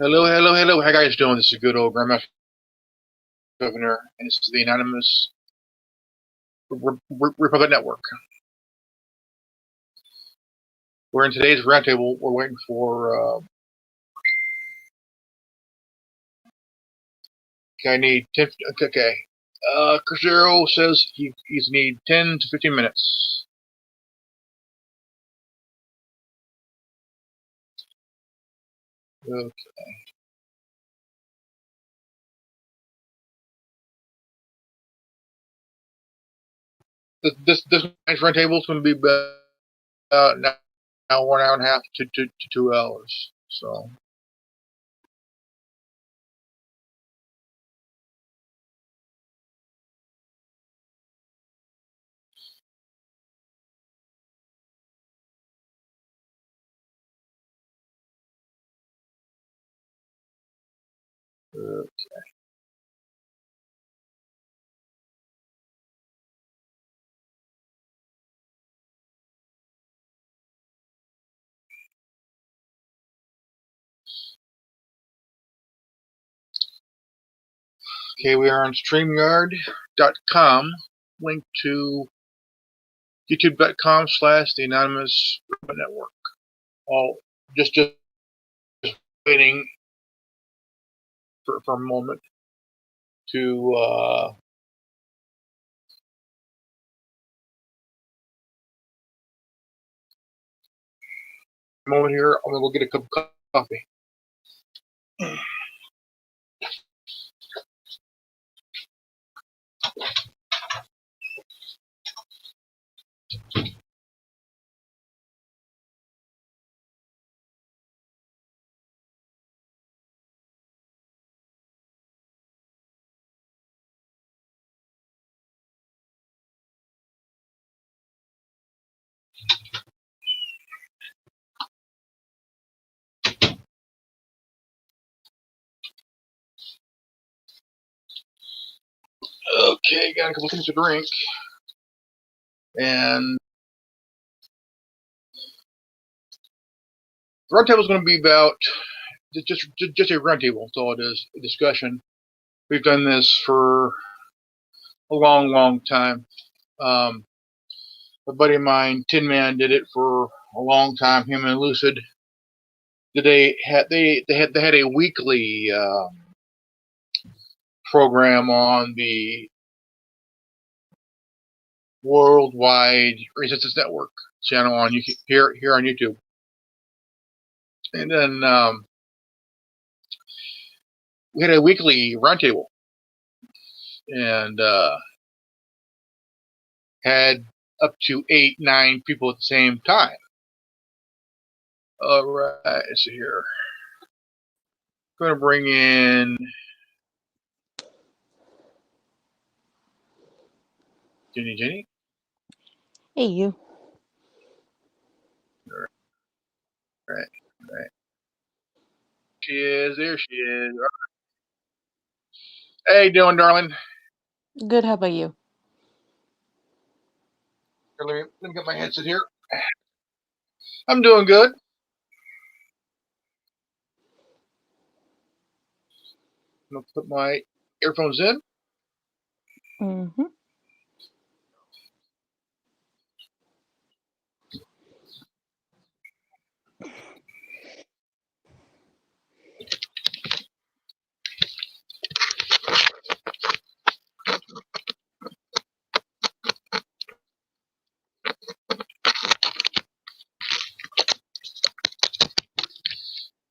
Hello, hello, hello. How you guys doing? This is good old Grandmaster Governor, and this is the Anonymous Republic Network. We're in today's roundtable. We're waiting for. I need 10. Okay. Cruzeiro says he's need 10 to 15 minutes. Okay. This night's roundtable is going to be about now 1 hour and a half to 2 hours. So. Okay. Okay, we are on StreamYard.com, link to youtube.com/the Anonymous Network. All just waiting for a moment to moment here. I'm gonna go get a cup of coffee. Okay, got a couple things to drink, and the roundtable is going to be about just a roundtable. That's all it is, a discussion. We've done this for a long time. A buddy of mine, Tin Man, did it for a long time. Him and Lucid. They had a weekly program on the Worldwide Resistance Network channel on YouTube, here on YouTube. And then we had a weekly roundtable, and had up to 8-9 people at the same time. All right, let's see here. I'm going to bring in Jenny. Hey, you. All right. She is. There she is. Hey, you doing, darling? Good, how about you? Let me get my headset here. I'm doing good. I'm going to put my earphones in. Mm-hmm.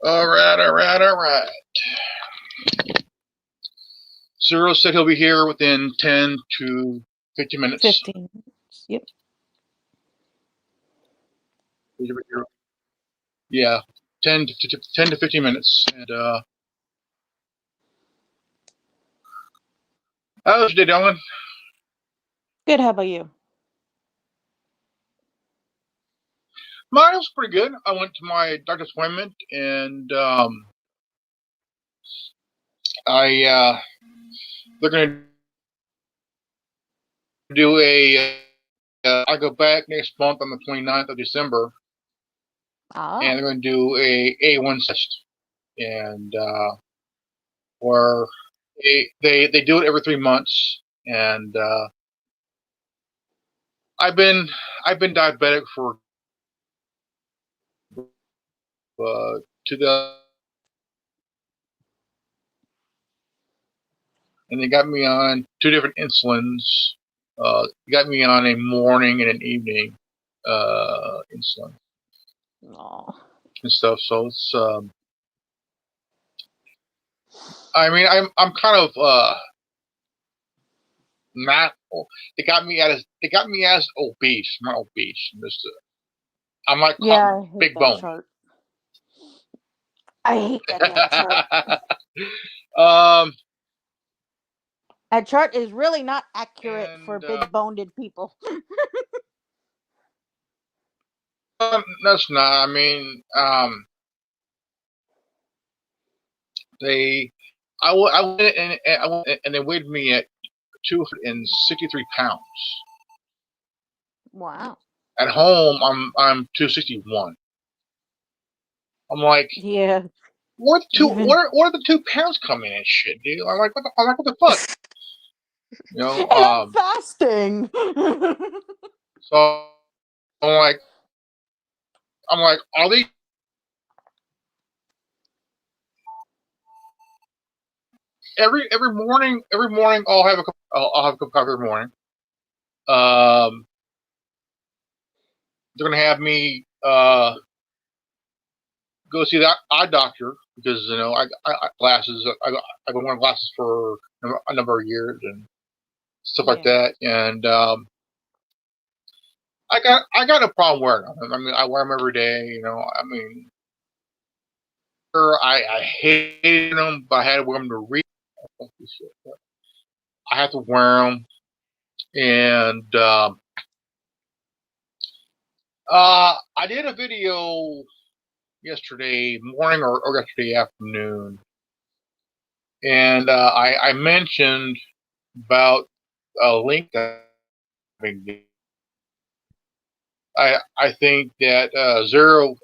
All right. Zero said he'll be here within 10 to 15 minutes. 15 minutes, yep. Yeah, 10 to 15 minutes. And how's your day, Dylan? Good, how about you? Mine was pretty good. I went to my doctor's appointment, and they're going to do I go back next month on the 29th of December, and they're going to do a A1 test. and where they do it every 3 months, and I've been diabetic for 2000, and they got me on 2 different insulins. They got me on a morning and an evening insulin and stuff. So it's I mean, I'm kind of not. They got me as obese. I'm not obese. I'm like Yeah, I hate big that bone. chart. I hate that damn chart. That chart is really not accurate for big-boned people. That's not. I mean, I went and they weighed me at 263 pounds. Wow. At home, I'm 261. I'm like, yeah. Where the 2 pounds coming in shit, dude? I'm like, what the fuck? You know, and I'm fasting. So I'm like, are they? Every morning, I'll have a cup of coffee every morning. They're gonna have me go see that eye doctor because I glasses. I've been wearing glasses for a number of years and stuff like that, and I got no problem wearing them. I mean, I wear them every day. I mean, I hated them, but I had to wear them to read. I have to wear them, and I did a video yesterday morning or yesterday afternoon, and I mentioned about a link that I think that Zero,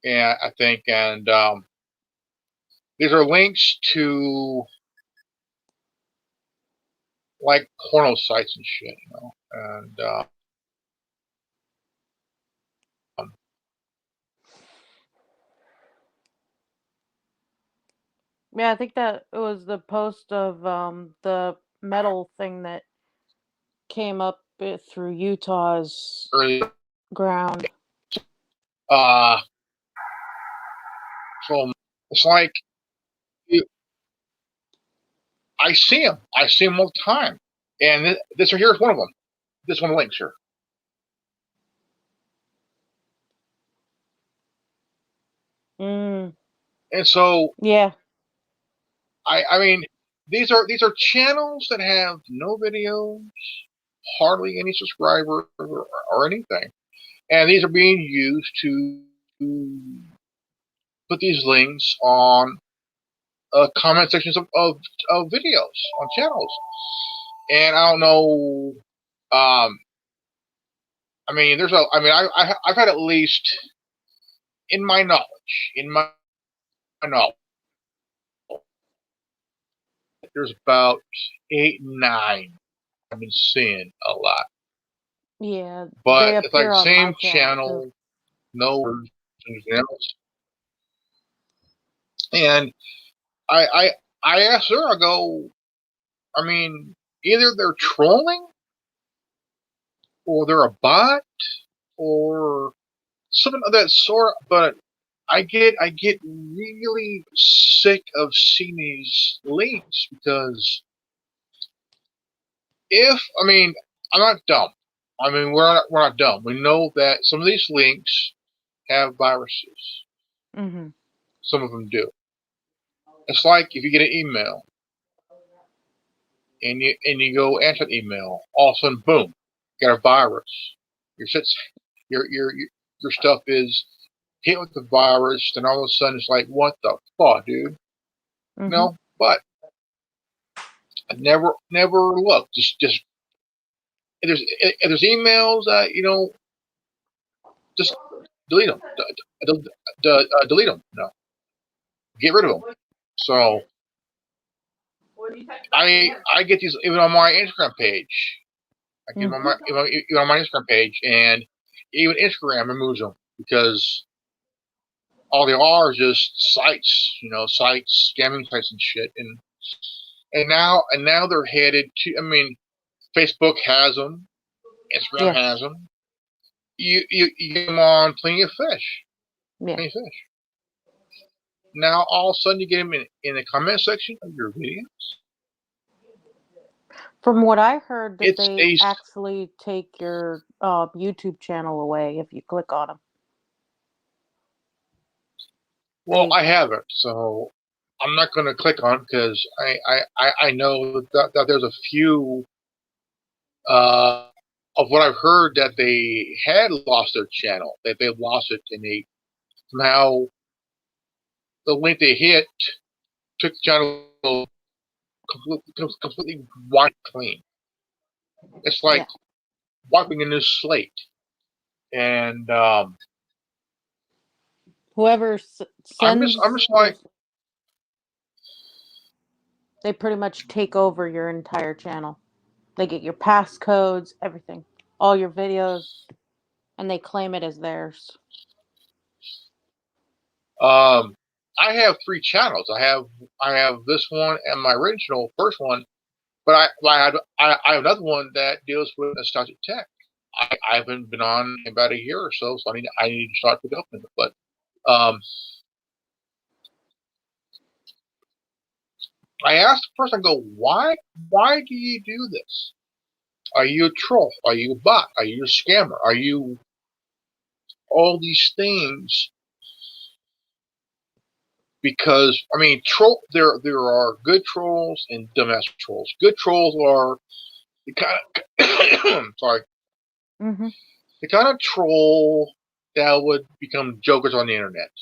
and I think, and these are links to like porno sites and shit, and yeah, I think that it was the post of the metal thing that came up through Utah's ground. So it's like I see them all the time, and this right here is one of them. This one links here. And so yeah, I mean, these are channels that have no videos, hardly any subscribers or anything, and these are being used to put these links on comment sections of videos on channels. And I don't know. I mean, I've had at least in my knowledge, there's about 8, 9 I've been seeing a lot. Yeah, But they it's like appear the on same my channel, channel, no words, anything else. And I asked her, I go, I mean, either they're trolling or they're a bot or something of that sort. But I get really sick of seeing these links because I mean, I'm not dumb. I mean, we're not dumb. We know that some of these links have viruses. Mm-hmm. Some of them do. It's like if you get an email and you go answer the email, all of a sudden, boom, you got a virus. Your stuff is hit with the virus, then all of a sudden it's like, what the fuck, dude? Mm-hmm. No, but I never look. Just if there's emails, just delete them. Delete them. No, get rid of them. So I get these even on my Instagram page. I get them on my even on my Instagram page, and even Instagram removes them because all they are is just sites, sites, scamming sites and shit. And now they're headed to. I mean, Facebook has them, Instagram has them. You get them on Plenty of Fish. Yeah. Plenty of Fish. Now all of a sudden you get them in the comment section of your videos. From what I heard, that they actually take your YouTube channel away if you click on them. Well, I haven't, so I'm not going to click on because I know that there's a few of what I've heard that they had lost their channel, that they lost it, and they somehow the link they hit took the channel completely wiped clean. It's like wiping a new slate. And whoever sends, I'm just like, they pretty much take over your entire channel. They get your passcodes, everything, all your videos, and they claim it as theirs. I have 3 channels. I have this one and my original first one, but I have another one that deals with nostalgic tech. I haven't been on in about a year or so I need to start picking up in it. But I asked the person, I go, why do you do this? Are you a troll? Are you a bot? Are you a scammer? Are you all these things? Because I mean, there are good trolls and dumbass trolls. Good trolls are the kind of sorry, the kind of troll that would become jokers on the internet.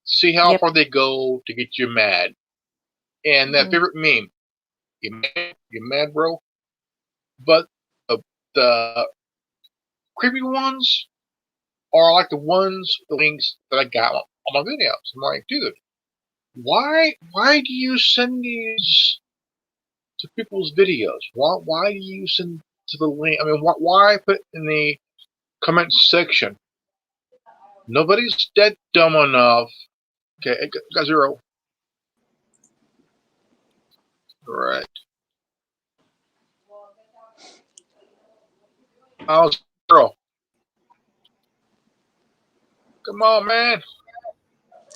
See how far they go to get you mad. And that favorite meme, you mad, bro? But the creepy ones are like the links that I got on my videos. I'm like, dude, why do you send these to people's videos? Why do you send to the link? I mean, why put in the comment section? Nobody's that dumb enough. Okay, I got 0. All right. How's 0? Come on, man.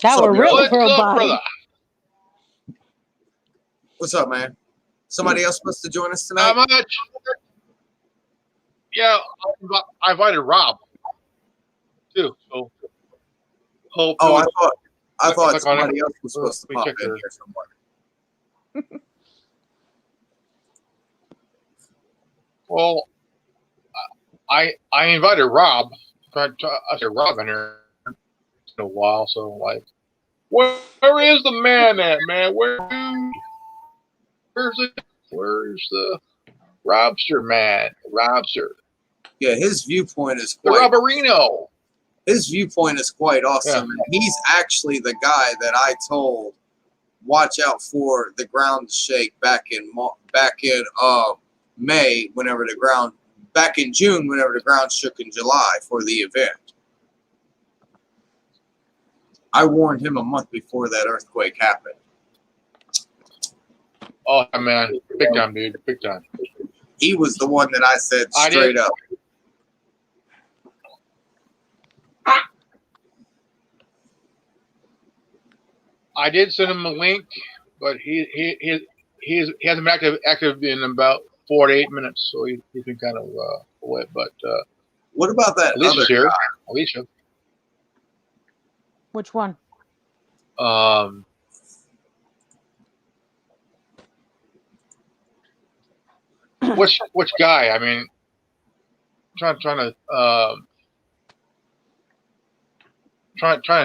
That were real for a body. What's up, man? Somebody else supposed to join us tonight? How much? Yeah, I invited Rob too. So hope. Oh, I thought somebody else was supposed to pop in here somewhere. Well, I invited Rob. I said Rob in here in a while, so like, where is the man at, man? Where's the Robster man? Robster. Yeah, his viewpoint is the Robberino. His viewpoint is quite awesome. Yeah. He's actually the guy that I told watch out for the ground to shake back in May, back in June, whenever the ground shook in July for the event. I warned him a month before that earthquake happened. Oh man, big time, dude, big time. He was the one that I said straight up. I did send him a link, but he hasn't been active in about 4 to 8 minutes, so he's been kind of away. But what about that Alicia's other here? guy? Alicia. Which one? Which guy? I mean, trying to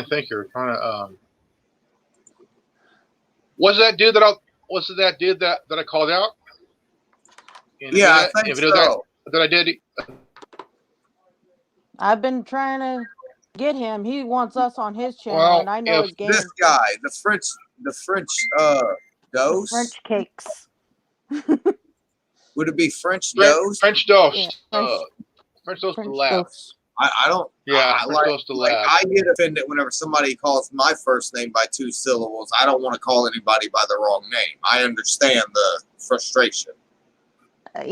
think here. Was that dude that I called out? Yeah, I think so. That I did. I've been trying to Get him. He wants us on his channel, Well, and I know his game. This guy, the French The dose. French cakes. Would it be French dose? French toast. Yeah, French toast to French lab. toast. I don't. Yeah, I French toast to lab. I get offended whenever somebody calls my first name by 2 syllables. I don't want to call anybody by the wrong name. I understand the frustration.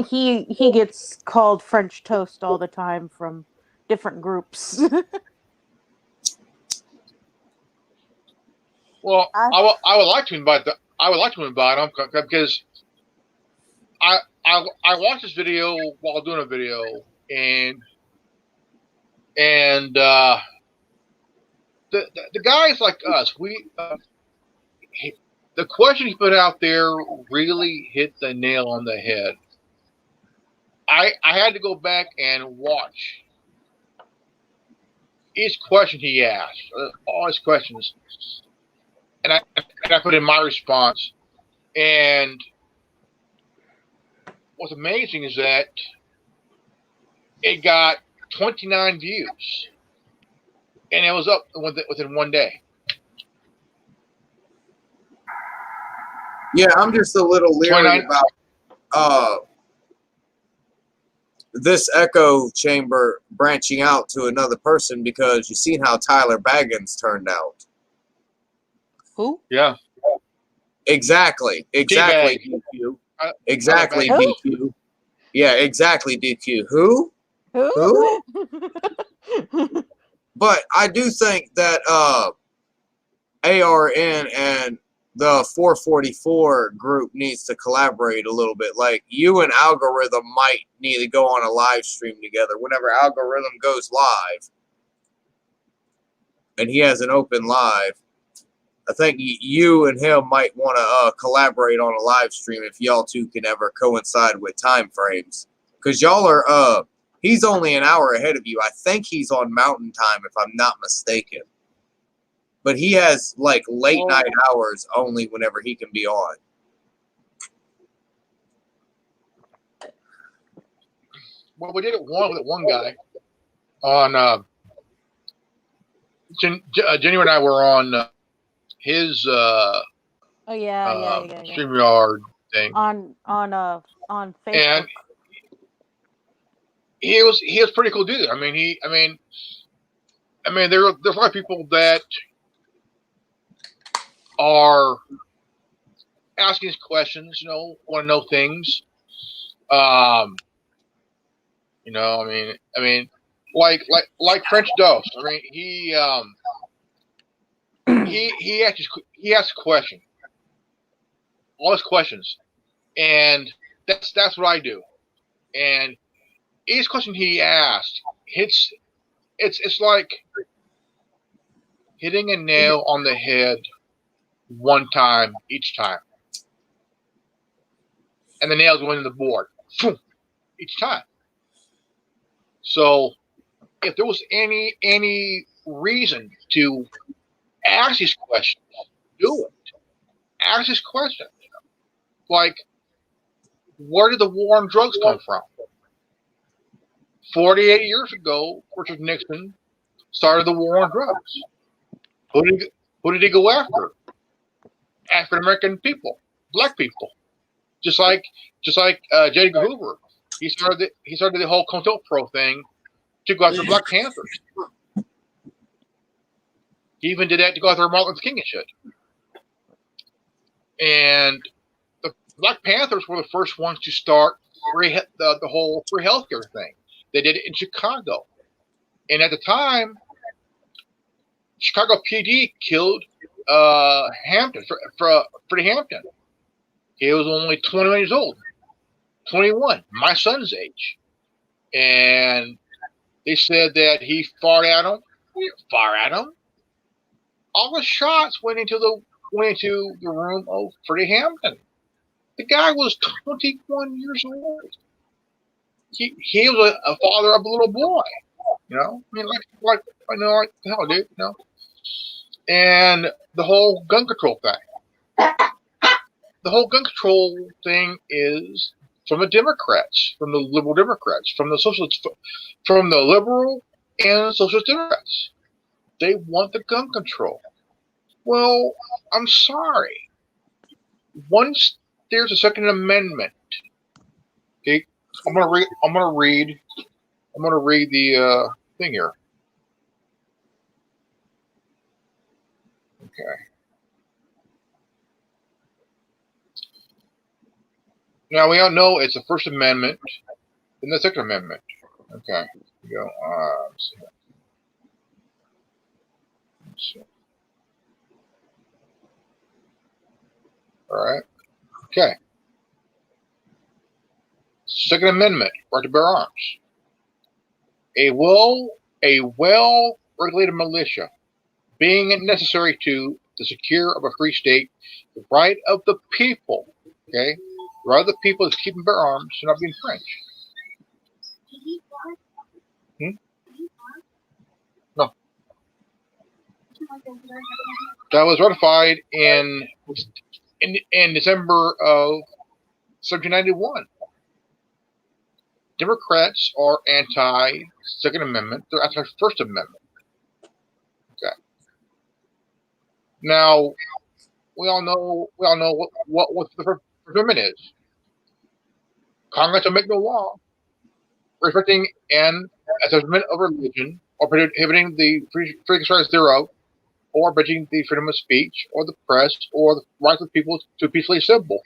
He gets called French toast all the time from different groups. Well, I would like to invite him because I watched this video while doing a video and the guys like us, the question he put out there really hit the nail on the head. I had to go back and watch each question he asked, all his questions, and I put in my response. And what's amazing is that it got 29 views, and it was up within one day. Yeah, I'm just a little leery about this echo chamber branching out to another person because you've seen how Tyler Baggins turned out. Who? Yeah. Exactly. DQ. Exactly, DQ. Yeah, exactly, DQ. Who? But I do think that ARN and the 444 group needs to collaborate a little bit. Like, you and Algorithm might need to go on a live stream together. Whenever Algorithm goes live, and he has an open live, I think you and him might want to collaborate on a live stream if y'all two can ever coincide with time frames. Because y'all are, he's only an hour ahead of you. I think he's on Mountain Time, if I'm not mistaken. But he has, like, late night hours only whenever he can be on. Well, we did it with one guy on Jenny and I were on his StreamYard thing on Facebook. And he was pretty cool dude. I mean there's a lot of people that are asking us questions, want to know things. Like French Dose. I mean, he asked a question, all his questions, and that's what I do. And each question he asked it's like hitting a nail on the head one time each time, and the nail's going to the board each time. So if there was any reason to ask these questions, do it. Ask these questions. Like, where did the war on drugs come from? 48 years ago, Richard Nixon started the war on drugs. Who did he go after? African American people, black people, just like J. Edgar Hoover. He started the whole COINTELPRO thing to go after Black Panthers. He even did that to go after Martin Luther King and shit. And the Black Panthers were the first ones to start the whole free healthcare thing. They did it in Chicago, and at the time, Chicago PD killed Hampton, Freddie Hampton. He was only 21 years old, 21, my son's age, and they said that he fired at him. He didn't fire at him. All the shots went into the room of Freddie Hampton. The guy was 21 years old. He was a father of a little boy. I mean, like the hell, dude. And the whole gun control thing. The whole gun control thing is from the Democrats, from the liberal Democrats, from the socialists, from the liberal and socialist Democrats. They want the gun control. Well, I'm sorry. Once there's a Second Amendment, okay, I'm gonna read the thing here. Okay. Now we all know it's the First Amendment and the Second Amendment. Okay. Here we go. Let's see. All right. Okay. Second Amendment, right to bear arms. A well-regulated militia, being necessary to the secure of a free state, the right of the people, okay, the right of the people to keep and bear arms should not be infringed. No. That was ratified in December of 1791. Democrats are anti-Second Amendment. They're anti-First Amendment. Okay. Now, we all know what the First Amendment is. Congress will make no law restricting an establishment of religion or prohibiting the free exercise thereof, or abridging the freedom of speech or the press or the right of people to peacefully assemble,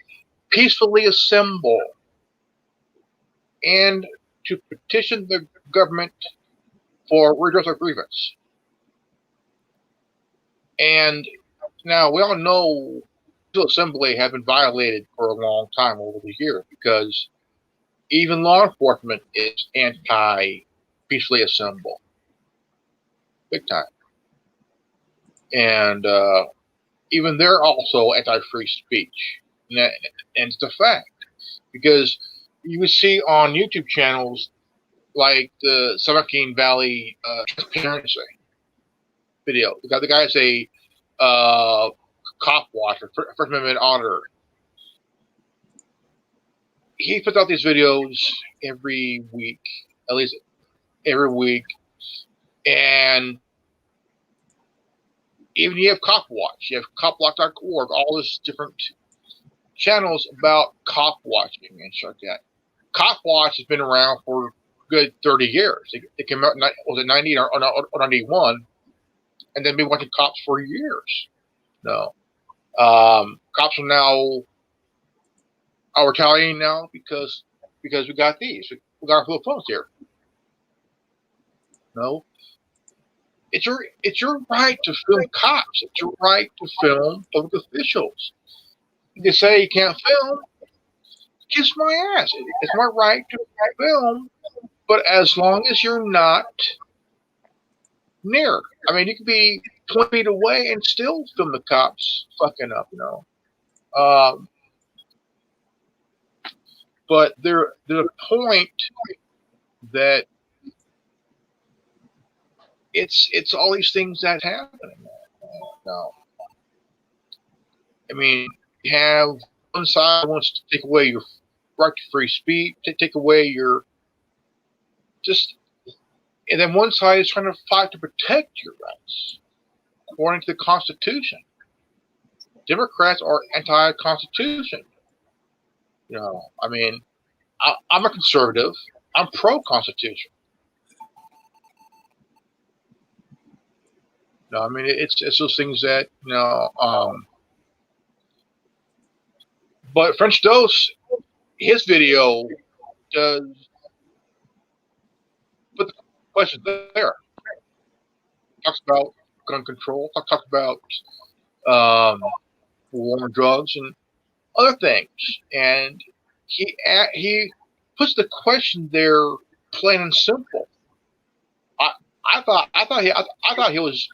and to petition the government for redress of grievance. And now we all know peaceful assembly have been violated for a long time over the years, because even law enforcement is anti-peacefully assemble, big time. And even they're also anti-free speech, and it's a fact, because you would see on YouTube channels like the Silicon Valley transparency video. The guy's a cop watcher, First Amendment auditor. He puts out these videos every week, at least every week, and even you have Cop Watch, you have copwatch.org, all these different channels about cop watching and shit like that. Cop Watch has been around for a good 30 years. It came out in, was it 90 or 91, and they've been watching cops for years. No. Cops are retaliating now because we got these. We got our flip phones here. No. It's your right to film cops. It's your right to film public officials. You say you can't film, kiss my ass. It's my right to film, but as long as you're not near. I mean, you can be 20 feet away and still film the cops fucking up, you know. But there's a point that it's all these things that happen. No. I mean, you have one side wants to take away your right to free speech, take away your and then one side is trying to fight to protect your rights according to the Constitution. Democrats are anti-Constitution. You know, I mean, I'm a conservative. I'm pro-Constitution. No, I mean it's those things that but French Dose, his video does put the question there. Talks about gun control. Talks about war on drugs and other things, and he puts the question there plain and simple. I thought he was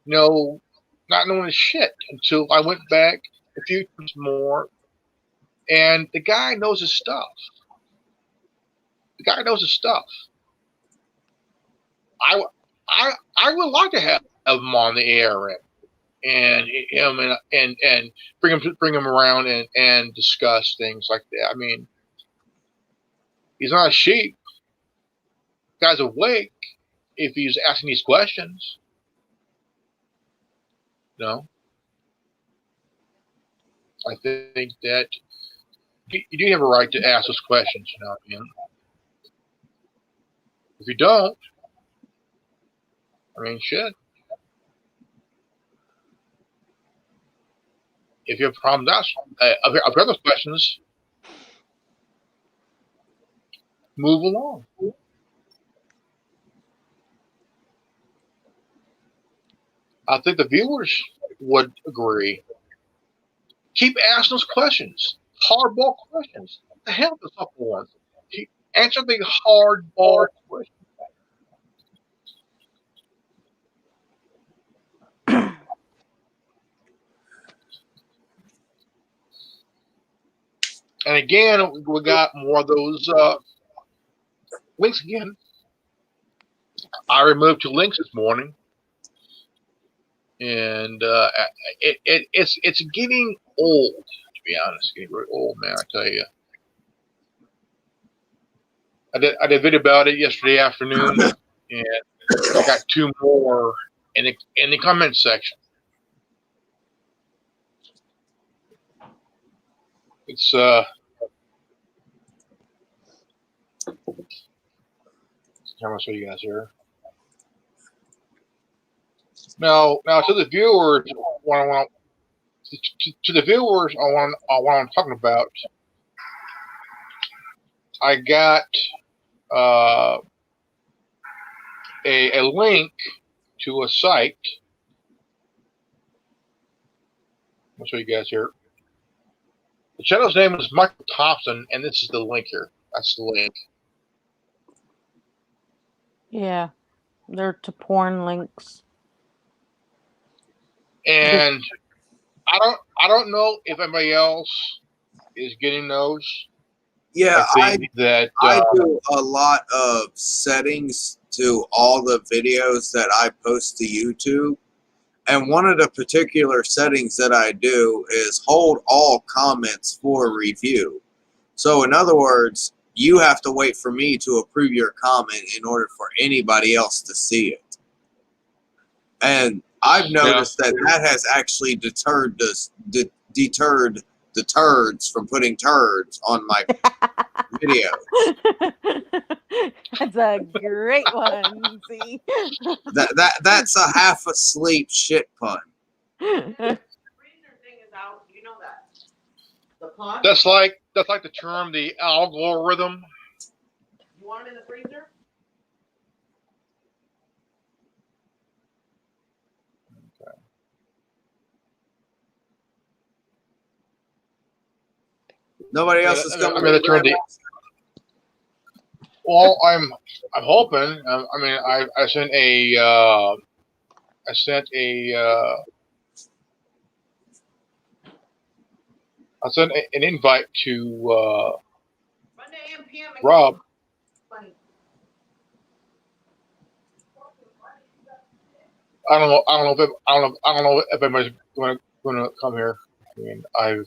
not knowing his shit until I went back a few times more, and the guy knows his stuff. I would like to have him on the ARN and him and bring him around and discuss things like that. I mean, he's not a sheep. The guy's awake if he's asking these questions. No, I think that you do have a right to ask those questions. You know what I mean? If you don't, I mean, shit. If you have problems, ask. I've got those questions. Move along. I think the viewers would agree. Keep asking those questions. Hardball questions. What the hell the fuck ones? Answer the hardball questions. And again, we got more of those links again. I removed 2 links this morning, and it's getting old. To be honest, it's getting very old, man. I tell you. I did a video about it yesterday afternoon, and I got 2 more in the comment section. It's I'm gonna show you guys here. Now to the viewers, to the viewers, on what I'm talking about, I got a link to a site. I'll show you guys here. The channel's name is Michael Thompson, and this is the link here. That's the link. Yeah, they're to porn links. And I don't know if anybody else is getting those. Yeah, I think that I do a lot of settings to all the videos that I post to YouTube. And one of the particular settings that I do is hold all comments for review. So in other words, you have to wait for me to approve your comment in order for anybody else to see it. And I've noticed that has actually deterred the turds from putting turds on my video. That's a great one. See, that's a half asleep shit pun. The freezer thing is out. You know that. The pun. That's like the term the algorithm. You want it in the freezer? Okay. Nobody else is coming. Well, I'm hoping. I mean, I sent an invite to Rob. I don't know if anybody's going to come here. I mean, I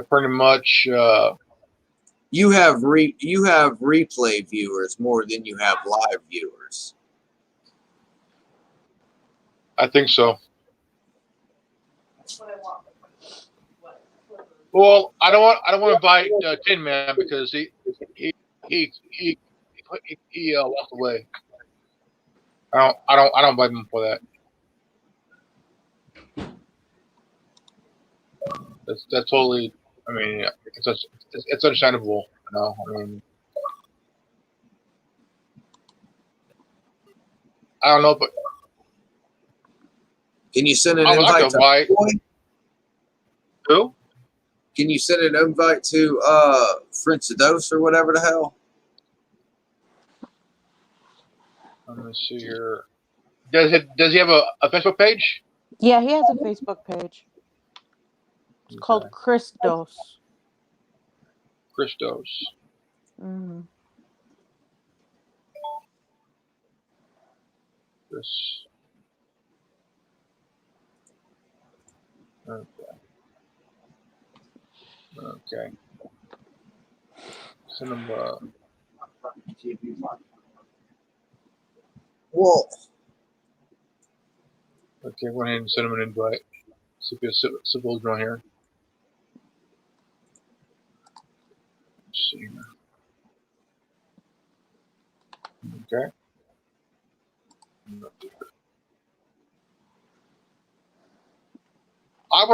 pretty much. You have replay viewers more than you have live viewers. I think so. Well, I don't want to invite Tin Man because he walked away. I don't blame him for that. That's totally. I mean, it's understandable. You know, I mean, I don't know, but can you send an invite to Boy? Who? Can you send an invite to French Dose or whatever the hell? Let me see here. Does he have a Facebook page? Yeah, he has a Facebook page. It's called Christos. Christos. Mm-hmm. Chris. Okay. Send him. Well, Okay, go ahead and send him an invite. See if it's civil drawn here. Let's see here. Okay. I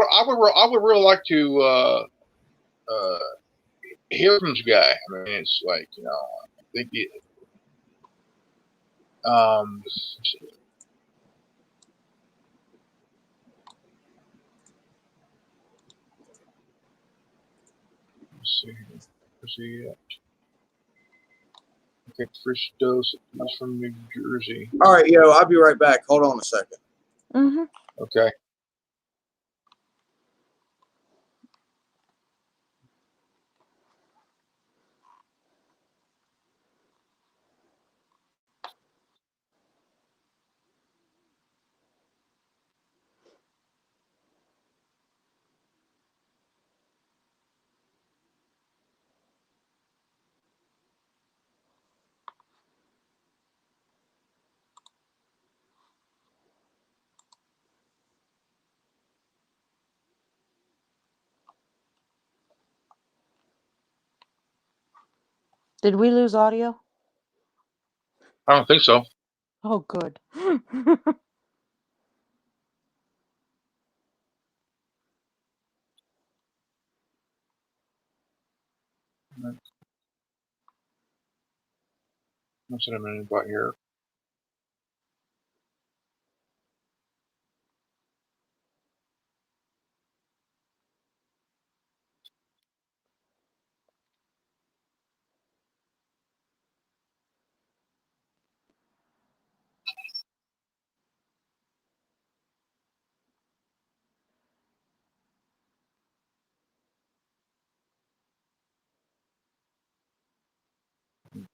would really like to hear from this guy. I mean, it's like, you know, I think he, let's see. Where's he at? Okay, first dose is from New Jersey. All right, yo, I'll be right back. Hold on a second. Mm-hmm. Okay. Did we lose audio? I don't think so. Oh, good. I'll send him an invite here.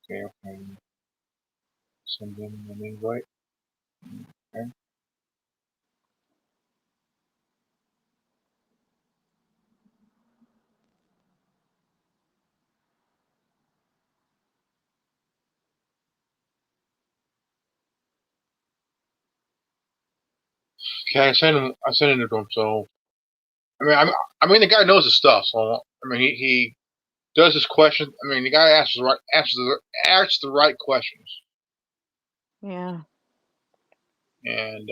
Okay, okay. Send him an invite. Okay. Okay, I sent it to him. So I mean, the guy knows his stuff. So I mean, he does his questions. I mean, the guy asks the right questions, Yeah. and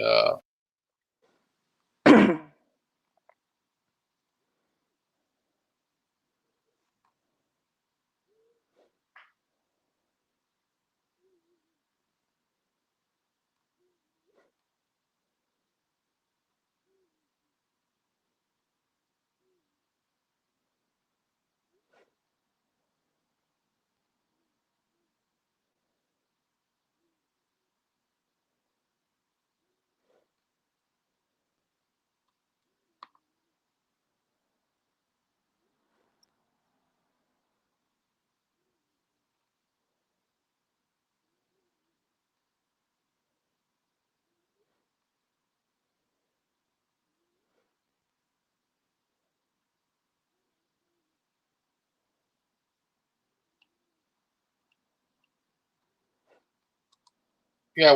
yeah, I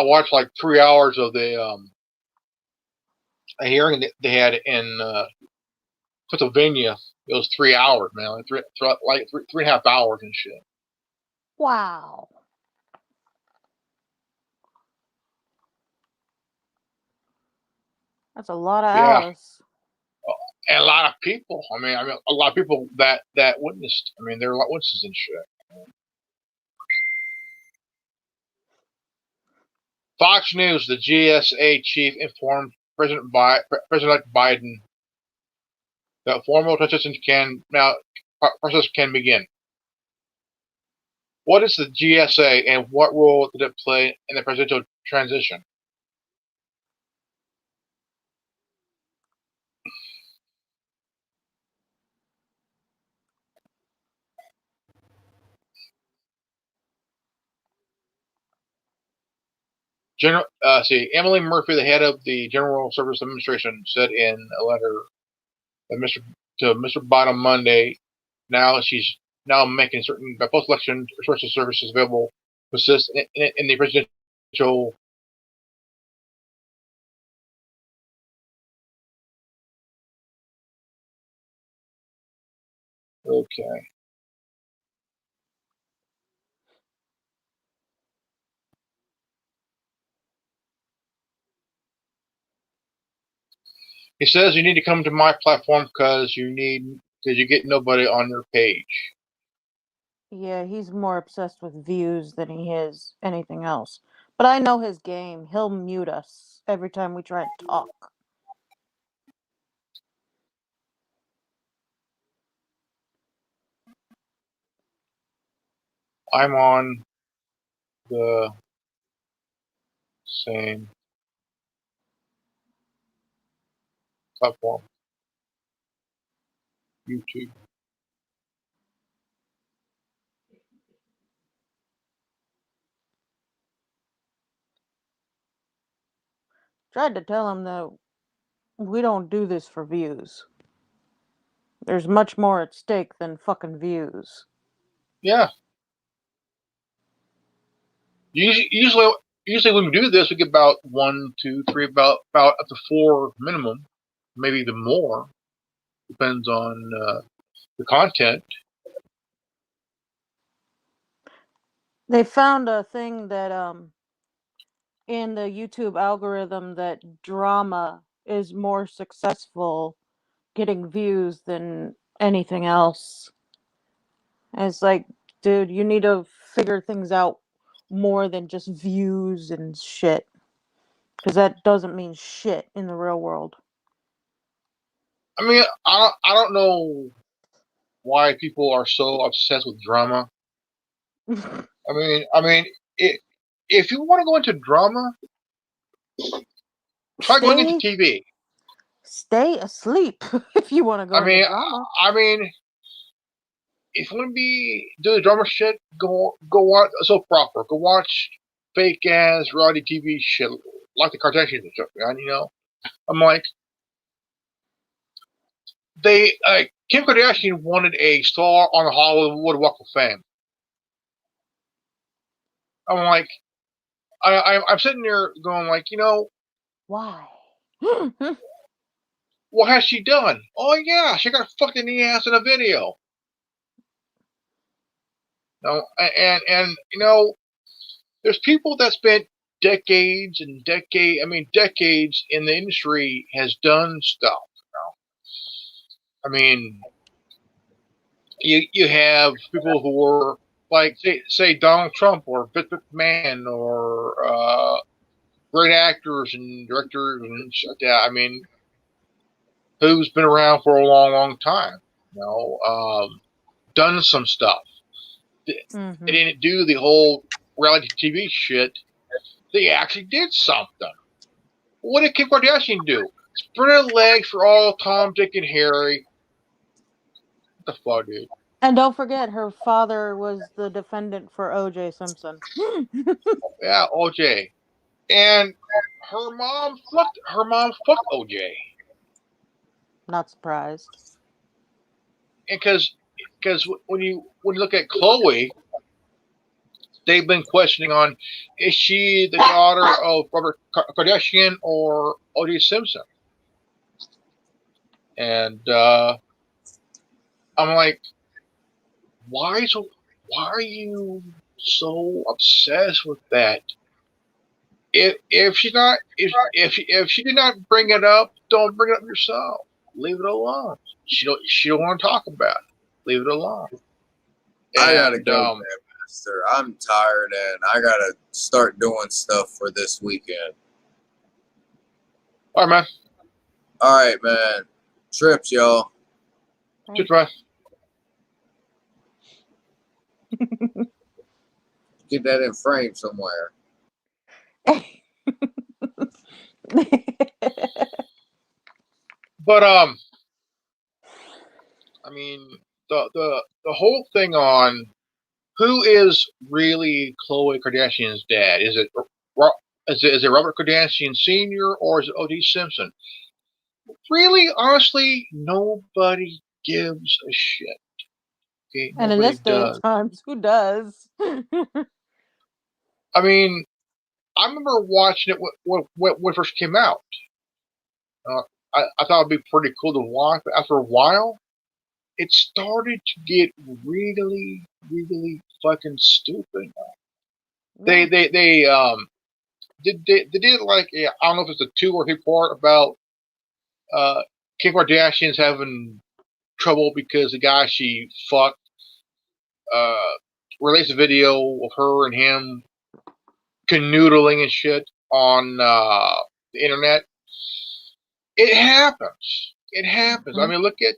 watched like 3 hours of the a hearing that they had in Pennsylvania. It was 3 hours, man, like three and a half hours and shit. Wow. That's a lot of Yeah, hours. and a lot of people. I mean, a lot of people that witnessed. I mean, there were a lot of witnesses and shit. Fox News, the GSA chief informed President-elect Biden that formal transition process can begin. What is the GSA and what role did it play in the presidential transition? Emily Murphy, the head of the General Service Administration, said in a letter that to Mr. Biden Monday. She's now making certain post-election resources services available to assist in the presidential Okay. He says you need to come to my platform because you get nobody on your page. Yeah, he's more obsessed with views than he is anything else. But I know his game. He'll mute us every time we try to talk. I'm on the same platform, YouTube. Tried to tell him that we don't do this for views. There's much more at stake than fucking views. Yeah. Usually when we do this, we get about 1, 2, 3, about up to 4 minimum, maybe even more. Depends on the content. They found a thing that in the YouTube algorithm that drama is more successful getting views than anything else. And it's like, dude, you need to figure things out more than just views and shit. Because that doesn't mean shit in the real world. I mean, I don't know why people are so obsessed with drama. I mean, if you want to go into drama, try going into TV. Stay asleep if you want to go into drama. I mean, if you want to do the drama shit, go watch soap opera. Go watch fake ass reality TV shit like the Kardashians and stuff, man. You know, I'm like, Kim Kardashian wanted a star on the Hollywood Walk of Fame. I'm like, I'm sitting there going like, you know, why? What has she done? Oh yeah, she got fucked in the ass in a video. No, and you know, there's people that spent decades and decades in the industry has done stuff. You know? I mean, you have people who were like say Donald Trump or Vince McMahon or great actors and directors and shit like that. I mean, who's been around for a long time. You know, done some stuff. Mm-hmm. They didn't do the whole reality TV shit. They actually did something. What did Kim Kardashian do? Spread her legs for all Tom, Dick, and Harry. What the fuck, dude? And don't forget, her father was the defendant for O.J. Simpson. Yeah, OJ. And her mom fucked OJ. Not surprised. And because when you look at Chloe, they've been questioning on is she the daughter of Robert Kardashian or O.J. Simpson? And I'm like, why are you so obsessed with that? If she did not bring it up, don't bring it up yourself. Leave it alone. She don't want to talk about it. Leave it alone. I gotta go, man, Master. I'm tired and I gotta start doing stuff for this weekend. All right, man. All right, man. Trips, y'all. Just right. Get that in frame somewhere. But I mean the whole thing on who is really Khloe Kardashian's dad? Is it Robert Kardashian Sr. or is it O.J. Simpson? Really, honestly, nobody gives a shit. Okay, and in nobody this day does. of times, who does? I mean, I remember watching it when it first came out. I thought it'd be pretty cool to watch, but after a while, it started to get really, really fucking stupid. Yeah. They did like I don't know if it's a 2 or 3 part about Kim Kardashian's having trouble because the guy she fucked uh, released a video of her and him canoodling and shit on the internet. It happens. It happens. I mean, look at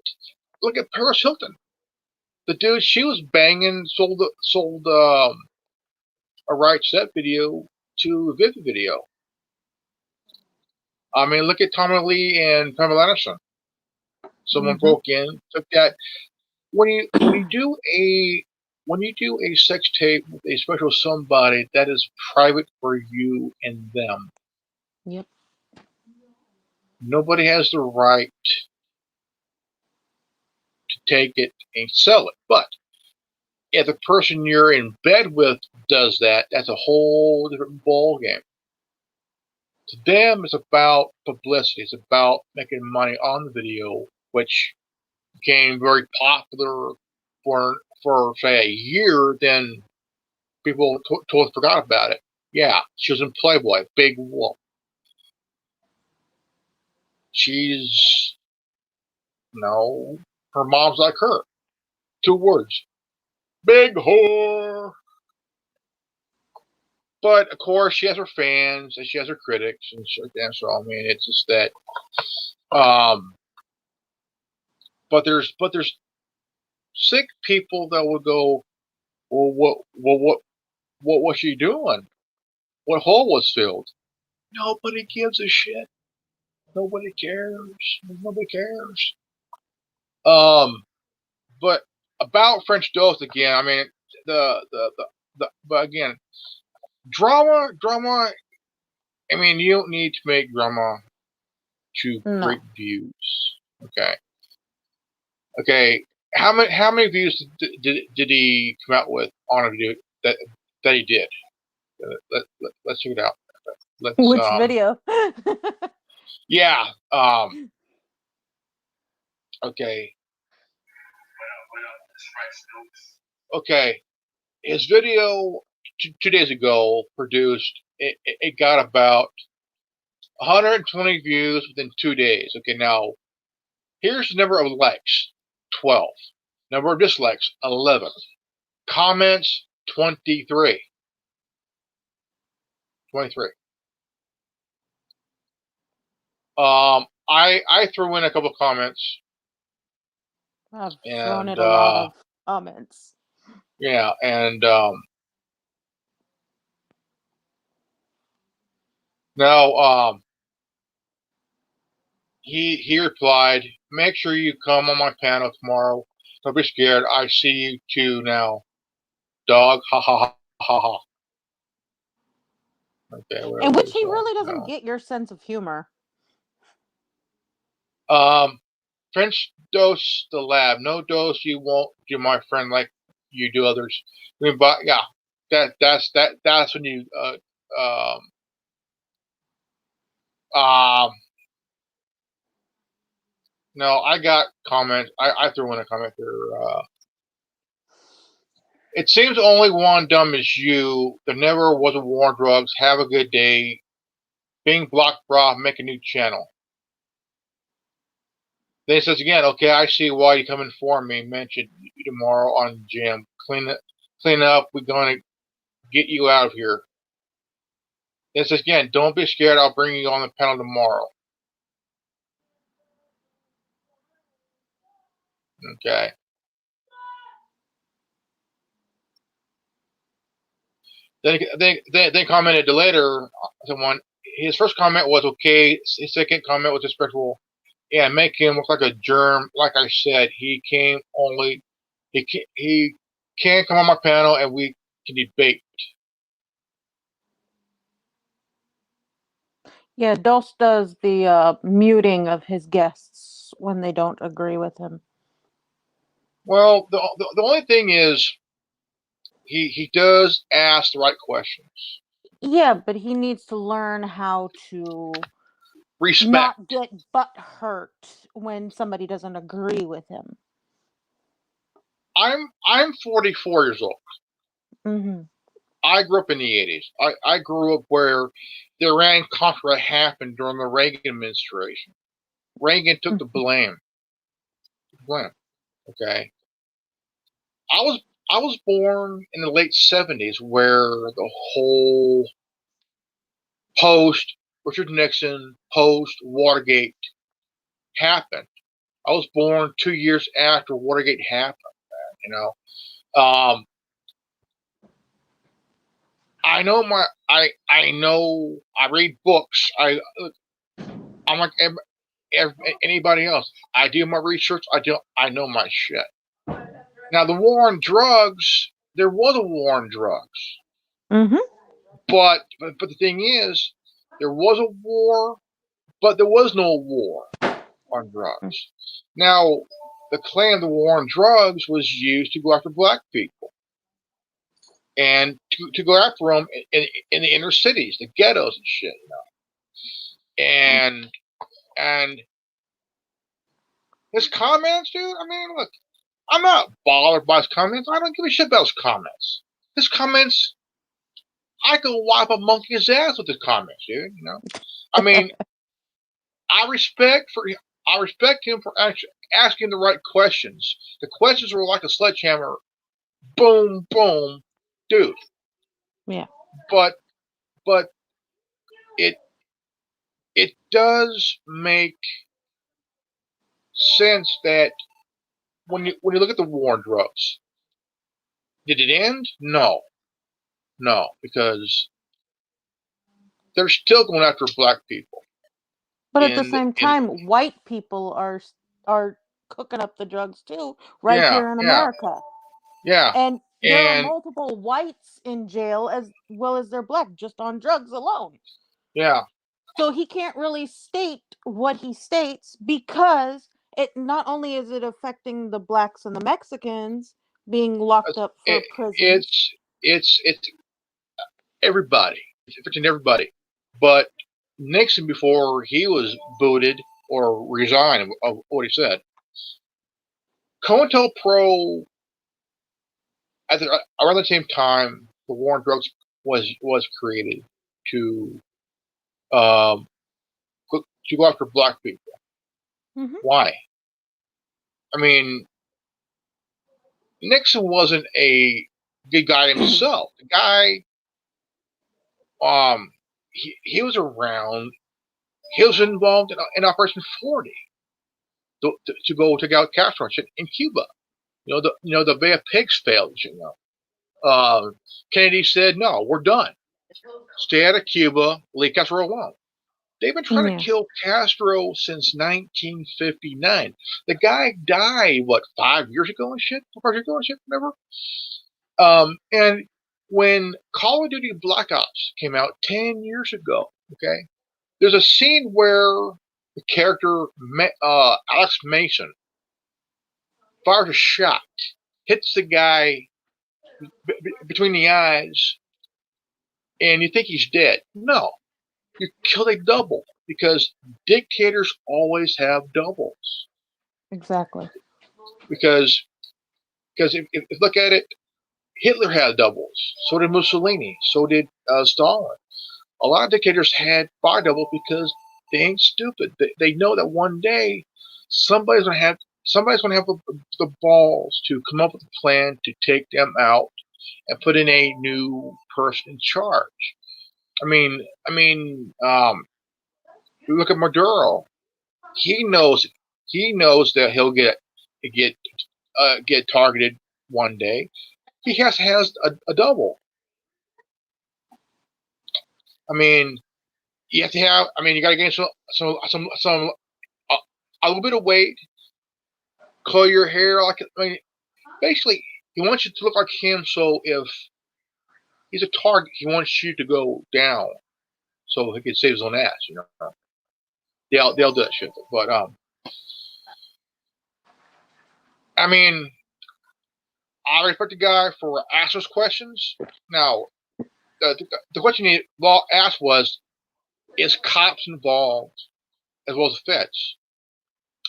Paris Hilton. The dude she was banging sold a right set video to a Vivid video. I mean, look at Tommy Lee and Pamela Anderson. Someone broke in, took that. When you do a sex tape with a special somebody, that is private for you and them. Yep. Nobody has the right to take it and sell it. But if the person you're in bed with does that, that's a whole different ball game. To them, it's about publicity. It's about making money on the video, which became very popular for say a year. Then people totally forgot about it. Yeah, she was in Playboy, big whoop. She's no, her mom's like her. 2 words, big whore. But of course, she has her fans and she has her critics and shit like that. So I mean, it's just that. But there's sick people that will go, well, what was she doing? What hole was filled? Nobody gives a shit. Nobody cares. Nobody cares. But about French Dose again. I mean, but again, drama. I mean, you don't need to make drama to No. great views. Okay. How many views did he come out with on a video that he did? Let's check it out. Which video? Yeah. Okay. Okay. His video 2 days ago produced. It got about 120 views within 2 days. Okay, now here's the number of likes, 12. Number of dislikes, 11. Comments, 23. 23. I threw in a couple of comments. I've thrown in a lot of comments. Yeah, and now he replied, "Make sure you come on my panel tomorrow. Don't be scared. I see you too now, dog. Ha ha ha ha ha." Okay, In which he really doesn't get your sense of humor. French Dose the lab. No dose you won't do my friend like you do others. I mean, but yeah, that's when you no, I got comments. I threw in a comment there. It seems only one dumb is you. There never was a war on drugs. Have a good day. Being blocked, bra. Make a new channel. Then he says again, okay, I see why you come in for me. Mention you tomorrow on Jim. Clean up. We're going to get you out of here. Then it says again, don't be scared. I'll bring you on the panel tomorrow. Okay. Then commented later. Someone. His first comment was okay. His second comment was respectful. Yeah, make him look like a germ. Like I said, he can't come on my panel and we can debate. Yeah, Dose does the muting of his guests when they don't agree with him. Well, the only thing is, he does ask the right questions. Yeah, but he needs to learn how to Respect. not get butt hurt when somebody doesn't agree with him. I'm 44 years old. Mm-hmm. I grew up in the 80s. I grew up where the Iran Contra happened during the Reagan administration. Reagan took the blame. Okay. I was I was born in the late 70s where the whole post Richard Nixon, post Watergate happened. I was born 2 years after Watergate happened. You know, I know I know I read books. I'm like anybody else. I do my research. I know my shit. Now the war on drugs. There was a war on drugs, Mm-hmm. but the thing is, there was a war, but there was no war on drugs. Now the claim of the war on drugs was used to go after black people and to go after them in the inner cities, the ghettos and shit. You know? And his comments, dude. I mean, look, I'm not bothered by his comments. I don't give a shit about his comments. His comments, I could wipe a monkey's ass with his comments, dude. You know, I mean, I respect him for actually asking the right questions. The questions were like a sledgehammer, boom, boom, dude. Yeah. But it it does make sense that when you look at the war on drugs, did it end? No, because they're still going after black people. But at the In same in time, white people are cooking up the drugs too, right yeah, here in yeah, America. yeah, And there are and multiple whites in jail as well as they're black just on drugs alone. yeah, So he can't really state what he states because it not only is it affecting the blacks and the Mexicans being locked up for it, prison. it's everybody. It's affecting everybody. But Nixon, before he was booted or resigned of what he said, COINTELPRO around the same time the war on drugs was created to um, to go after black people. Mm-hmm. Why? I mean, Nixon wasn't a good guy himself. The guy, he was around. He was involved in Operation 40 to go take out Castro in Cuba. The Bay of Pigs failed. Kennedy said, "No, we're done. Stay out of Cuba. Leave Castro alone." They've been trying to Yeah. kill Castro since 1959. The guy died, what, 5 years ago and shit? 4 years ago and shit, whatever. And when Call of Duty Black Ops came out 10 years ago, okay, there's a scene where the character, Alex Mason, fires a shot, hits the guy between the eyes, and you think he's dead. No, you killed a double because dictators always have doubles. Exactly. Because if look at it, Hitler had doubles. So did Mussolini. So did Stalin. A lot of dictators had fire doubles because they ain't stupid. They know that one day somebody's gonna have the balls to come up with a plan to take them out and put in a new person in charge. We look at Maduro. He knows that he'll get get targeted one day. He has a double. I mean, you have to have. I mean, you got to gain some a little bit of weight, color your hair like. I mean, basically, he wants you to look like him. So if he's a target, he wants you to go down so he can save his own ass. They'll do that shit. But I mean, I respect the guy for asking those questions. Now, the question he asked was, "Is cops involved as well as the feds?"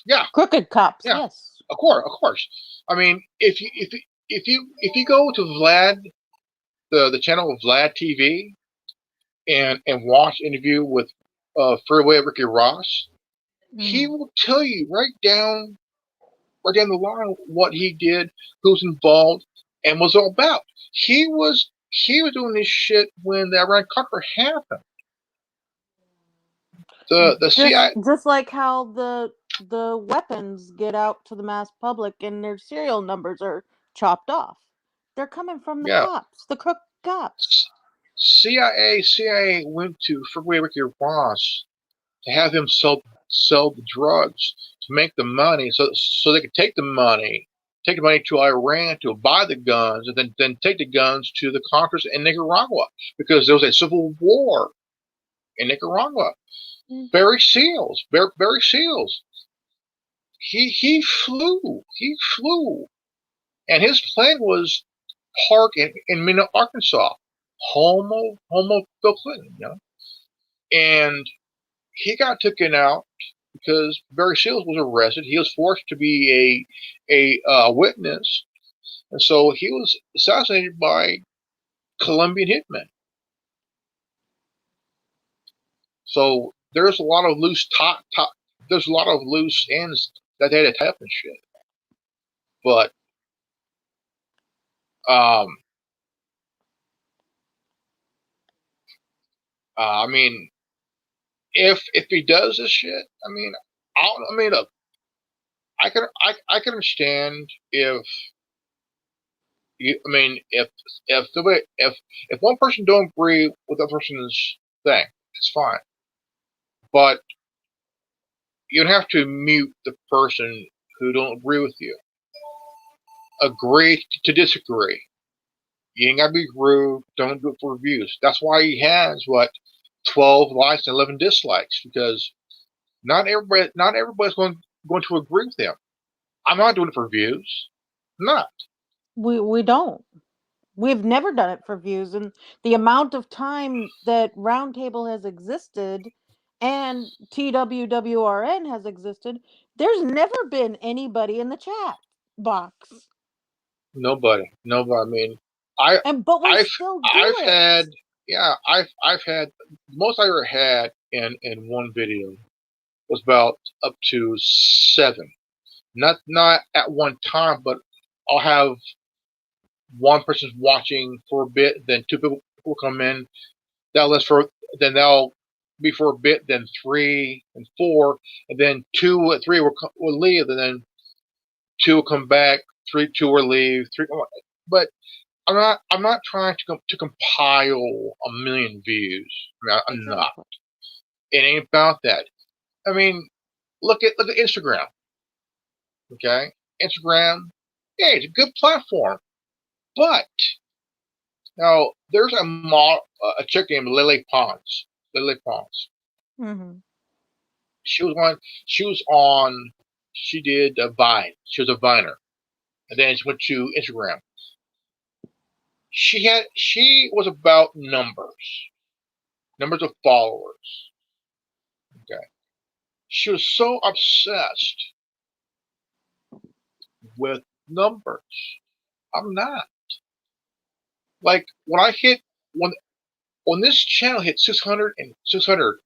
Yeah, Crooked cops, yeah. yes. of course. I mean, if you go to Vlad, the channel of Vlad TV, and watch interview with Freeway Ricky Ross, he will tell you right down the line what he did, who's involved, and was all about. He was doing this shit when the Iran Contra happened. The CIA, Just like how the weapons get out to the mass public and their serial numbers are chopped off. They're coming from the yeah, cops, the crook cops. CIA went to Freeway Ricky Ross to have him sell the drugs to make the money, so they could take the money to Iran to buy the guns, and then take the guns to the Contras in Nicaragua, because there was a civil war in Nicaragua. Barry Seals, he flew, and his plane was parked in Mena, Arkansas, home of Bill Clinton, you know, and he got taken out because Barry Seals was arrested. He was forced to be a witness, and so he was assassinated by Colombian hitmen. So there's a lot of there's a lot of loose ends that they had to tie up and shit. But I mean, if he does this shit, I mean, look, I can understand if I mean, if one person don't agree with that person's thing, it's fine. But you don't have to mute the person who don't agree with you. Agree to disagree. You ain't gotta be rude. Don't do it for reviews. That's why he has 12 likes and 11 dislikes, because not everybody's going to agree with him. I'm not doing it for views. I'm not. We don't. We've never done it for views, and the amount of time that Roundtable has existed and TWWRN has existed, there's never been anybody in the chat box. Nobody. I mean, I But we I've still do I've it. had I've had the most I ever had in one video was about up to 7. Not at one time, but I'll have one person's watching for a bit, then 2 people will come in. Then they'll be for a bit, then 3 and 4, and then 2 or 3 will leave, and then 2 will come back, 2 will leave, 3. But I'm not trying to compile a million views. I mean, I'm not. Exactly. It ain't about that. I mean, look at Instagram. Okay, Instagram. Yeah, it's a good platform, but now there's a chick named Lily Pons. Lily Pons. Mm-hmm. She was on. She was on. She did a Vine. She was a Viner, and then she went to Instagram. She was about numbers of followers. Okay, she was so obsessed with numbers. I'm not. Like when this channel hit 600 and 600,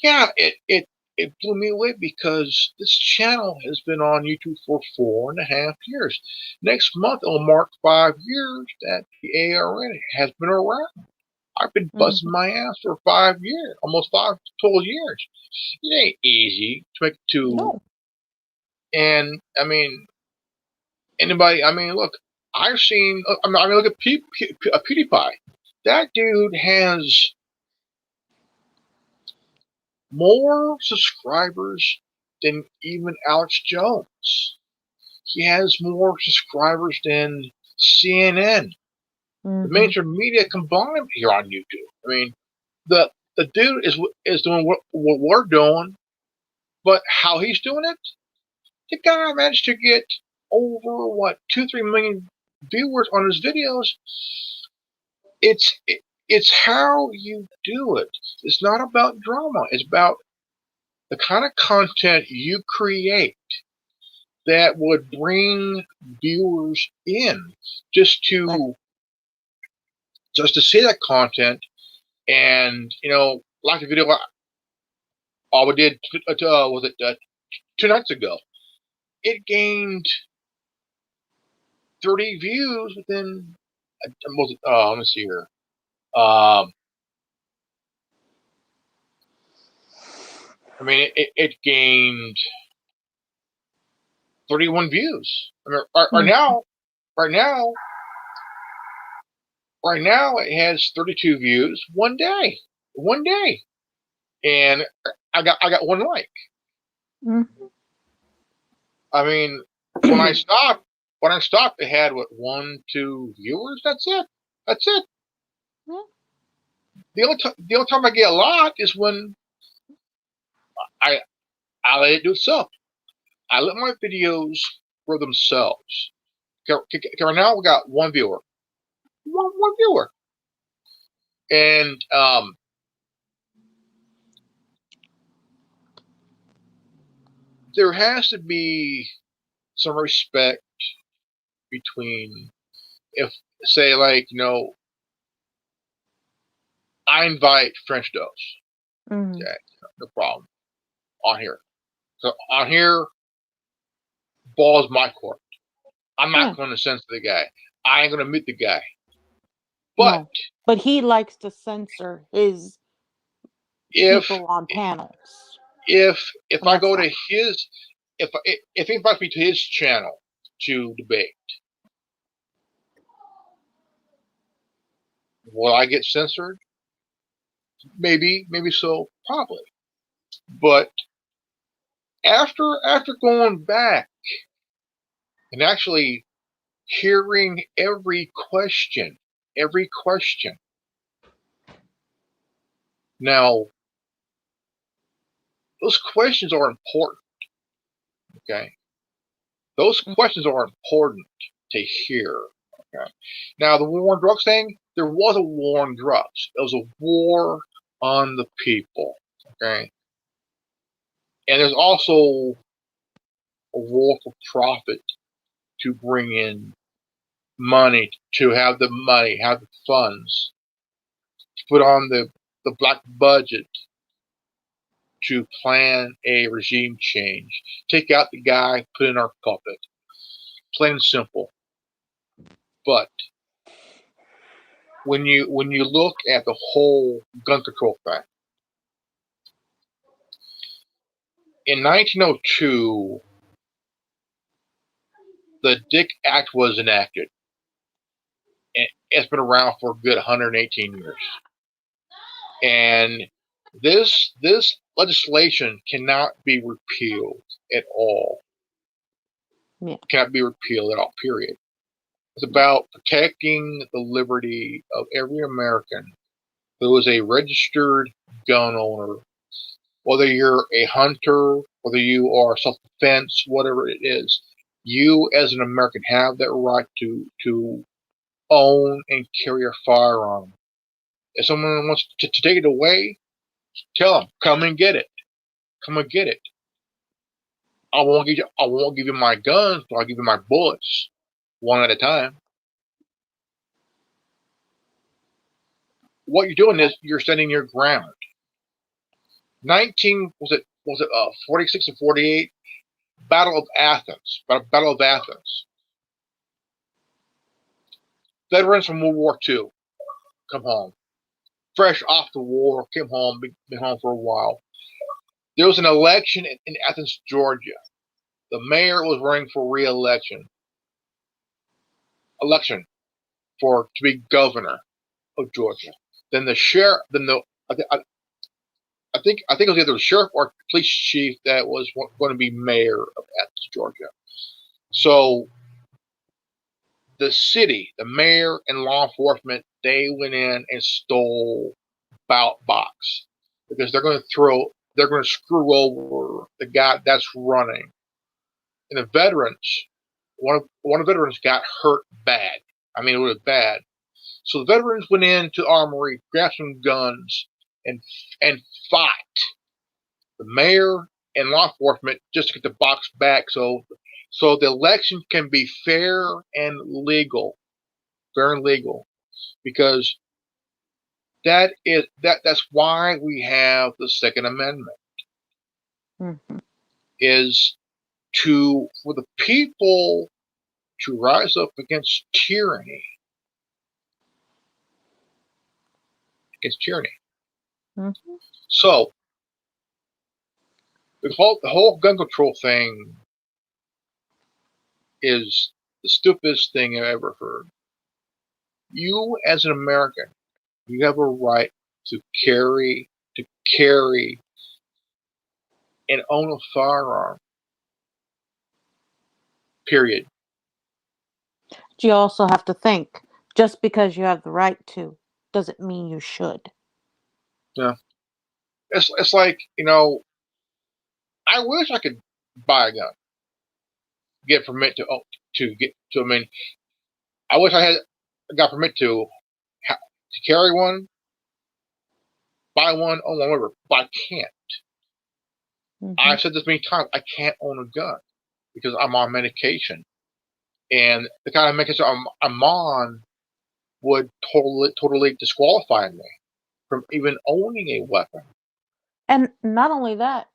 yeah, it blew me away, because this channel has been on YouTube for 4.5 years. Next month it'll mark 5 years that the ARN has been around. I've been busting my ass for 5 years, almost 5 total years. It ain't easy to make it to. No. And I mean, anybody. I mean, look, I've seen. I mean, look at PewDiePie. That dude has more subscribers than even Alex Jones. He has more subscribers than CNN, the major media combined here on YouTube. I mean, the dude is doing what we're doing, but how he's doing it, the guy managed to get over 2-3 million viewers on his videos. It's how you do it. It's not about drama. It's about the kind of content you create. that would bring viewers in just to see that content. And like the video we did was it 2 nights ago, it gained 30 views within let me see here. I mean, it gained 31 views. I mean, right now it has 32 views one day, and I got 1 like. Mm-hmm. I mean, when I stopped, it had 1, 2 viewers. That's it. Yeah. The only time I get a lot is when I let it do itself. I let my videos for themselves. Right now we got 1 viewer, one viewer, and there has to be some respect between, if say, like, I invite French toast. Mm-hmm. Okay, no problem on here. So on here, ball's my court. I'm not going to censor the guy. I ain't going to meet the guy. But no, but he likes to censor his people on panels. If I go to his, if he invites me to his channel to debate, will I get censored? Maybe so, probably. But after going back and actually hearing every question, now those questions are important. Okay, those questions are important to hear. Okay, now the war on drugs thing, there was a war on drugs. It was a war on the people. Okay, and there's also a war for profit to bring in money, to have the money, have the funds, to put on the black budget to plan a regime change. Take out the guy, put in our puppet. Plain and simple. But when you look at the whole gun control thing, in 1902, the Dick Act was enacted. And it's been around for a good 118 years. And this legislation cannot be repealed at all. Yeah. Cannot be repealed at all, period. It's about protecting the liberty of every American who is a registered gun owner, whether you're a hunter, whether you are self-defense, whatever it is. You, as an American, have that right to own and carry a firearm. If someone wants to take it away, tell them, come and get it. Come and get it. I won't give you my guns, but I'll give you my bullets, one at a time. What you're doing is you're standing your ground. 46 and 48, Battle of Athens. Veterans from World War II come home, fresh off the war, came home, been home for a while. There was an election in Athens, Georgia. The mayor was running for re-election. To be governor of Georgia. Then the sheriff, I think it was either the sheriff or police chief that was going to be mayor of Athens, Georgia. So the city, the mayor, and law enforcement, they went in and stole ballot box because they're going to screw over the guy that's running. And the veterans, one of the veterans got hurt bad. I mean, it was bad. So the veterans went into the armory, grabbed some guns, and fought the mayor and law enforcement just to get the box back, so So the election can be fair and legal, because that's why we have the Second Amendment, Mm-hmm. is for the people to rise up against tyranny, Mm-hmm. So the whole gun control thing is the stupidest thing I've ever heard. You, as an American, you have a right to carry and own a firearm. Period. But you also have to think, just because you have the right to, doesn't mean you should. Yeah. It's like, I wish I could buy a gun, get permit to get to. I mean, I wish I got permit to carry one, buy one, own one, whatever. But I can't. Mm-hmm. I've said this many times. I can't own a gun because I'm on medication, and the kind of medication I'm on would totally disqualify me from even owning a weapon. And not only that,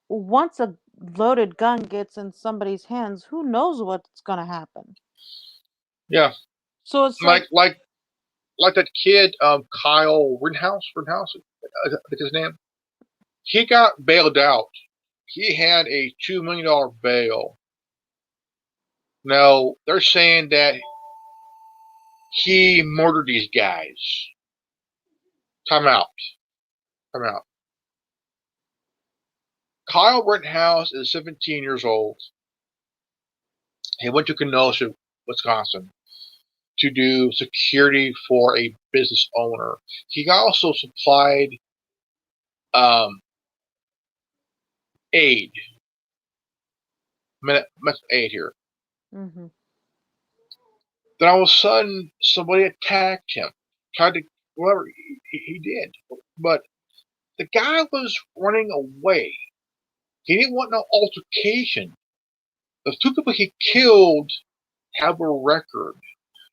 once a loaded gun gets in somebody's hands, who knows what's going to happen? Yeah. So it's like that kid, Kyle Rittenhouse, I think his name. He got bailed out. He had a $2 million bail. Now they're saying that he murdered these guys. Time out. Kyle Rittenhouse is 17 years old. He went to Kenosha, Wisconsin, to do security for a business owner. He also supplied aid, aid here. Mm-hmm. Then all of a sudden, somebody attacked him, tried to, whatever he did. But the guy was running away. He didn't want no altercation. The two people he killed have a record.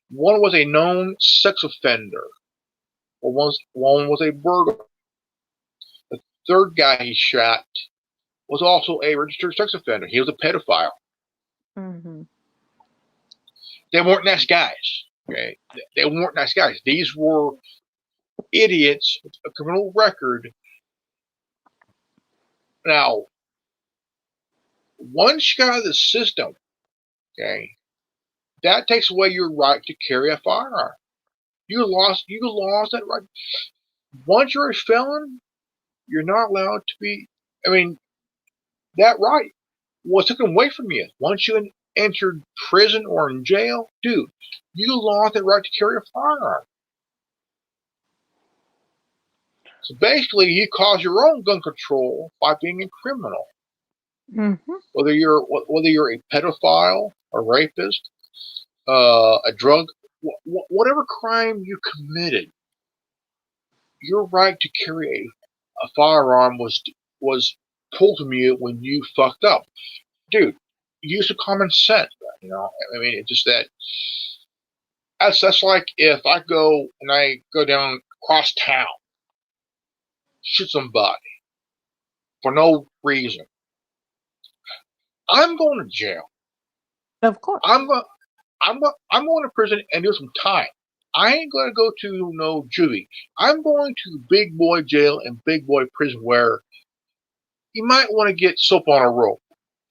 One was a known sex offender. One was a burglar. The third guy he shot was also a registered sex offender. He was a pedophile. Mm-hmm. They weren't nice guys. Okay, they weren't nice guys. These were idiots with a criminal record. Now, once you got out of the system, okay, that takes away your right to carry a firearm. You lost that right. Once you're a felon, you're not allowed to be. I mean, that right was taken away from you. Once you entered prison or in jail, dude, you lost that right to carry a firearm. So basically, you cause your own gun control by being a criminal. Mm-hmm. Whether you're a pedophile, a rapist, a drug, whatever crime you committed, your right to carry a firearm was pulled from you when you fucked up, dude. Use some common sense, I mean, it's just that's like if I go down across town, shoot somebody for no reason. I'm going to jail. Of course. I'm going to prison and do some time. I ain't going to go to no juvie. I'm going to big boy jail and big boy prison where you might want to get soap on a rope.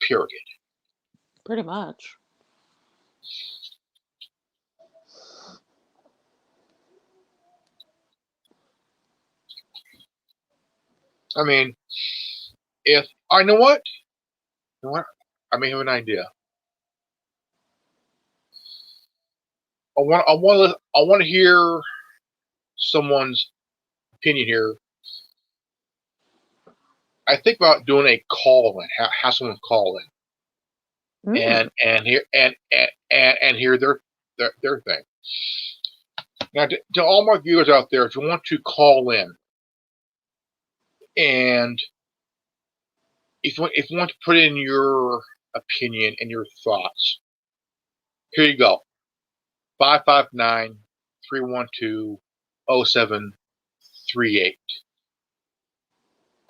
Period. Pretty much. I mean, if I know what, I may have an idea. I want to hear someone's opinion here. I think about doing a call in, have someone call in, and hear their thing. Now, to all my viewers out there, if you want to call in, and if you want to put in your opinion and your thoughts. Here you go. 559-312-0738.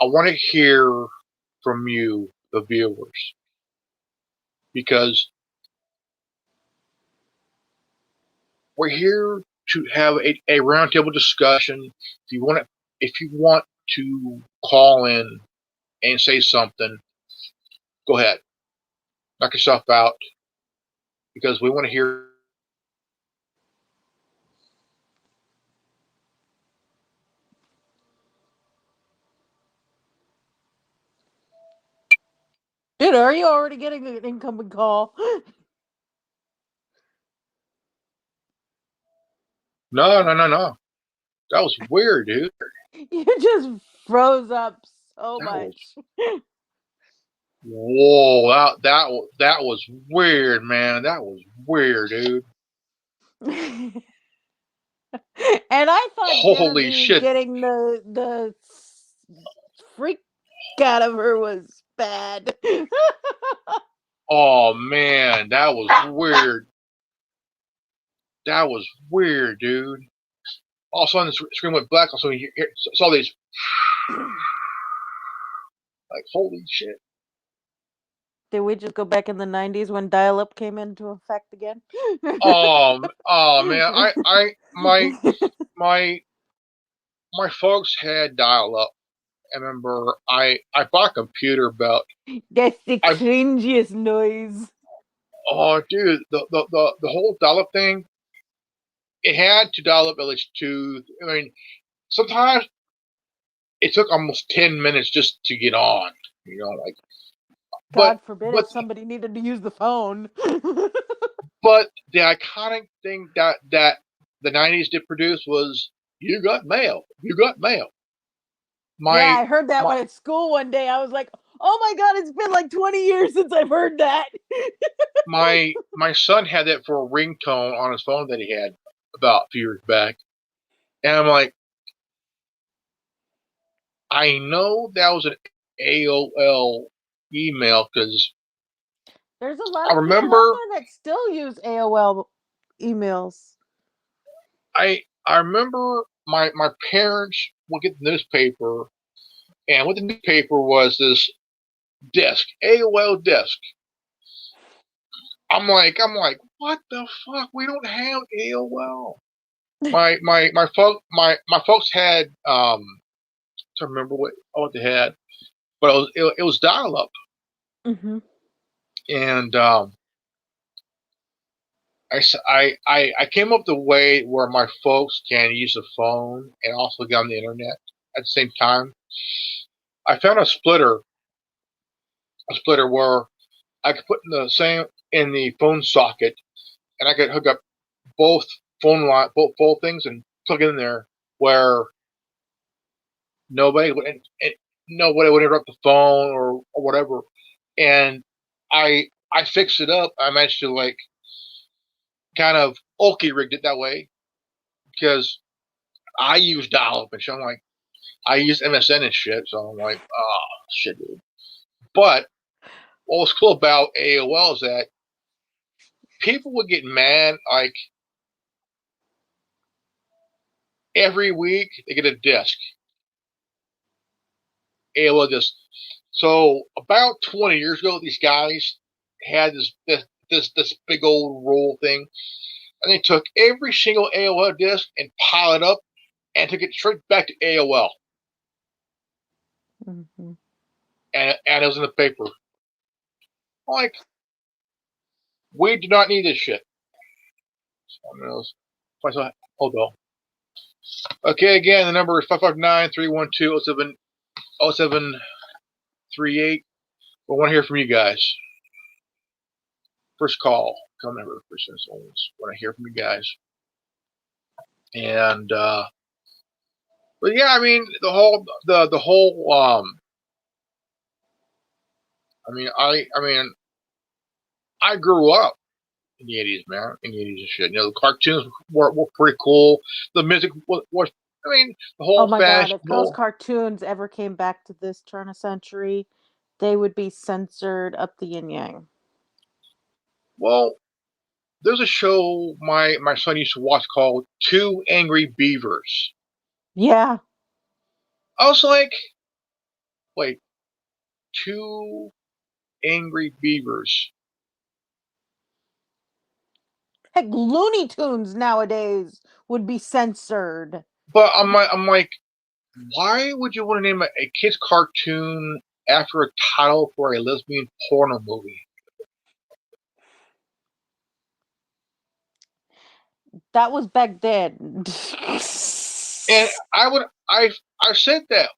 I want to hear from you, the viewers, because we're here to have a roundtable discussion. If you want to call in and say something, go ahead. Knock yourself out, because we want to hear. Dude, are you already getting an incoming call? No. That was weird, dude. You just froze up so That much. Whoa, that was weird, man. That was weird, dude. And I thought Holy Genevieve shit. getting the freak out of her was bad. Oh man, that was weird. That was weird, dude. All of a sudden, the screen went black. Also, you saw these, like, holy shit. Did we just go back in the 90s when dial-up came into effect again? Oh man, my folks had dial-up. I remember I bought a computer about. That's the cringiest noise. Oh, dude, the whole dial-up thing. It had to dial up at least two. I mean, sometimes it took almost 10 minutes just to get on. You know, like. God forbid but if somebody needed to use the phone. But the iconic thing that the '90s did produce was "You Got Mail." You got mail. Yeah, I heard that one at school one day. I was like, "Oh my god, it's been like 20 years since I've heard that." my son had that for a ringtone on his phone that he had about a few years back, and I'm like, I know that was an AOL email because There's a lot I of people remember out there that still use AOL emails. I remember my parents would get the newspaper, and with the newspaper was this disc, AOL disc. I'm like, what the fuck? We don't have AOL. My folks had to remember what they had, but it was dial up, Mm-hmm. and I came up the way where my folks can use a phone and also get on the internet at the same time. I found a splitter where I could put in the phone socket, and I could hook up both both things, and plug it in there where nobody would nobody would interrupt the phone or whatever. And I fixed it up. I managed to, like, kind of okey rigged it that way because I use dial up and shit. I'm like, I use MSN and shit, so I'm like, oh shit, dude. But what was cool about AOL is that people would get mad, like, every week they get a disc. AOL disc. So about 20 years ago, these guys had this big old roll thing, and they took every single AOL disc and piled it up and took it straight back to AOL, Mm-hmm. and it was in the paper. Like, we do not need this shit. Hold on. Okay, again, the number is 559-312-0738. We want to hear from you guys. First call. Come number first. Want to hear from you guys. And but yeah, I mean, the whole I grew up in the '80s, man. In the '80s and shit. You know, the cartoons were pretty cool. The music was I mean, the Oh whole my god, fashion. if those cartoons ever came back to this turn of century, they would be censored up the yin yang. Well, there's a show my son used to watch called Two Angry Beavers. Yeah. I was like, wait, Two Angry Beavers. Heck, Looney Tunes nowadays would be censored. But I'm like, why would you want to name a kid's cartoon after a title for a lesbian porno movie? That was back then. And I said that.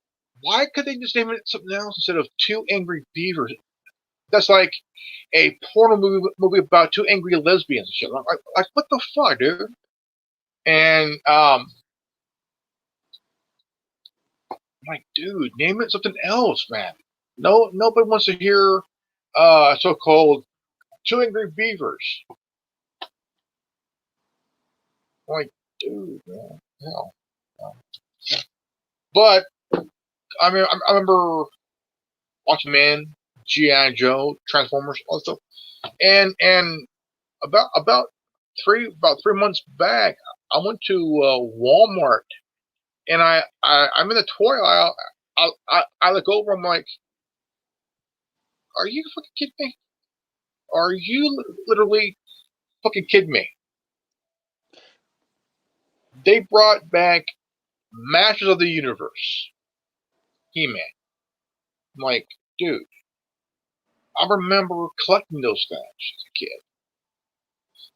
Why could they just name it something else instead of Two Angry Beavers? That's like a porno movie about two angry lesbians and shit. Like what the fuck, dude? And I'm like, dude, name it something else, man. No, nobody wants to hear so-called Two Angry Beavers. I'm like, dude, man, hell. But I mean, I remember watching Man, G.I. Joe, Transformers, all that stuff, and about 3 months back, I went to Walmart, and I'm in the toy aisle. I look over. I'm like, are you fucking kidding me? Are you literally fucking kidding me? They brought back Masters of the Universe, He-Man. I'm like, dude, I remember collecting those things as a kid,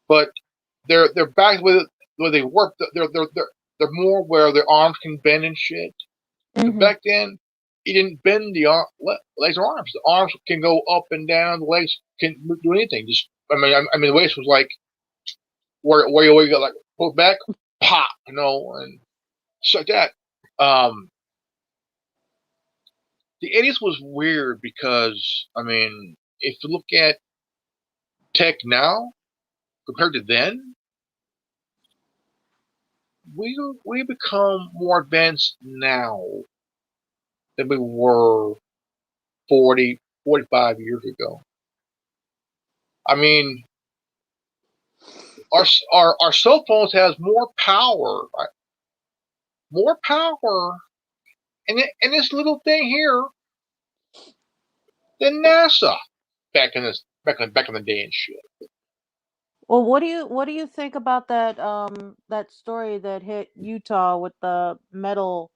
but they're back with where they work. They're more where their arms can bend and shit. Mhm. Back then, you didn't bend the legs or arms. The arms can go up and down. The legs can do anything. Just I mean, the waist was like where you got like pull back, pop, and shit like that. The '80s was weird because I mean, if you look at tech now compared to then, we become more advanced now than we were 40, 45 years ago. I mean, our cell phones has more power, right? More power in this little thing here than NASA back in the day and shit. Well, what do you think about that story that hit Utah with the metal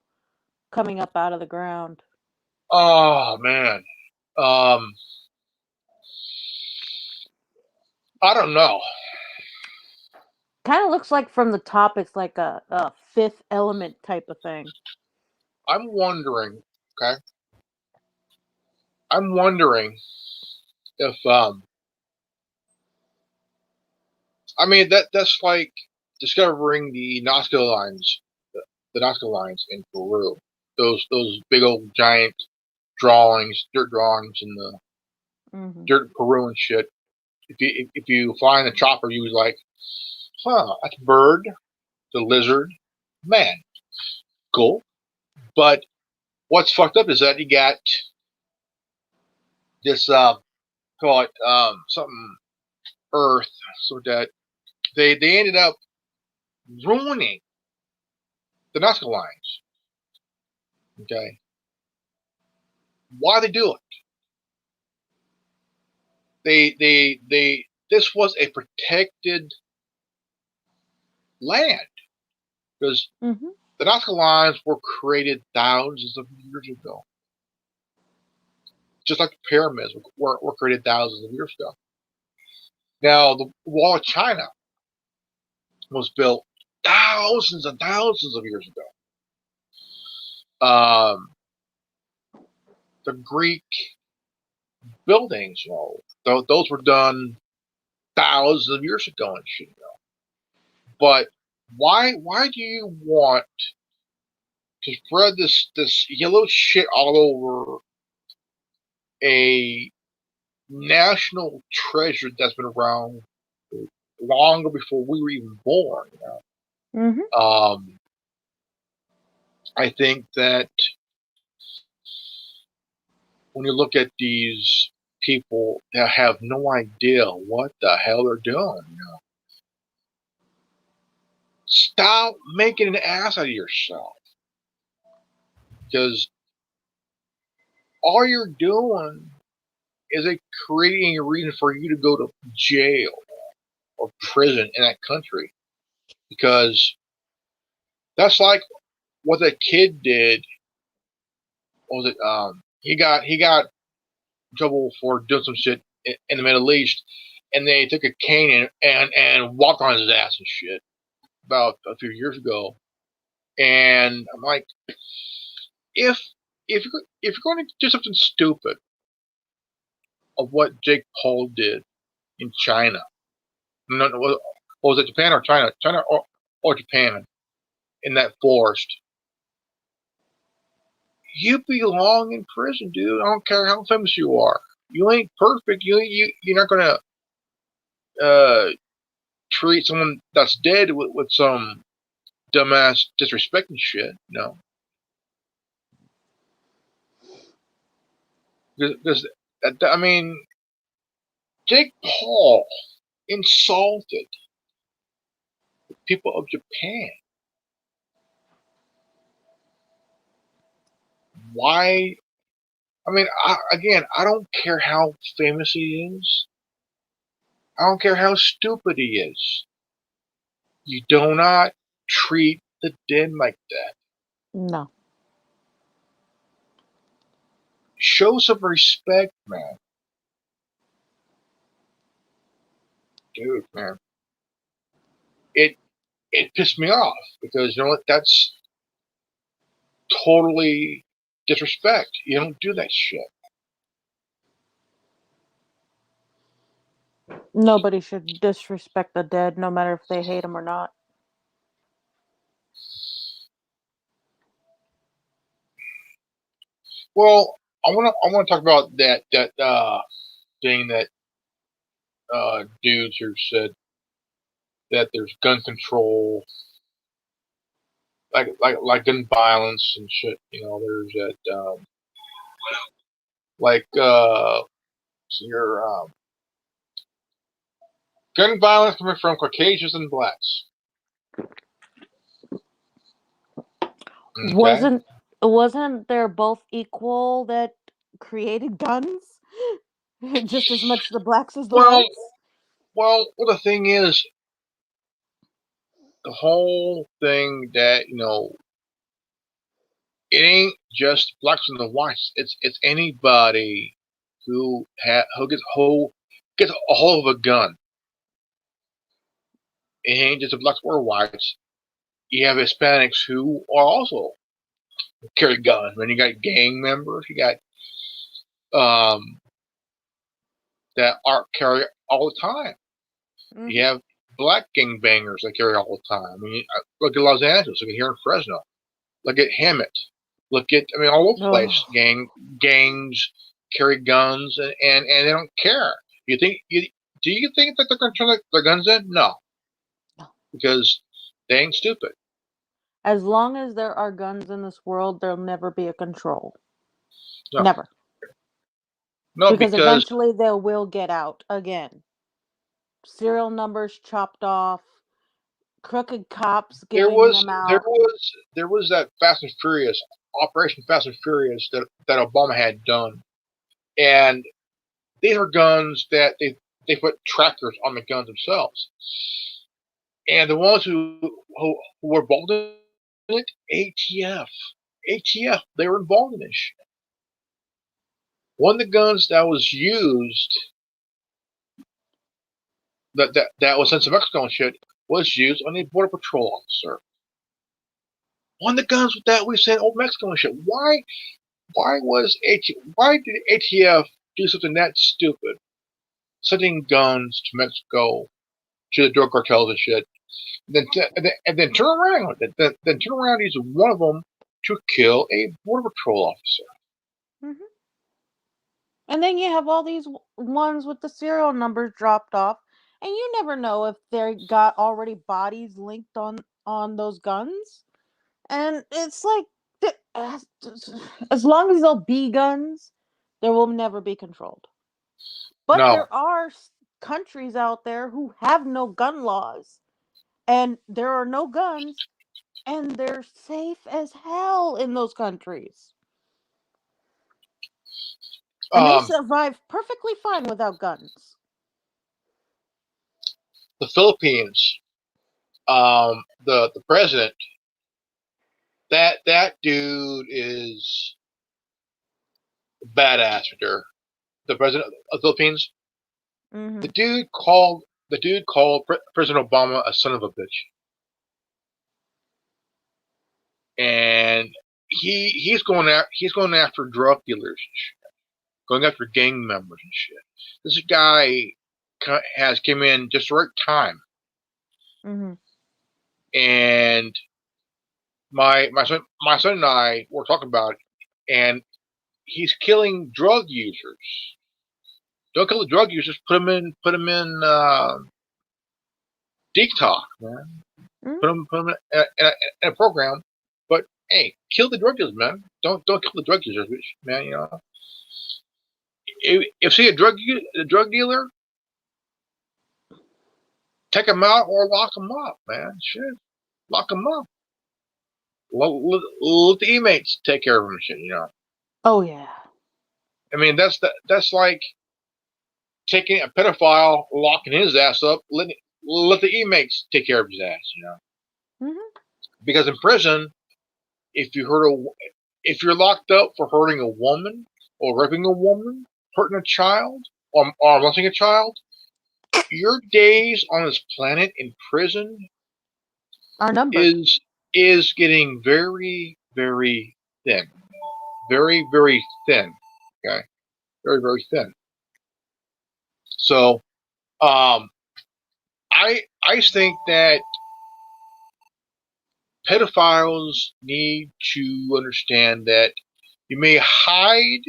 coming up out of the ground? Oh man, um, I don't know. Kind of looks like from the top it's like a fifth element type of thing. I'm wondering. Okay, I'm wondering if I mean that's like discovering the Nazca lines, the Nazca lines in Peru. Those big old giant drawings, dirt drawings in the Hmm. dirt Peru and shit. If you fly in the chopper, you was like, huh, that's a bird, the lizard, man, cool. But what's fucked up is that you got this call it something Earth, so that they ended up ruining the Nazca lines. Okay, why they do it? They this was a protected land because Hmm. the Nazca lines were created thousands of years ago, just like the pyramids were created thousands of years ago. Now the Wall of China was built thousands and thousands of years ago. The Greek buildings, those were done thousands of years ago and shit. But why do you want to spread this yellow shit all over a national treasure that's been around longer before we were even born? Hmm. Um, I think that when you look at these people that have no idea what the hell they're doing. Stop making an ass out of yourself, because all you're doing is creating a reason for you to go to jail or prison in that country, because that's like what that kid did. What was it? He got in trouble for doing some shit in the Middle East, and they took a cane and walked on his ass and shit about a few years ago. And I'm like, if if you're going to do something stupid of what Jake Paul did in China, no, was it Japan or China? China or Japan, in that forest, you belong in prison, dude. I don't care how famous you are. You ain't perfect. You're not gonna treat someone that's dead with some dumbass disrespecting shit. No, because I mean, Jake Paul insulted the people of Japan. Why? I mean, I don't care how famous he is. I don't care how stupid he is. You do not treat the dead like that. No. Show some respect, man. Dude, man. It pissed me off, because you know what? That's totally disrespect. You don't do that shit. Nobody should disrespect the dead, no matter if they hate them or not. Well, I wanna talk about that thing that dudes who said that there's gun control, like gun violence and shit. There's that like your gun violence coming from Caucasians and blacks. Okay. Wasn't there both equal that created guns? Just as much the blacks as the Well, whites? well, the thing is, the whole thing that it ain't just blacks and the whites. It's anybody who gets a hold of a gun. It ain't just the blacks or whites. You have Hispanics who are also carry guns. When you got gang members, you got um, that are carry all the time. Mm-hmm. You have black gang bangers that carry all the time. I mean, look at Los Angeles. Look at here in Fresno. Look at Hemet. Look at all over the place. Oh. Gangs carry guns and they don't care. Do you think that they're going to turn their guns in? No, No. because they ain't stupid. As long as there are guns in this world, there'll never be a control. No, Never. no, Because because eventually they will get out again. Serial numbers chopped off, crooked cops there giving was them there out. was there was that Fast and Furious Operation Fast and Furious that Obama had done, and these are guns that they put trackers on the guns themselves, and the ones who were involved in it, ATF, they were involved in this shit. One of the guns that was used that was sent to Mexico and shit was used on a border patrol officer. One of the guns that we sent over Mexico and shit. Why did ATF do something that stupid? Sending guns to Mexico to the drug cartels and shit. And then turn around. Then turn around and use one of them to kill a border patrol officer. Mm-hmm. And then you have all these ones with the serial numbers dropped off, and you never know if they got already bodies linked on those guns. And it's like, as long as they'll be guns, There will never be controlled. But No. there are countries out there who have no gun laws, and there are no guns, and they're safe as hell in those countries. And they Um, survive perfectly fine without guns. the Philippines, the president, that dude is badass right there. The president of the Philippines, Mm-hmm. the dude called President Obama a son of a bitch, and he's going after drug dealers and shit, going after gang members and shit. This guy has came in just the right time, Mm-hmm. and my son and I were talking about it, and he's killing drug users. Don't kill the drug users. Put them in detox, man. Mm-hmm. Put them in a program. But hey, kill the drug dealers, man. Don't kill the drug users, man. You know, if see a drug dealer, take him out or lock him up, man. Shit, lock him up. Let the inmates take care of him, shit. You know. Oh yeah. I mean, that's like taking a pedophile, locking his ass up, let the inmates take care of his ass, you know. Mm-hmm. Because in prison, if if you're locked up for hurting a woman or raping a woman, hurting a child, or molesting a child, your days on this planet in prison Are numbered. is getting very, very thin, very, very thin. Okay, very, very thin. So, I think that pedophiles need to understand that you may hide,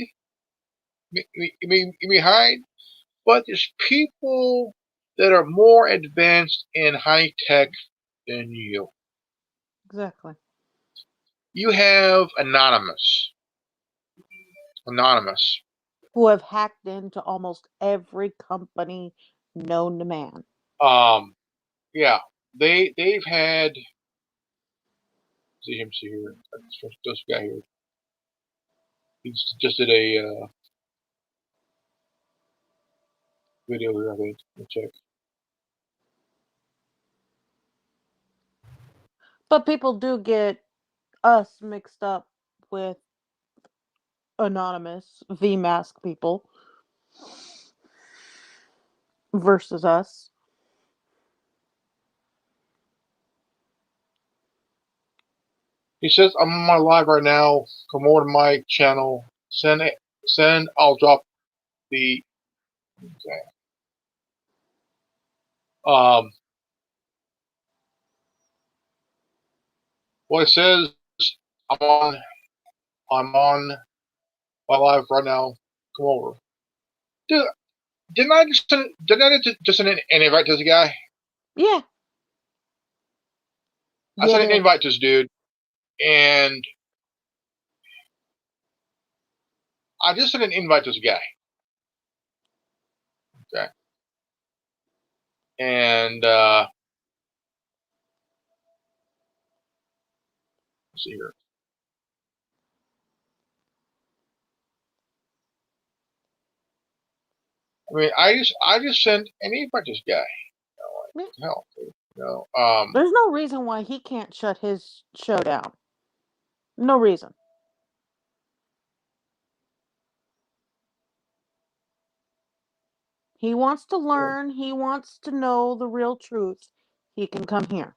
you may hide, but there's people that are more advanced in high tech than you. Exactly. You have anonymous. Who have hacked into almost every company known to man. Yeah, they've had. See here. This guy here. He's just did a video here. I think. Let's check. But people do get us mixed up with anonymous VMask people versus us. He says, "I'm on my live right now. Come over to my channel. Send it. Send. I'll drop the." Okay. Um, well, it says I'm on. I'm on my live right now. Come over. Dude, didn't I just send an invite to this guy? Yeah. I You sent an did. invite to this dude, and I just sent an invite to this guy. Okay. And let's see here. I mean, I just sent an invite to this guy. Yeah. What the hell, dude? There's no reason why he can't shut his show down. No reason. He wants to learn. He wants to know the real truth. He can come here.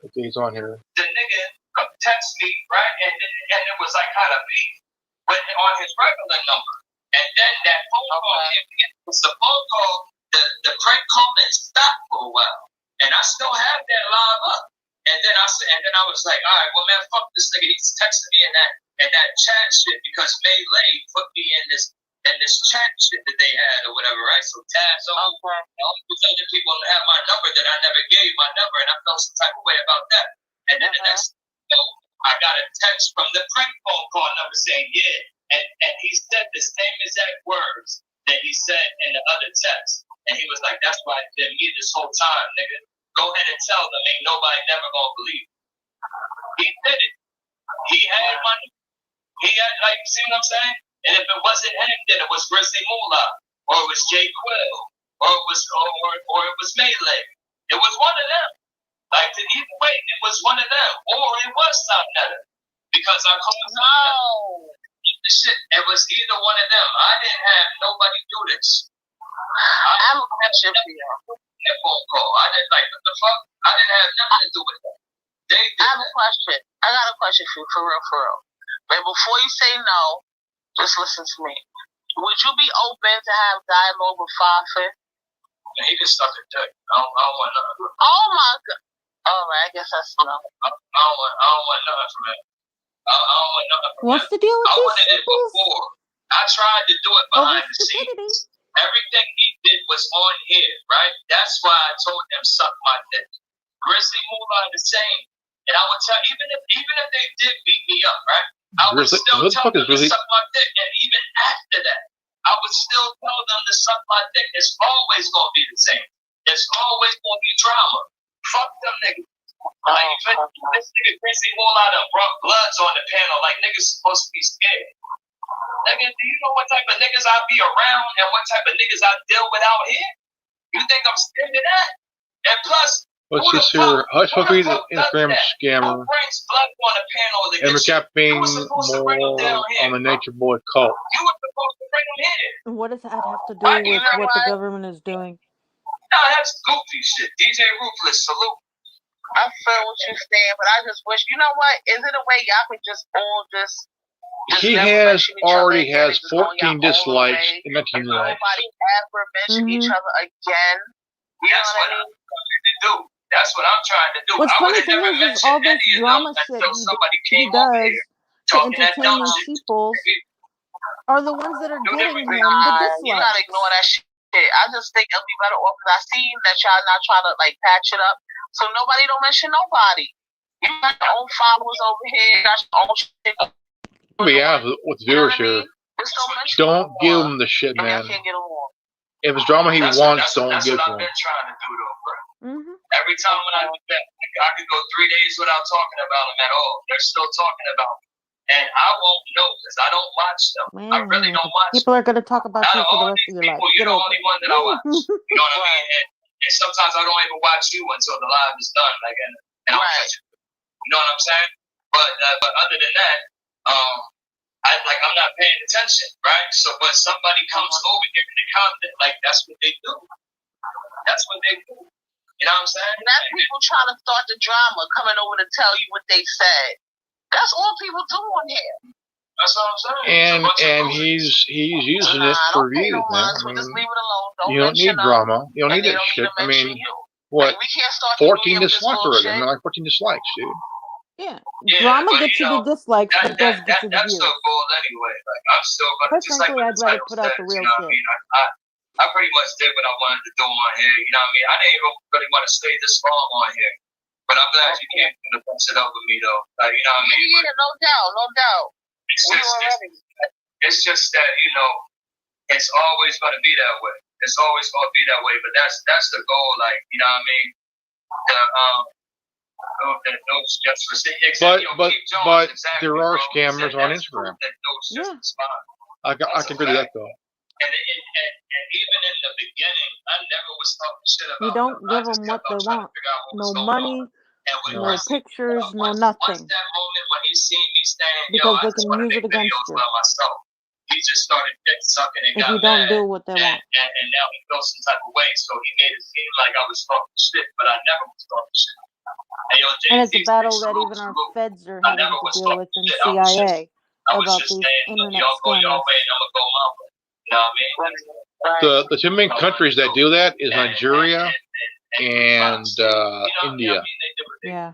Okay, he's on here. The nigga text me, right? And it was like kind of beef but on his regular number. And then that phone call came again. It's the phone call, the prank call that stopped for a while. And I still have that live up. And then I was like, all right, well man, fuck this nigga. He's texting me in that chat shit because Melee put me in this chat shit that they had or whatever, right? So Taz, all these other people have my number that I never gave my number, and I felt some type of way about that. And then the next, I got a text from the prank phone call number saying, yeah. And he said the same exact words that he said in the other text. And he was like, that's why I did me this whole time, nigga. Go ahead and tell them, ain't nobody never gonna believe. He did it. He had money. He had, like, see what I'm saying? And if it wasn't him, then it was Grizzly Moolah, or it was Jay Quill, or it was Melee. It was one of them. Like, either way, it was one of them, or it was something else. Because I called shit. It was either one of them. I didn't have nobody do this. I have a question for you. That phone call. I didn't like what the fuck. I didn't have nothing to do with that. I have a question. I got a question for you, for real. But before you say no, just listen to me. Would you be open to have dialogue with Fafa? He just sucked a dick. I don't want nothing. Oh my god. All right, I guess that's no. I don't want nothing from him. I don't want nothing from What's him. the deal with I these wanted it before. I tried to do it behind the scenes. Everything he did was on here, right? That's why I told him suck my dick. Grizzly Moolah the same. And I would tell, even if they did beat me up, right? I would still tell them to suck my dick. And even after that, I would still tell them to suck my dick. It's always going to be the same. It's always going to be drama. Fuck them niggas. Like, this nigga Grizzly Moolah done brought bloods on the panel. Like, niggas supposed to be scared. Nigga, do you know what type of niggas I be around and what type of niggas I deal with out here? You think I'm scared of that? And plus, what's this here? Hush Puppy, the Instagram scammer, and recapping more on the Nature Boy cult. You were supposed to bring him here. What does that have to do with what the government is doing? No, that's goofy shit. DJ Ruthless, salute. I feel what you're saying, but I just wish, you know what? Is it a way y'all could just all just he already has 14 dislikes and 19 likes. Nobody ever mention each other again. You know what I mean? That's what I'm trying to do. What's funny thing is all this drama shit he does to entertain these people are the ones that are getting him the dislikes. You gotta ignore that shit. I just think it'll be better off because I seen that y'all not trying to like patch it up, so nobody don't mention nobody. You got your own followers over here. You got your own shit. Yeah, with viewers here, don't give him the shit, man. If it's drama he wants, don't give him. That's what I've been trying to do, though, bro. Every time when I do that, I could go 3 days without talking about him at all. They're still talking about him. And I won't know because I don't watch them. I really don't watch people are going to talk about you for the rest of your life. You're the only one that I watch. You know what I mean? And sometimes I don't even watch you until the live is done. Like, and I'll catch it. You know what I'm saying? But other than that, I'm not paying attention, right? So when somebody comes over here in the comment, like that's what they do. That's what they do. You know what I'm saying? And that's people trying to start the drama, coming over to tell you what they said. That's all people do on here. That's what I'm saying. And he's using it for views, man. I mean, just leave it alone. You don't need drama. You don't need that shit. I mean, what? 14 dislikes, man. Like 14 dislikes, dude. Yeah, drama gets you the dislikes, but it does get you the views. That's so cool anyway. Like, I'm still gonna just like I'd rather put out the real shit. I pretty much did what I wanted to do on here. You know what I mean? I didn't even really want to stay this long on here, but I'm glad you came to mess it up with me, though. Like, you know what I mean? Yeah, no doubt. It's just that it's always gonna be that way. It's always gonna be that way. But that's the goal. Like, you know what I mean? But there are scammers on Instagram. Yeah. I can agree with that though. And even in the beginning, I never was talking shit about. You don't give them what they want. No money, no pictures, no nothing. Once that moment when he seen me saying, because they can use it against you. He just started dick sucking and if you don't do what they want. And now he feels some type of way, so he made it seem like I was talking shit, but I never was talking shit. And it's a battle that even our feds are having to deal with in CIA about these internet scammers. The two main countries that do that is Nigeria and India. Yeah.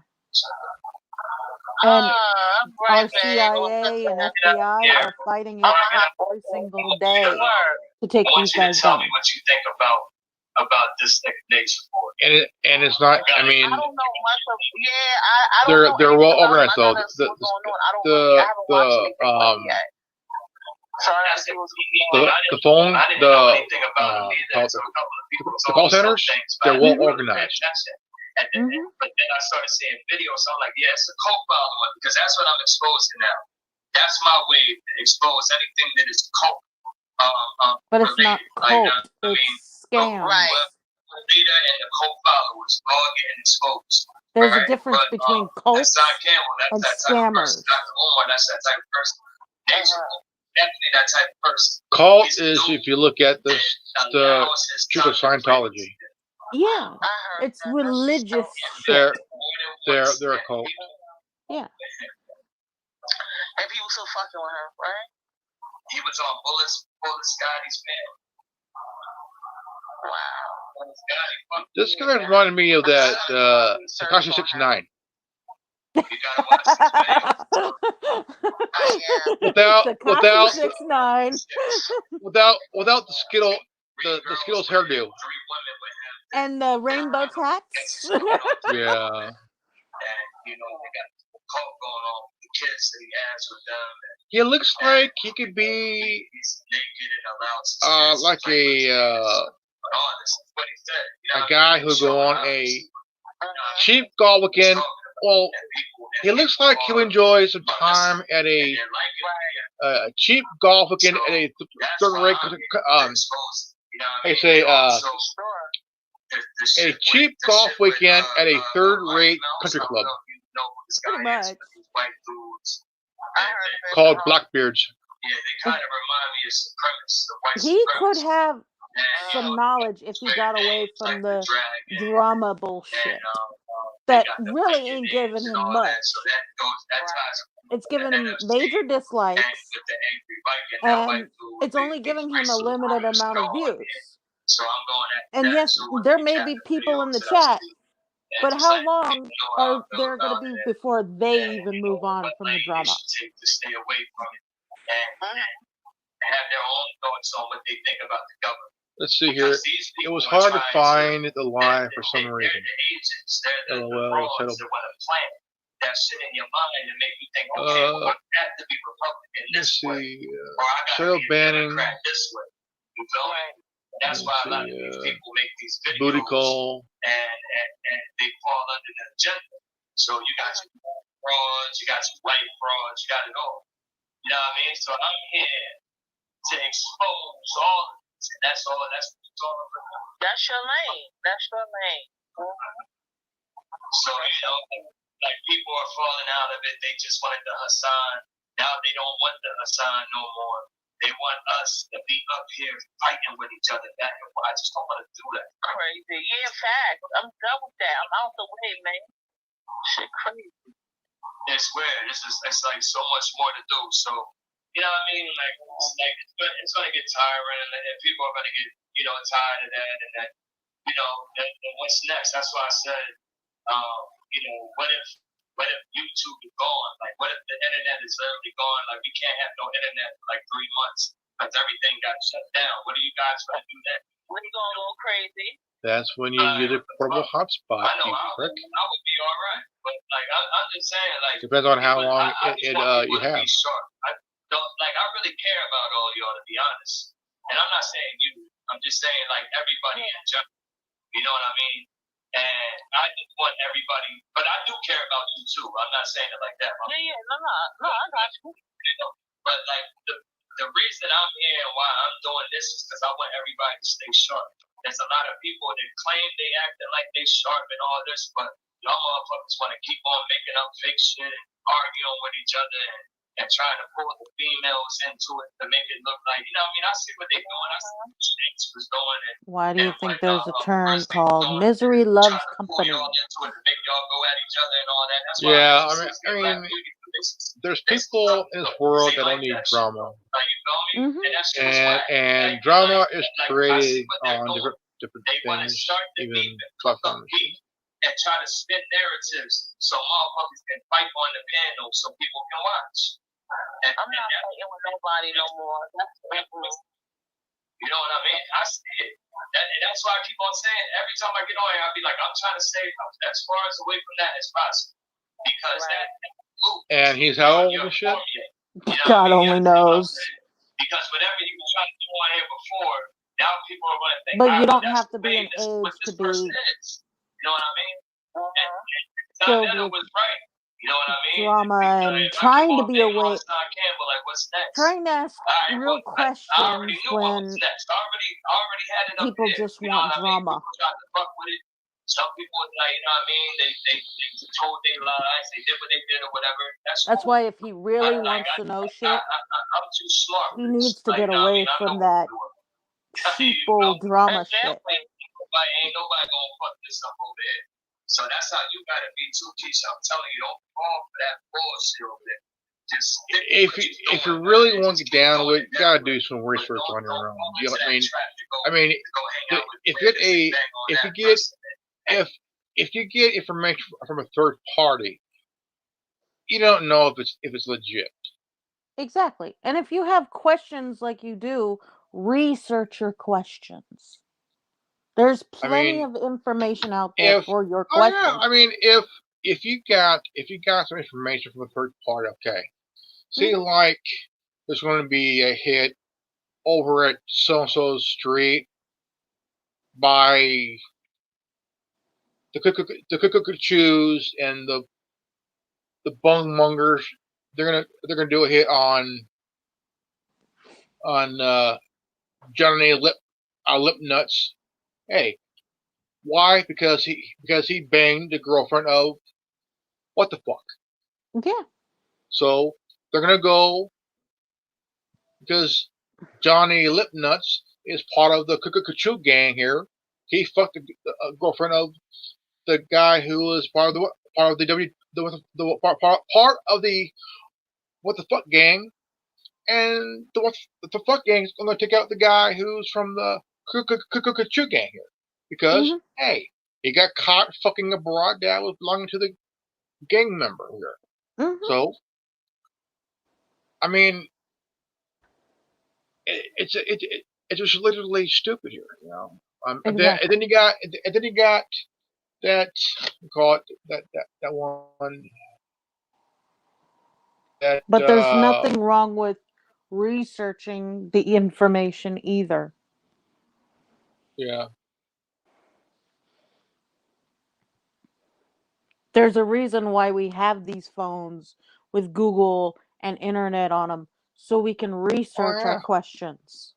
And our CIA and FBI are fighting it every single day to take these guys down. What you think about about this next report. And it's not. I mean, I don't know much of. I don't know. they're well organized though. What's going on? I don't really. I haven't watched anything yet. So the phone, the call centers, they're well organized. But then I started seeing videos, so I'm like, yeah, it's a cult following because that's what I'm exposed to now. That's my way to expose anything that is cult. But it's not cult. It's scam. Right. Leader and the cult followers all getting exposed. There's a difference between cults and scammers. Dr. Omar, that's that type of person. Definitely that type of person. Cult is, if you look at the Church of Scientology. Yeah, it's religious They're shit. a cult. Yeah. And people still fucking with her, right? He was on Bullet Scotty's man. Wow. This guy reminded me of that Takashi 69. Without the Skittles hairdo. And the rainbow tats. Yeah. And they got a cult going on with the kids that he has with them. He looks like he could be like a guy who'll go on a cheap golf weekend. Well, he looks like he'll enjoy some time at a cheap golf weekend at a third-rate, a cheap golf weekend at a third-rate country club Pretty much. called Blackbeards. Yeah, they kind of remind me of supremacists. He could have some knowledge if he got away from the drama bullshit. That really ain't giving him much. It's giving him major dislikes, and it's only giving him a limited amount of views. And yes, there may be people in the chat, but how long are there going to be before they even move on from the drama? Stay away from it and have their own thoughts on what they think about the government. Let's see here. It was hard to find the line for some reason. They're the frauds that want to plant that shit in your mind and make you think, okay, well, I have to be Republican this way, or I got to be banning Democrat this way. You feel me? That's why a lot of these people make these videos booty call. and they fall under the agenda. So you got some frauds, you got some white frauds, you got it all. You know what I mean? So I'm here to expose all of this, and that's all. That's what it's all about. That's your lane. That's your lane. So like people are falling out of it. They just wanted the Hassan. Now they don't want the Hassan no more. They want us to be up here fighting with each other. I just don't want to do that. Crazy. Yeah, fact. I'm done with that. I'm out the way, man. Shit crazy. It's weird. It's like so much more to do. So, you know what I mean? Like it's gonna get tiring, and people are gonna get tired of that, and that and what's next? That's why I said, what if YouTube is gone? Like, what if the internet is literally gone? Like, we can't have no internet for like 3 months because everything got shut down. What are you guys gonna do then? We're gonna go crazy. That's when you get a portable hotspot. I know. I would be all right, but like I'm just saying, like depends on how long you have. I really care about all y'all, to be honest. And I'm not saying you. I'm just saying like everybody in general. You know what I mean? And I just want everybody, but I do care about you too. I'm not saying it like that. No, I got you. But like the reason I'm here and why I'm doing this is because I want everybody to stay sharp. There's a lot of people that claim they acting like they sharp and all this, but y'all motherfuckers want to keep on making up fake shit and arguing with each other and trying to pull the females into it to make it look like, I see what they're doing. I see what Snakes was doing. Why do you think there's a term called misery loves company? Make y'all go at each other and all that. That's why I mean, there's people in this world that don't need drama. And drama is created on different things, even platforms. And try to spin narratives so motherfuckers can fight on the panel so people can watch. I'm not fighting with nobody no more. That's You know what I mean? I see it. That's why I keep on saying every time I get on here, I'll be like, I'm trying to stay as far as away from that as possible. Because that and he's how old and shit? God only knows. Because whatever you were trying to do on here before, now people are going to think, But you don't that's have to be an age to be You know what I mean? filled That with was right. You know what I mean? drama and trying to be awake, Like, what's next? trying to ask real questions when already had it people up there. just want drama. People tried to fuck with it. Some people, like, you know what I mean? They told their lies. They did what they did or whatever. That's why if he really wants to know shit, I'm too smart. he needs to get away from that sheeple drama shit. Ain't nobody gonna fuck this up over there. So that's how you gotta be too, Keisha. I'm telling you, don't fall for that bullshit over there. If you really want to get down with it, you gotta do some research on your own. You know what I mean? If you get information from a third party, you don't know if it's legit. Exactly. And if you have questions like you do, research your questions. There's plenty of information out there for your questions. Oh yeah, I mean, if you got some information from a third party, okay. See, like there's going to be a hit over at so and so's street by the cuckoo-chews and the bungmongers. They're gonna do a hit on Johnny Lip Nuts. Hey, why? Because he banged the girlfriend of what the fuck? Yeah. So they're gonna go because Johnny Lip Nuts is part of the Cuckoo gang here. He fucked the girlfriend of the guy who was part of the part of the what the fuck gang, and the what the fuck gang is gonna take out the guy who's from the Cuckoo gang here because hey, he got caught fucking a broad that was belonging to the gang member here. So, I mean, it's just literally stupid here, you know. And then you got that call it that one. But there's nothing wrong with researching the information either. Yeah. There's a reason why we have these phones with Google and internet on them, so we can research our questions.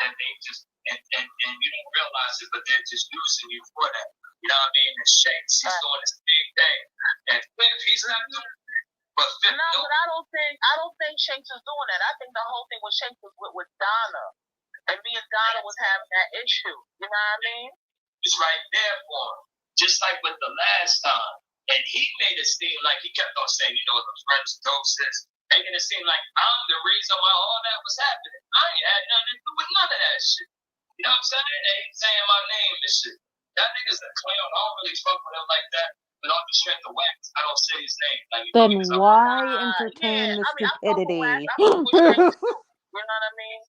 And they just and you don't realize it, but they're just using you for that. You know what I mean? And Shanks, he's doing the same thing. And Fifth, he's not doing it. But Fifth, but I don't think Shanks is doing that. I think the whole thing with Shanks was with Donna. And me and Donna was having that issue. You know what I mean? It's right there for him. Just like with the last time. And he made it seem like he kept on saying, you know, the French doses, making it seem like I'm the reason why all that was happening. I ain't had nothing to do with none of that shit. You know what I'm saying? They ain't saying my name and shit. That nigga's a clown. I don't really fuck with him like that. But on the strength of wax, I don't say his name. Like, then why entertain the stupidity? You know what I mean?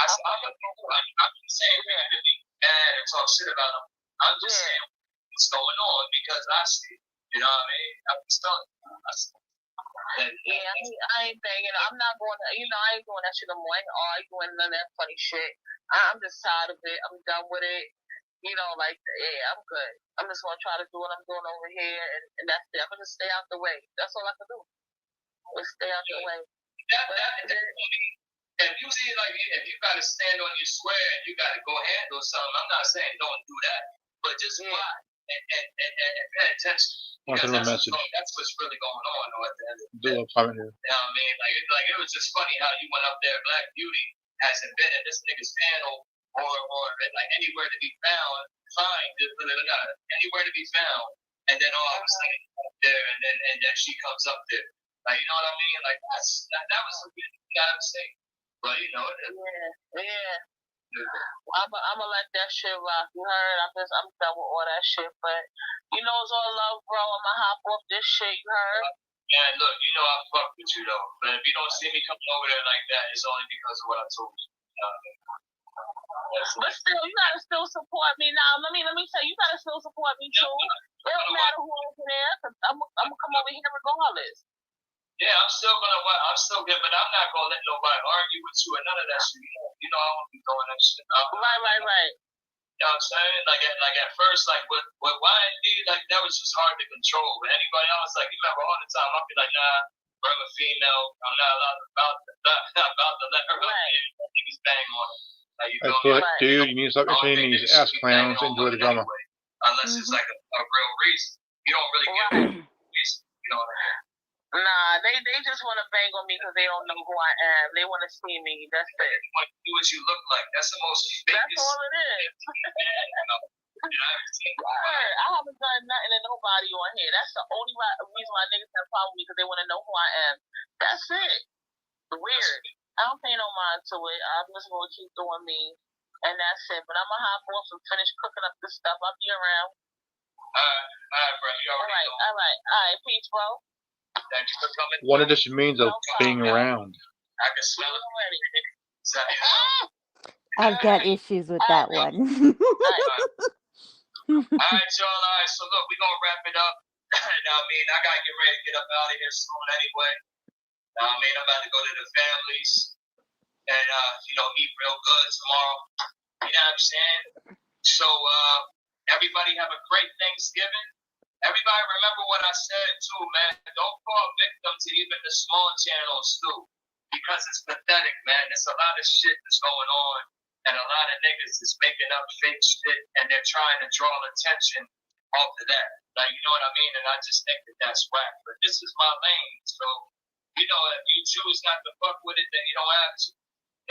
I'm just saying, man, to be mad and talk shit about him. I'm just saying what's going on because I see it. You know what I mean? I'm just telling you. I ain't banging. I'm not going to, I ain't doing that shit no more. I ain't arguing none of that funny shit. I'm just tired of it. I'm done with it. I'm good. I'm just going to try to do what I'm doing over here, and that's it. I'm going to stay out the way. That's all I can do. Just stay out the way. And usually, like, if you got to stand on your square and you got to go handle something, I'm not saying don't do that, but just watch and pay attention. Because that's what's really going on at the end of the day. You know what I mean? Like it was just funny how you went up there, Black Beauty hasn't been in this nigga's panel or like anywhere to be found, anywhere to be found, and then all of a sudden up there, and then she comes up there. Like, you know what I mean? Like that was something you gotta say. But you know, I'm gonna let that shit rock. You heard? I'm done with all that shit. But it's all love, bro. I'm gonna hop off this shit. You heard? Man, look, you know I fuck with you though, but if you don't see me coming over there like that, it's only because of what I told you. But still, you gotta still support me now. Let me tell you, you gotta still support me too. It don't matter who over there, cause I'm gonna come over here regardless. Yeah, I'm still good, but I'm not gonna let nobody argue with you or none of that shit. You know I won't be doing that shit. Right. You know what I'm saying? Like at first, like with YND, like that was just hard to control. But anybody else, like you remember all the time, I'd be like, nah, I'm a female. I'm not allowed about to let her up in. Niggas bang on her. Like, you That's feel me? what, dude. You need to stop entertaining these ass clowns. Enjoy the drama. Unless it's like a real reason. You don't really get a reason. You know what I mean? Nah, they just want to bang on me because they don't know who I am. They want to see me. That's it. They want to see what you look like. That's the most fakest. That's all it is. I haven't done nothing to nobody on here. That's the only reason why niggas have a problem with me, because they want to know who I am. That's it. Weird. I don't pay no mind to it. I'm just going to keep doing me, and that's it. But I'm going to hop off and finish cooking up this stuff. I'll be around. Alright, bro. You already know. All right. Peace, bro. Thanks for coming. What are the means of being around? I can smell it already. I've got issues with that one. Alright, y'all. Alright, so look, we're gonna wrap it up. Now, I mean, I gotta get ready to get up out of here soon anyway. Now, I mean, I'm about to go to the families and eat real good tomorrow. You know what I'm saying? So, everybody have a great Thanksgiving. Everybody remember what I said too, man. Don't fall victim to even the small channels too, because it's pathetic, man. There's a lot of shit that's going on, and a lot of niggas is making up fake shit, and they're trying to draw attention off of that. Like, you know what I mean? And I just think that that's whack. But this is my lane, so if you choose not to fuck with it, then you don't have to.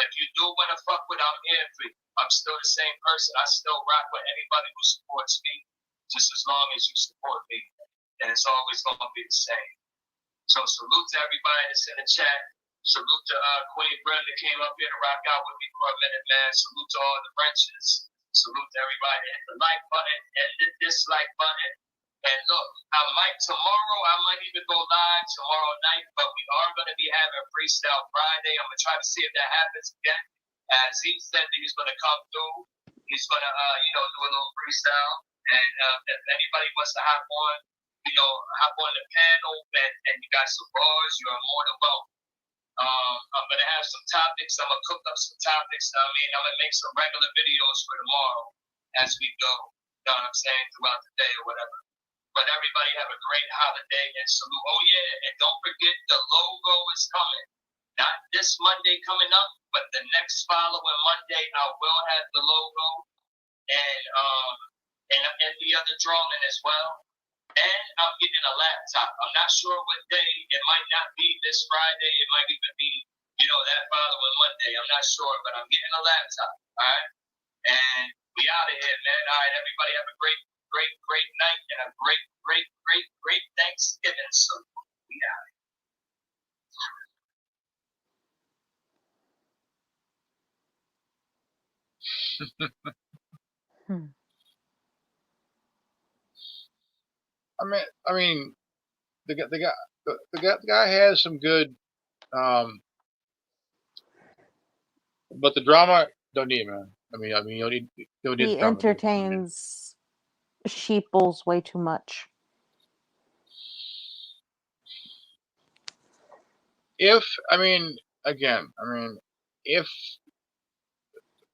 If you do want to fuck with it, I'm here for you. I'm still the same person. I still rock with anybody who supports me, just as long as you support me. And it's always going to be the same. So salute to everybody that's in the chat. Salute to Queen Brenda that came up here to rock out with me for a minute, man. Salute to all the wrenches. Salute to everybody that hit the like button and the dislike button. And look, tomorrow I might even go live tomorrow night, but we are going to be having Freestyle Friday. I'm going to try to see if that happens again. As he said that he's going to come through. He's going to, do a little freestyle. And if anybody wants to hop on the panel and you got some bars, you are more than welcome. I'm going to have some topics. I'm going to cook up some topics. I mean, I'm going to make some regular videos for tomorrow as we go. You know what I'm saying? Throughout the day or whatever. But everybody have a great holiday and salute. Oh, yeah, and don't forget the logo is coming. Not this Monday coming up, but the next following Monday, I will have the logo and the other drawing as well. And I'm getting a laptop. I'm not sure what day. It might not be this Friday. It might even be, that following Monday. I'm not sure, but I'm getting a laptop. All right? And we out of here, man. All right, everybody have a great night and a great Thanksgiving. So we out. I mean, the guy has some good, but the drama don't need it, man. I mean, you don't need He drama. entertains sheeples way too much. If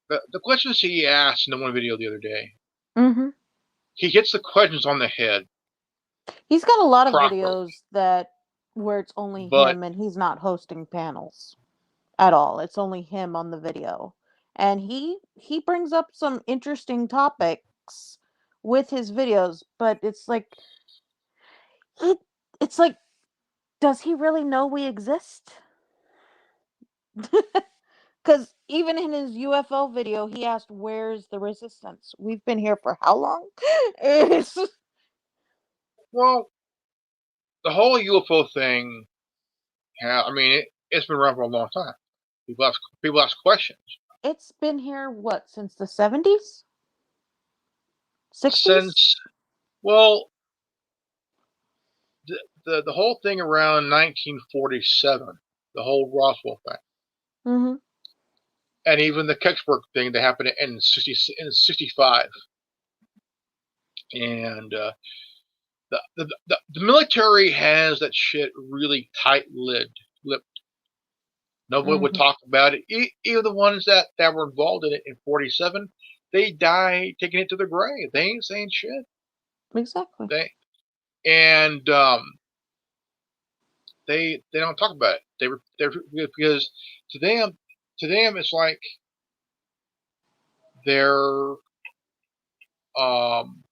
the questions he asked in the one video the other day, he hits the questions on the head. He's got a lot of videos where it's only him and he's not hosting panels at all. It's only him on the video. And he brings up some interesting topics with his videos, but it's like does he really know we exist? Because even in his UFO video, he asked, "Where's the resistance? We've been here for how long?" Well, the whole UFO thing, it's been around for a long time. People ask questions. It's been here, since the 70s? 60s? the whole thing around 1947, the whole Roswell thing, Mm-hmm. and even the Kecksburg thing that happened in 65, and the military has that shit really lipped. Nobody would Mm-hmm. talk about it. Even the ones that were involved in it in 47, they died taking it to the grave. They ain't saying shit. Exactly. And they don't talk about it. They because to them it's like they're um,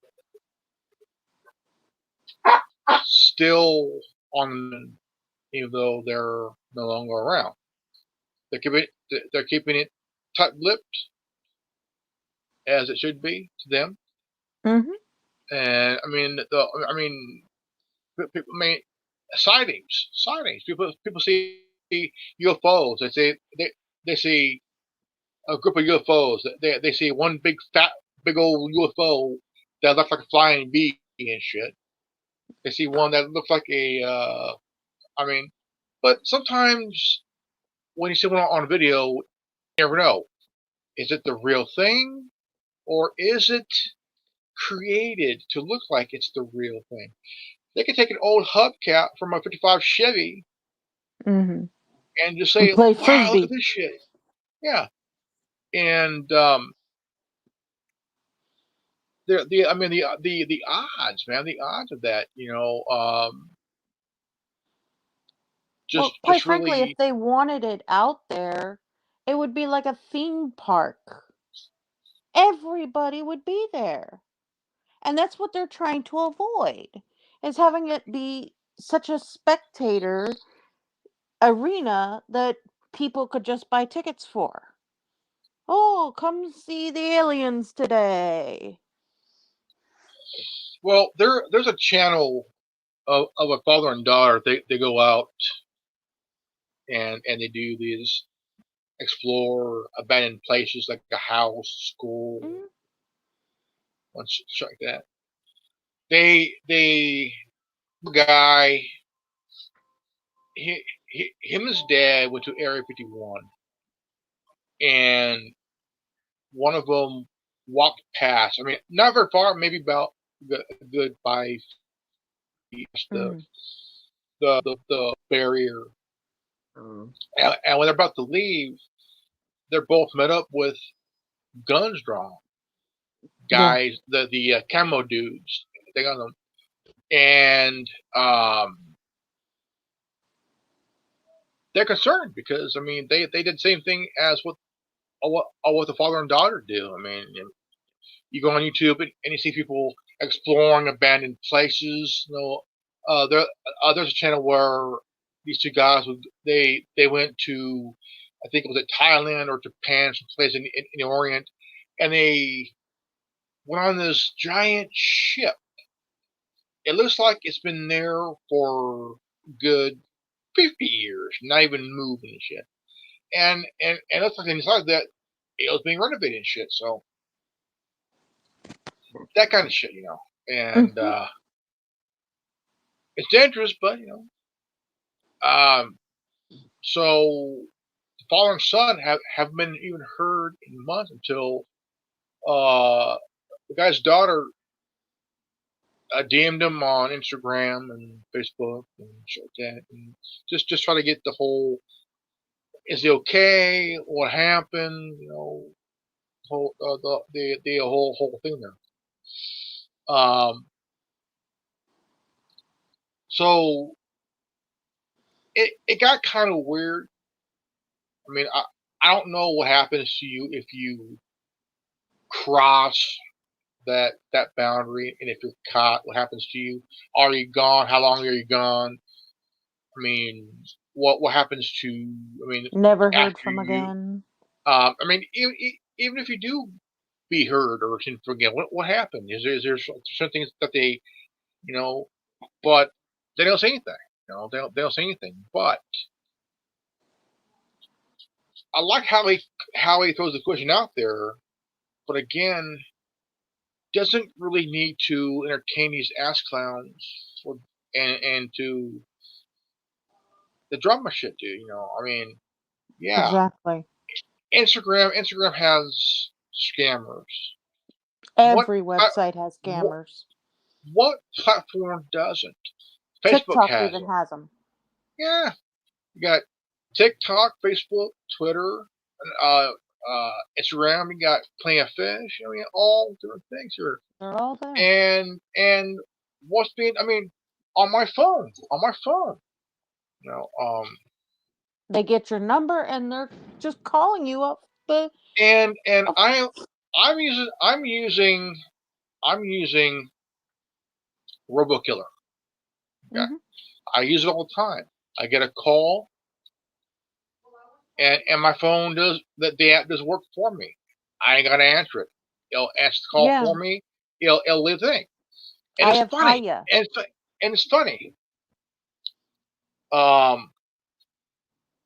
still on, even though they're no longer around. They're keeping it tight-lipped as it should be to them. Mm-hmm. And I mean, sightings. People see UFOs. They see a group of UFOs. They see one big old UFO that looks like a flying bee and shit. They see one that looks like a. I mean, but sometimes when you see one on video, you never know. Is it the real thing, or is it created to look like it's the real thing? They could take an old hubcap from a '55 Chevy Mm-hmm. and just And say, play "Wow, look frisbee. at this shit." Yeah, and the odds, man, the odds of that, Well, quite just frankly, if really. they wanted it out there, it would be like a theme park. Everybody would be there. And that's what they're trying to avoid, is having it be such a spectator arena that people could just buy tickets for. Oh, come see the aliens today. Well, there's a channel of a father and daughter. They go out and they do these explore abandoned places like a house, school, Mm-hmm. and shit like that. They guy him and his dad went to Area 51, and one of them walked past. I mean, not very far, maybe about a good 5 feet Mm-hmm. the barrier. Mm. And when they're about to leave, they're both met up with guns drawn. Yeah. Guys, the camo dudes, they got them, and they're concerned because I mean they did the same thing as what the father and daughter do. I mean, you go on YouTube and you see people exploring abandoned places. There's a channel where these two guys they went to, I think it was Thailand or Japan, some place in the Orient, and they went on this giant ship. It looks like it's been there for good 50 years, not even moving and shit. And it looks like inside that it was being renovated and shit. So that kind of shit, And Mm-hmm. it's dangerous, but so the father and son have been even heard in months until uh, the guy's daughter DM'd him on Instagram and Facebook and shit like that, and just try to get the whole, is he okay? What happened? Whole the whole thing there. So it got kind of weird. I mean, I don't know what happens to you if you cross that boundary, and if you're caught, what happens to you? Are you gone? How long are you gone? I mean, what happens to? I mean, Never heard after from you. again. I mean, even if you do be heard or forget, what happened? Is there some things that they, you know, but they don't say anything. They don't say anything. But I like how he throws the question out there. But again, doesn't really need to entertain these ass clowns for and to the drama shit, dude. I mean, yeah. Exactly. Instagram has scammers. Every What website has what, scammers. what platform doesn't? Facebook TikTok has even them. has them. Yeah, you got TikTok, Facebook, Twitter, uh, Instagram. You got Plenty of Fish. I mean, all different things here. They're all there. And what's being? I mean, on my phone. They get your number and they're just calling you up the. And Up. I'm using RoboKiller. Yeah, Mm-hmm. I use it all the time. I get a call, and my phone does that. The app does work for me. I ain't gotta answer it. It'll answer the call Yeah. for me. It'll leave the thing, and I it's have funny. Haya. And it's funny.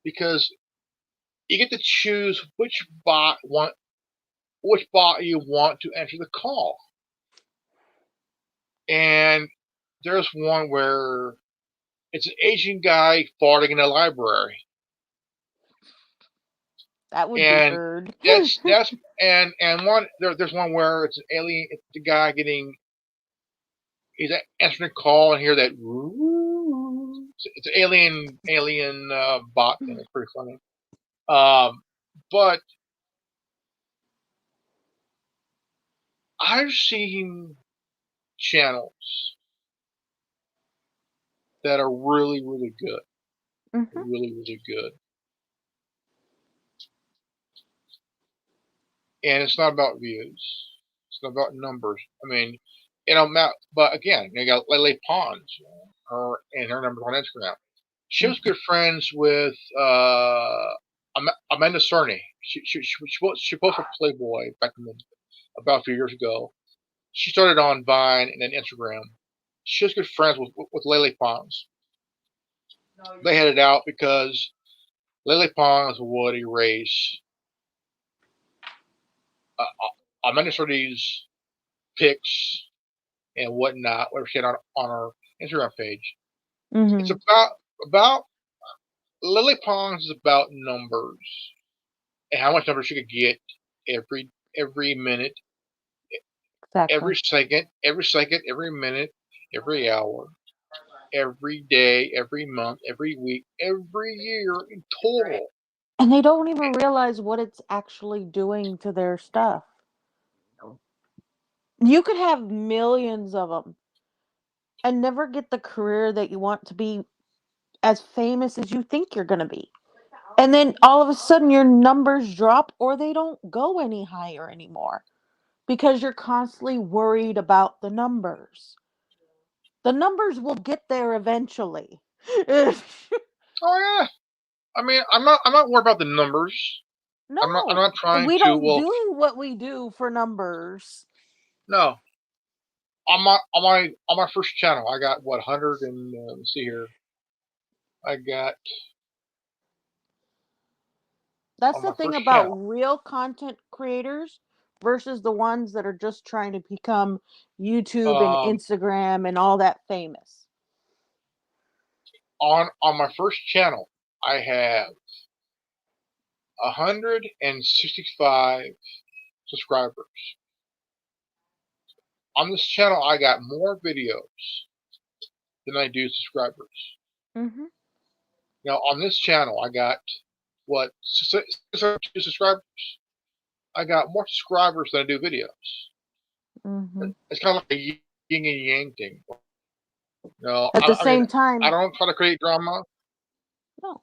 Because you get to choose which bot you want to answer the call. And there's one where it's an Asian guy farting in a library. That would be And heard. that's and there's one where it's an alien. It's the guy he's answering a call and hear that. It's an alien bot thing. It's pretty funny. But I've seen channels that are really, really good. Mm-hmm. Really, really good. And it's not about views. It's not about numbers. I mean, but again, you got Lele Pons, and her numbers on Instagram. She was good friends with Amanda Cerny. She posted Playboy back about a few years ago. She started on Vine and then Instagram. She was good friends with Lele Pons. They had it out because Lele Pons would erase Amanda Cerny's pics and whatnot, whatever she had on her Instagram page. It's Mm-hmm. about Lily Pons is about numbers and how much numbers she could get every minute, Exactly. every second, every minute, every hour, every day, every month, every week, every year in total. And they don't even realize what it's actually doing to their stuff. You could have millions of them and never get the career that you want to be as famous as you think you're going to be. And then all of a sudden your numbers drop or they don't go any higher anymore because you're constantly worried about the numbers. The numbers will get there eventually. Oh yeah. I mean, I'm not worried about the numbers. I'm No, not trying we to. don't Well, do what we do for numbers. no. On my first channel, I got what 100 and let's see here. I got That's on the my thing first about channel. real content creators versus the ones that are just trying to become YouTube and Um, Instagram and all that famous. on my first channel, I have 165 subscribers. On this channel, I got more videos than I do subscribers. Mm-hmm. Now, on this channel, I got what 602 subscribers. I got more subscribers than I do videos. Mm-hmm. It's kind of like a yin and yang thing. No, At the I mean, same I time, don't try to create drama. no,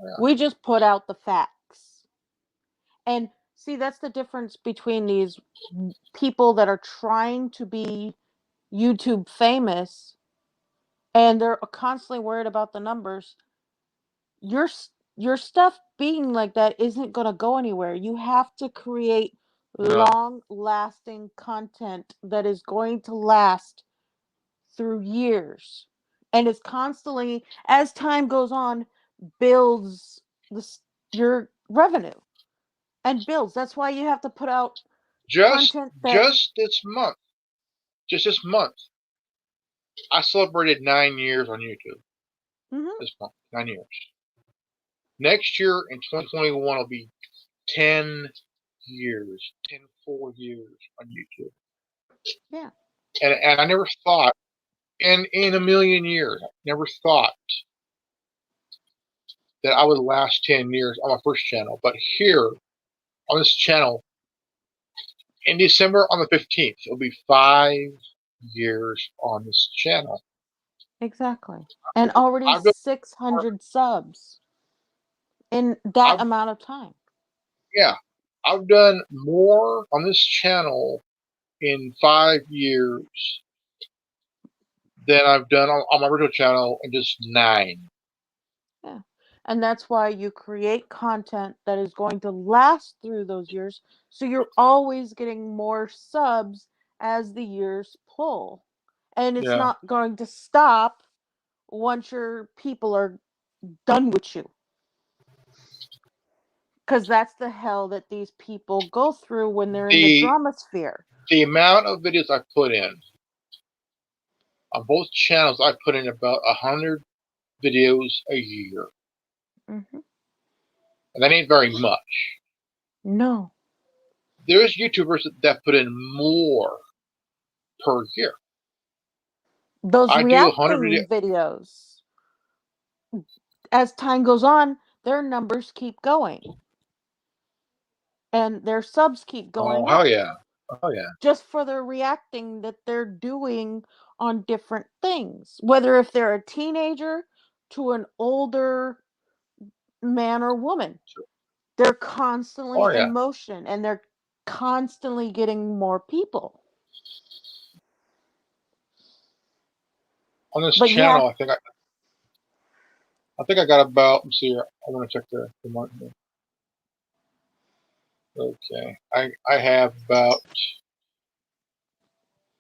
Yeah. we just put out the facts. And see, that's the difference between these people that are trying to be YouTube famous and they're constantly worried about the numbers. Your your stuff being like that isn't going to go anywhere. You have to create No. long lasting content that is going to last through years and is constantly as time goes on builds this your revenue and builds. That's why you have to put out Just content that just this month. Just this month. I celebrated 9 years on YouTube. Mhm. This month, 9 years. Next year in 2021 will be 10 years, 10 full years on YouTube. Yeah. And I never thought, in a million years, I never thought that I would last 10 years on my first channel. But here on this channel, in December on the 15th, it'll be 5 years on this channel. Exactly. And already I've done, 600 subs in that I've, amount of time. yeah, I've done more on this channel in 5 years than I've done on my original channel in just 9. Yeah. And that's why you create content that is going to last through those years. So you're always getting more subs as the years pull. And it's Yeah. not going to stop once your people are done with you. Because that's the hell that these people go through when they're in the drama sphere. The amount of videos I put in on both channels, I put in about 100 videos a year. Mm-hmm. And that ain't very much. No. There's YouTubers that put in more per year. Those I do 100 reacting videos, as time goes on, their numbers keep going. And their subs keep going Oh, up. hell yeah. Oh, yeah. Just for the reacting that they're doing on different things. Whether if they're a teenager to an older man or woman. They're constantly Oh, yeah. in motion and they're constantly getting more people. On this But yeah, channel, I think I got about, let's see here. I want to check the month here. Okay. I have about,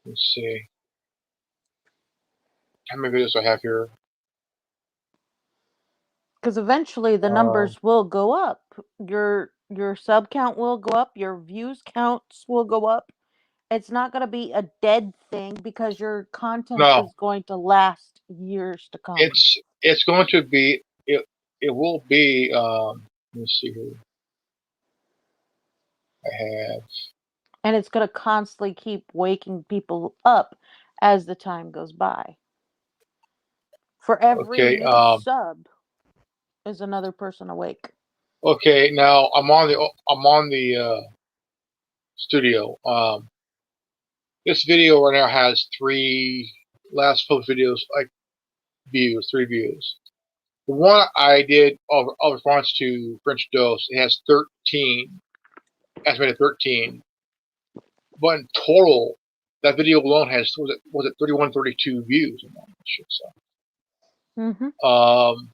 let's see. How many videos do I have here? because eventually the numbers will go up. Your sub count will go up, your views counts will go up. It's not going to be a dead thing because your content No, is going to last years to come. it's going to be, it will be, let me see here. I have, And it's going to constantly keep waking people up as the time goes by. For every okay, new sub is another person awake. okay, now I'm on the studio. This video right now has 3 last post videos, like views, 3 views. The one I did of response to French Dose, it has 13, estimated 13. But in total, that video alone has, was it 31, 32 views? I should say. Mm-hmm.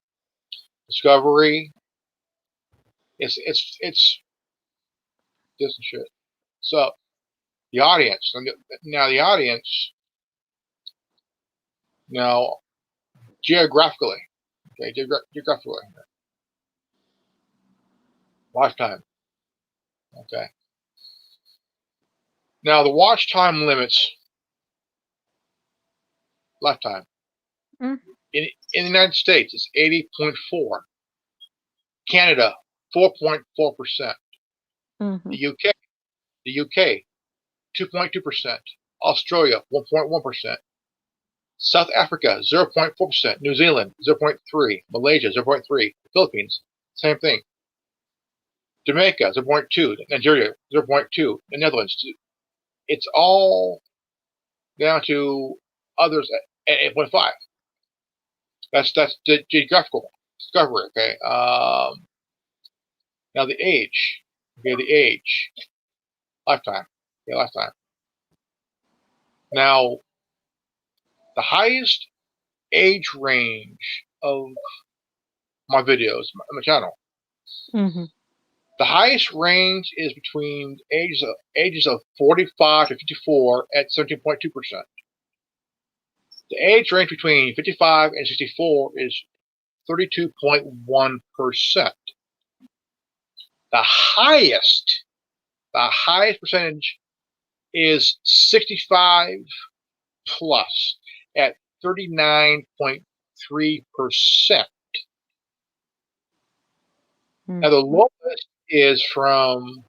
Discovery, it's this and shit. So the audience, now the audience, now geographically, okay, geographically, lifetime, okay. Now the watch time limits, lifetime. Mm-hmm. In the United States, it's 80.4. Canada, 4.4%. Mm-hmm. The UK, 2.2%. Australia, 1.1%. South Africa, 0.4%. New Zealand, 0.3%. Malaysia, 0.3%. Philippines, same thing. Jamaica, 0.2%. Nigeria, 0.2%. The Netherlands, 2%. It's all down to others at 8.5%. That's the geographical discovery, okay? Now the age, okay, the age, lifetime, okay, lifetime. Now, the highest age range of my videos on my channel, Mm-hmm. the highest range is between ages of 45 to 54 at 17.2%. The age range between 55 and 64 is 32.1%. The highest percentage is 65 plus at 39.3%. Mm. Now, the lowest is from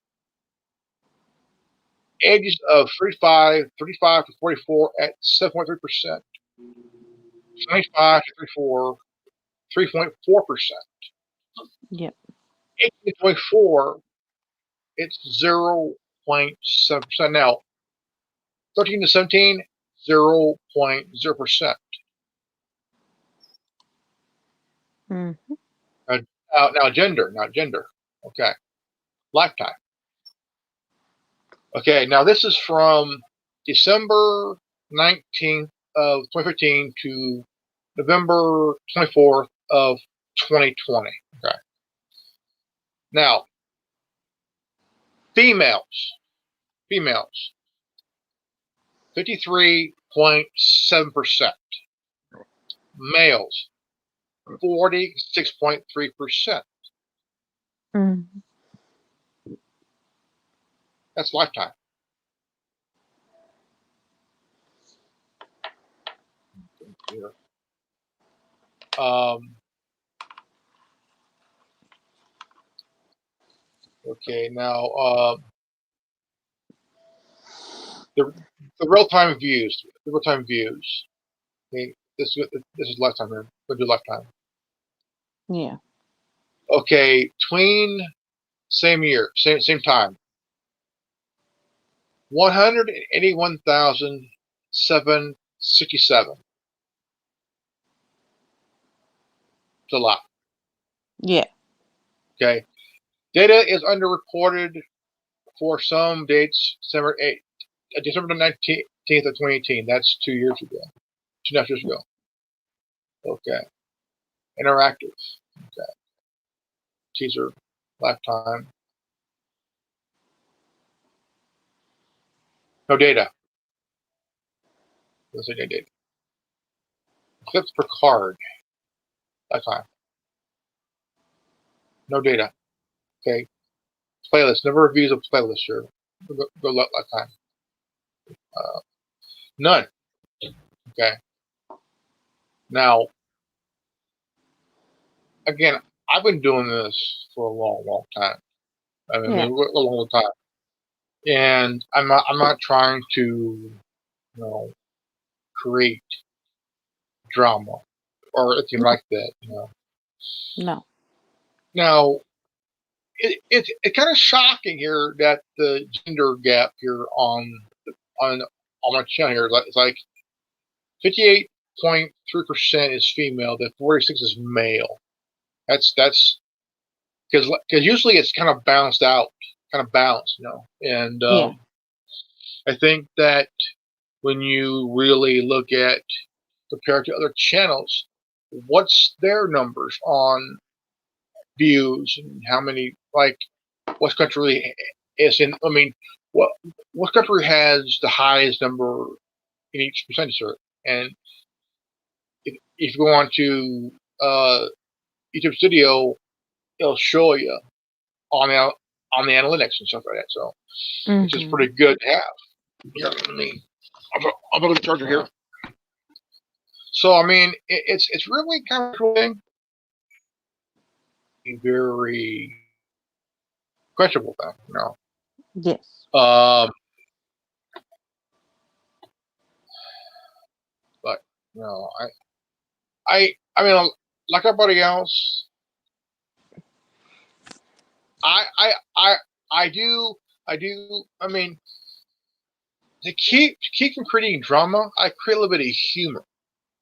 ages of 35 to 44 at 7.3%. 25 to 34, 3.4%. Yep. 18 to 24, it's 0.7%. Now, 13 to 17, 0.0%. Mm. Now gender, not gender. Okay. Lifetime. Okay, now this is from December 19th of 2015 to November 24th of 2020. Okay. Now, females, 53.7%. Males, 46.3%. Mm. That's lifetime. Here. Okay, now the real-time views. The real-time views. Okay, this is lifetime here. We'll do lifetime. Yeah. Okay, tween, same year, same time. 181,767. It's a lot. Yeah. Okay. Data is underreported for some dates, December 19th of 2018. That's 2 years ago. 2.5 years ago. Okay. Interactive. Okay. Teaser. Lifetime. No data. Doesn't say no data. Clips per card. Lifetime. No data. Okay. Playlist. Number of views of playlist here. Go lifetime. None. Okay. Now, again, I've been doing this for a long time. I mean, Yeah. a long time, and I'm not trying to, create drama or anything like that. No. Now, it's kind of shocking here that the gender gap here on my channel here, it's like 58.3% is female, that 46 is male. That's because usually it's kind of balanced out, and Yeah. I think that when you really look at compared to other channels, what's their numbers on views and how many, like, what country is in, I mean, what country has the highest number in each percentage here? And if you go on to YouTube Studio, it'll show you on the analytics and stuff like that. So it's just pretty good to have. Yeah, I mean, I'll put the charger here. So I mean, it's really kind of cool thing. Very questionable thing, Yes. but I mean, like everybody else, I do. I mean, to keep from creating drama, I create a little bit of humor.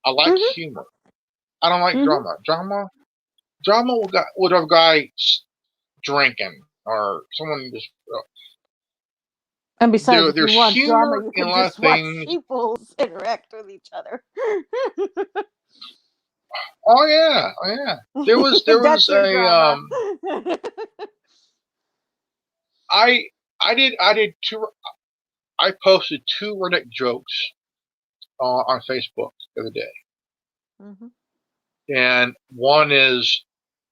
I like humor. I don't like drama. Drama would have a guy drinking or someone just. And besides, if There's you want drama, humor you in can a lot of just watch things. people interact with each other. Oh yeah. There was That's your a drama. I did two. I posted 2 redneck jokes on Facebook the other day, and one is,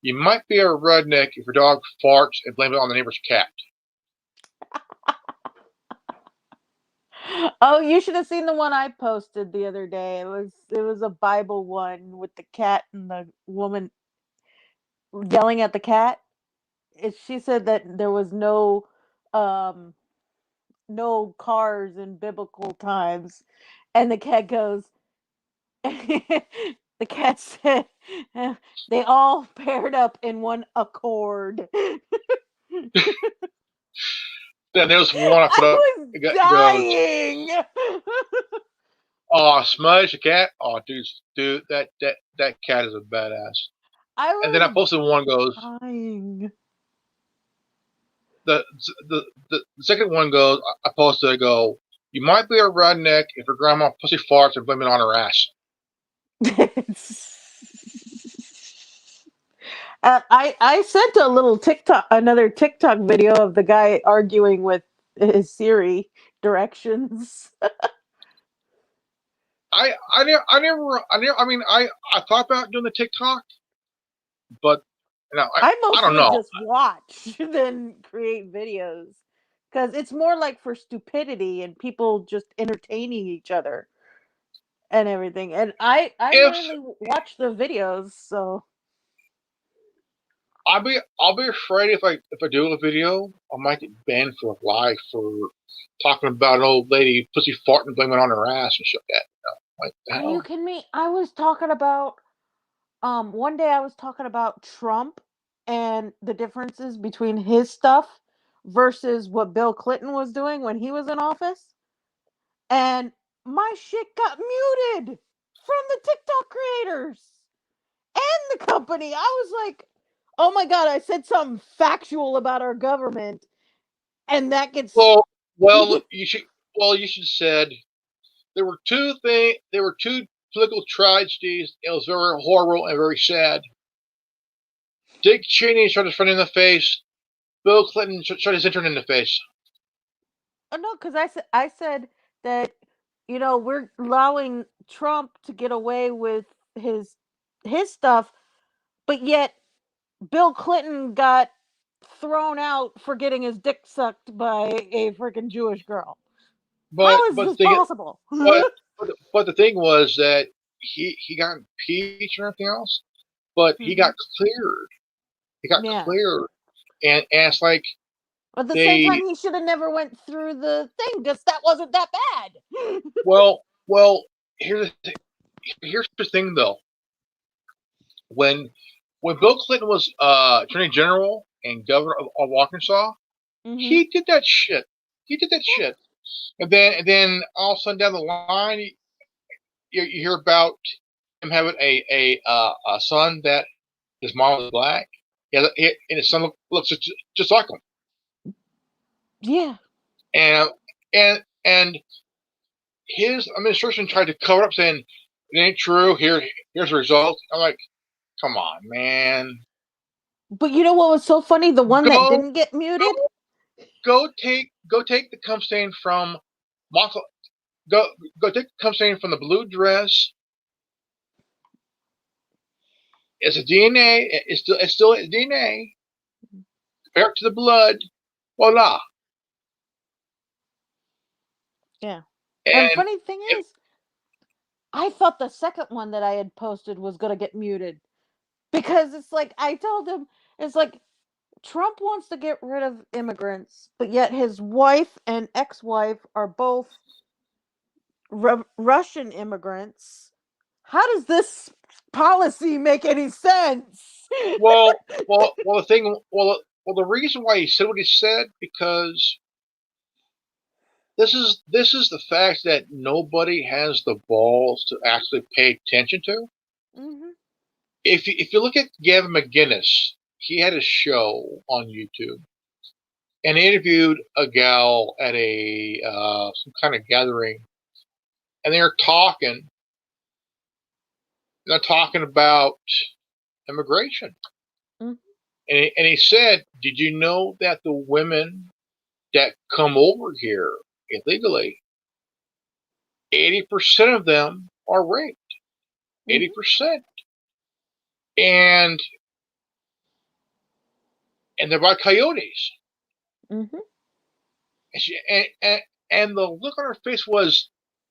you might be a redneck if your dog farts and blame it on the neighbor's cat. Oh, you should have seen the one I posted the other day. It was a Bible one with the cat and the woman yelling at the cat. She said that there was um no cars in biblical times, and the cat goes. The cat said they all paired up in one accord. Then there's one I put up. I was It goes, dying. "Oh, Smudge the cat. Oh, dude, that cat is a badass." I And then I was posted one goes. dying. The the second one goes. I posted. I go. You might be a redneck if your grandma pussy farts and blame it on her ass. I sent a little another TikTok video of the guy arguing with his Siri directions. I thought about doing the TikTok, but I I don't mostly know. just watch than create videos because it's more like for stupidity and people just entertaining each other and everything. And I If rarely watch the videos, so I'll be afraid if I do a video, I might get banned for life for talking about an old lady pussy farting blaming on her ass and shit like that. Like the are you hell? kidding me? I was talking about one day I was talking about Trump and the differences between his stuff versus what Bill Clinton was doing when he was in office. And my shit got muted from the TikTok creators and the company. I was like, "Oh my god, I said something factual about our government and that gets Well, well, you should said there were two things. There were two political tragedies. It was very horrible and very sad. Dick Cheney shot his friend in the face. Bill Clinton shot his intern in the face. Oh no, cuz I said that we're allowing Trump to get away with his his stuff, but yet Bill Clinton got thrown out for getting his dick sucked by a freaking Jewish girl. But How is but this the thing possible? but the thing was that he got impeached and everything else, but he got Mhm. cleared. He got Yeah. cleared, and it's like At the same they time, he should have never went through the thing because that wasn't that bad. well here's here's the thing though. When Bill Clinton was Attorney General and Governor of Arkansas, Hmm. he did that shit. He did that shit, and then all of a sudden down the line, you hear about him having a son that his mom was black. And his son looks just like him. Yeah. And and his administration tried to cover it up, saying it ain't true. Here's the result. I'm like, come on, man. But you know what was so funny? The one that Go didn't get go muted? go take the cum stain from Michael. Go take the cum stain from the blue dress. It's a DNA. It's still DNA. Compare it to the blood. Voila. Yeah. And And funny thing it, is, I thought the second one that I had posted was going to get muted because it's like I told him it's like Trump wants to get rid of immigrants, but yet his wife and ex-wife are both Russian immigrants. How does this policy make any sense? the thing the reason why he said what he said because this is the fact that nobody has the balls to actually pay attention to. Hmm. If you look at Gavin McGinnis, he had a show on YouTube and he interviewed a gal at a some kind of gathering, and they were talking. They're talking about immigration, Hmm. and he said, "Did you know that the women that come over here illegally, 80% of them are raped. Hmm. 80%, and they're by coyotes." Hmm. And, she, and and the look on her face was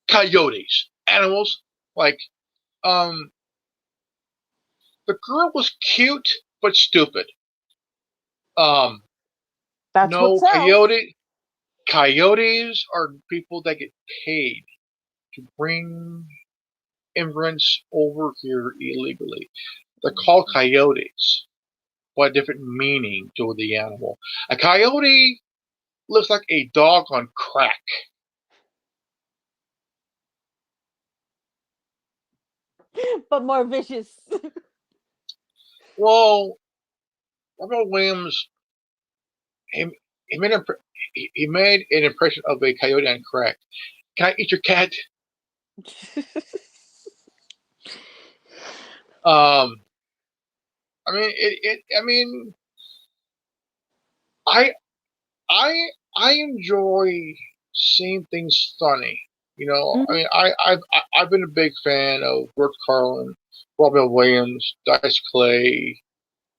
coyotes, animals. Like, the girl was cute but stupid. That's what No, sells. coyotes are people that get paid to bring immigrants over here illegally. They're called coyotes, but a different meaning to the animal. A coyote looks like a dog on crack. But more vicious. Well, Robert Williams, he, he made he made an impression of a coyote on crack. Can I eat your cat? Um, I mean, I mean, I I I enjoy seeing things funny. You know, I Mhm. mean, I've been a big fan of George Carlin, Robin Williams, Dice Clay,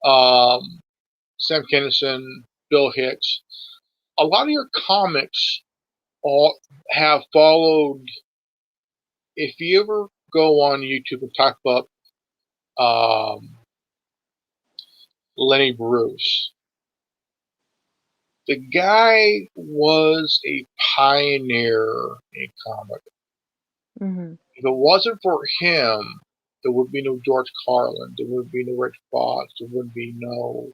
um, Sam Kinison, Bill Hicks. A lot of your comics all have followed. If you ever go on YouTube and type up Lenny Bruce, the guy was a pioneer in comic. Mhm. If it wasn't for him, there would be no George Carlin. There would be no Rich Fox. There wouldn't be no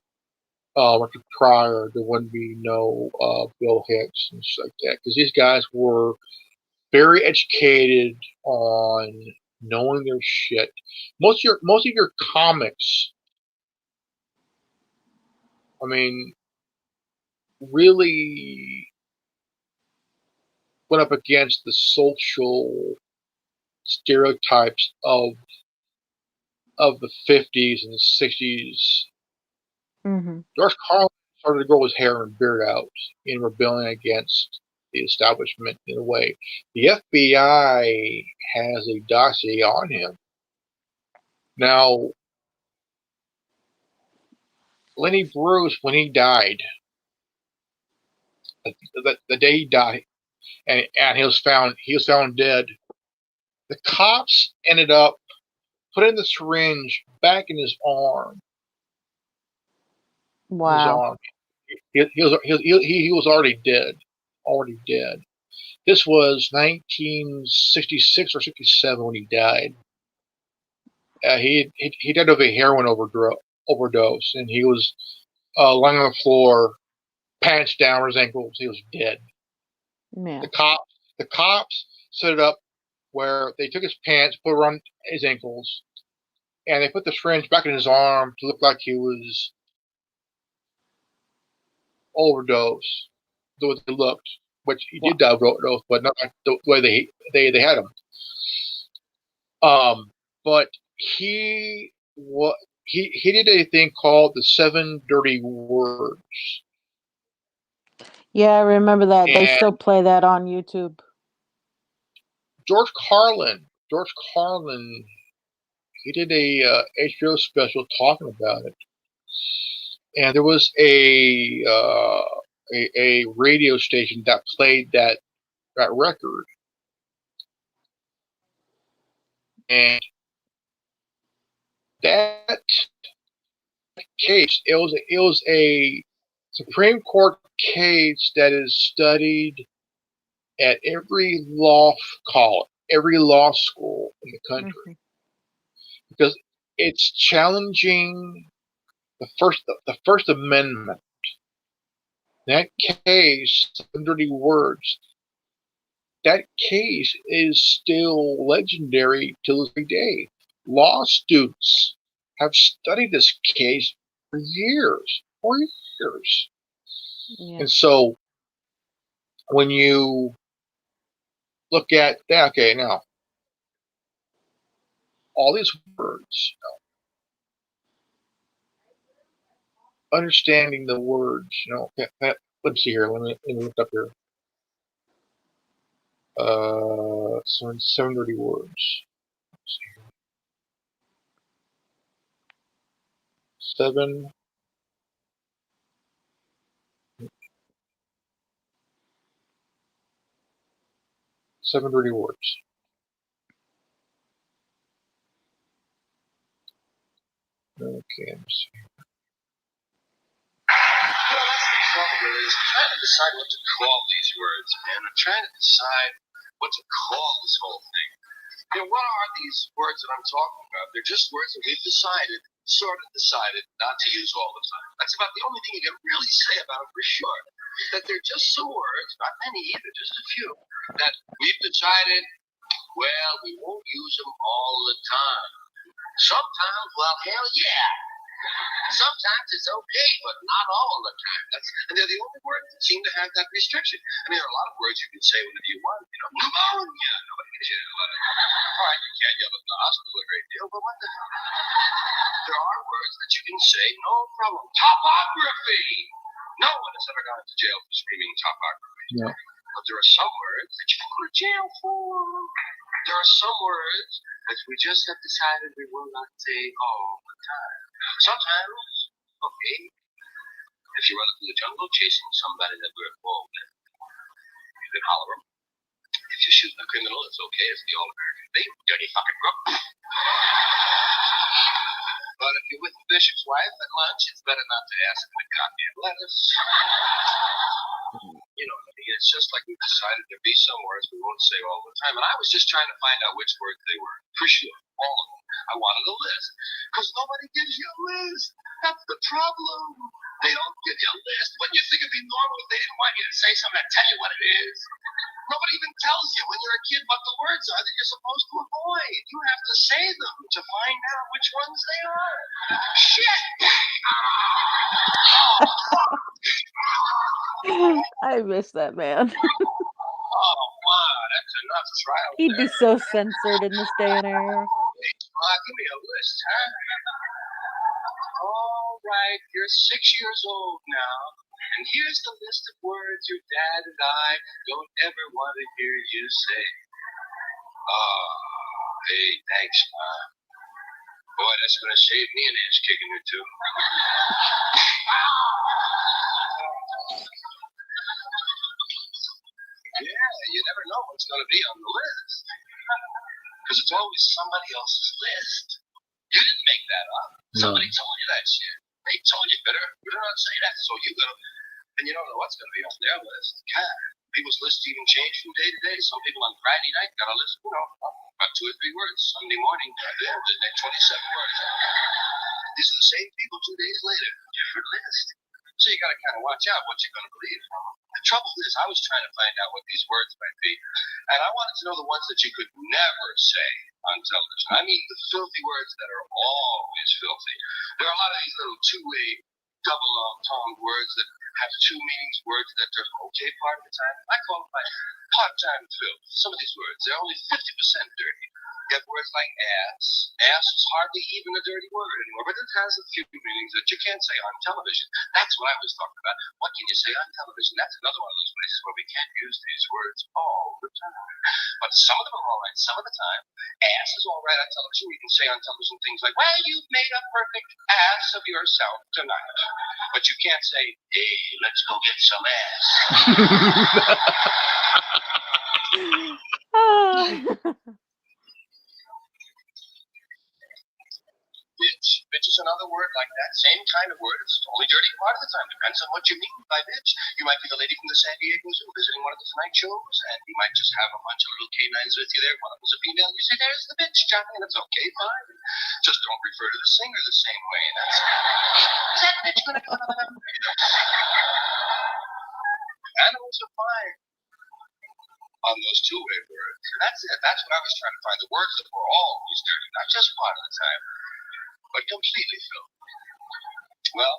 Richard Pryor. There wouldn't be no Bill Hicks and stuff like that. Because these guys were very educated on knowing their shit. Most of your comics, I mean, really went up against the social stereotypes of the 50s and 60s. Mhm. George Carlin started to grow his hair and beard out in rebelling against the establishment in a way. The FBI has a dossier on him. Now, Lenny Bruce, when he died, the day he died, and he was found dead. The cops ended up putting the syringe back in his arm. His Wow. arm. He was already dead. Already dead. This was 1966 or 67 when he died. He died of a heroin overdose, and he was lying on the floor, pants down over his ankles. He was dead. Yeah. The cops set it up where they took his pants, put it around his ankles, and they put the syringe back in his arm to look like he was overdose. The way they looked, which he Wow. did die of overdose, but not like the way they had him. But he what he did a thing called the Seven Dirty Words, Yeah, I remember that. They still and play that on YouTube. George Carlin, he did a HBO special talking about it, and there was a radio station that played that record, and that case it was a Supreme Court case that is studied at every law school in the country, Mhm. because it's challenging the First Amendment. That case, 130 words. That case is still legendary till this day. Law students have studied this case for years. Yeah. And so when you look at that, okay, now all these words, understanding the words, let's see here. Let me look up here. 730 words. 7. 7 dirty words. Okay, let's see. Well, that's the trouble is I'm trying to decide what to call these words, man. I'm trying to decide what to call this whole thing. You know, what are these words that I'm talking about? They're just words that we've decided not to use all the time. That's about the only thing you can really say about them for sure. That they're just some words, not many either, just a few, that we've decided, well, we won't use them all the time. Sometimes, well, hell yeah. Sometimes it's okay, but not all the time. And they're the only words that seem to have that restriction. I mean, there are a lot of words you can say whenever you want. You know, pneumonia. Nobody can say that. All right, you can't yell at the hospital a great deal, but what the hell? There are words that you can say, no problem. Topography. No one has ever gone to jail for screaming topography. No. But there are some words that you can go to jail for. There are some words that we just have decided we will not say all the time. Sometimes, okay, if you run into the jungle chasing somebody that we're involved in, you can holler them. If you're shooting a criminal, it's okay. It's the all-American thing. Dirty fucking crook. But if you're with the bishop's wife at lunch, it's better not to ask for the goddamn lettuce. You know what I mean? It's just like we decided there'd be some words we won't say all the time. And I was just trying to find out which words they were. For sure. All of them. I wanted a list. Because nobody gives you a list. That's the problem. They don't give you a list. Wouldn't you think it'd be normal if they didn't want you to say something to tell you what it is? Nobody even tells you when you're a kid what the words are that you're supposed to avoid. You have to say them to find out which ones they are. Shit! I miss that man. Oh, wow, that's enough trial. He'd be so censored in this day and era. Give me a list, huh? All right, you're 6 years old now, and here's the list of words your dad and I don't ever want to hear you say. Oh, hey, thanks, Mom. Boy, that's going to save me an ass kicking or two. Yeah, you never know what's going to be on the list. Because it's always somebody else's list. You didn't make that up. Somebody told you that shit. They told you better not say that, so you gotta. And you don't know what's gonna be on their list. God, people's lists even change from day to day. Some people on Friday night got a list, you know, about 2 or 3 words. Sunday morning, they're 27 words. These are the same people 2 days later. Different list. So you gotta kind of watch out what you're gonna believe. The trouble is, I was trying to find out what these words might be, and I wanted to know the ones that you could never say on television. I mean, the filthy words that are always filthy. There are a lot of these little two-way, double-toned words that have 2 meanings, words that are okay part of the time. I call them like part-time filth. Some of these words, they're only 50% dirty. You have words like ass. Ass is hardly even a dirty word anymore, but it has a few meanings that you can't say on television. That's what I was talking about. What can you say on television? That's another one of those places where we can't use these words all the time. But some of them are all right, some of the time. Ass is all right on television. You can say on television things like, well, you've made a perfect ass of yourself tonight. But you can't say, hey, let's go get some ass. Bitch is another word like that. Same kind of word. It's only dirty part of the time. Depends on what you mean by bitch. You might be the lady from the San Diego Zoo visiting one of the Tonight shows, and you might just have a bunch of little canines with you there. One of them's a female. You say, there's the bitch, Johnny, and it's okay, fine. Just don't refer to the singer the same way. That's is that bitch gonna do another? Animals are fine on those two-way words. And that's it. That's what I was trying to find. The words that were always dirty, not just part of the time, but completely filthy. Well,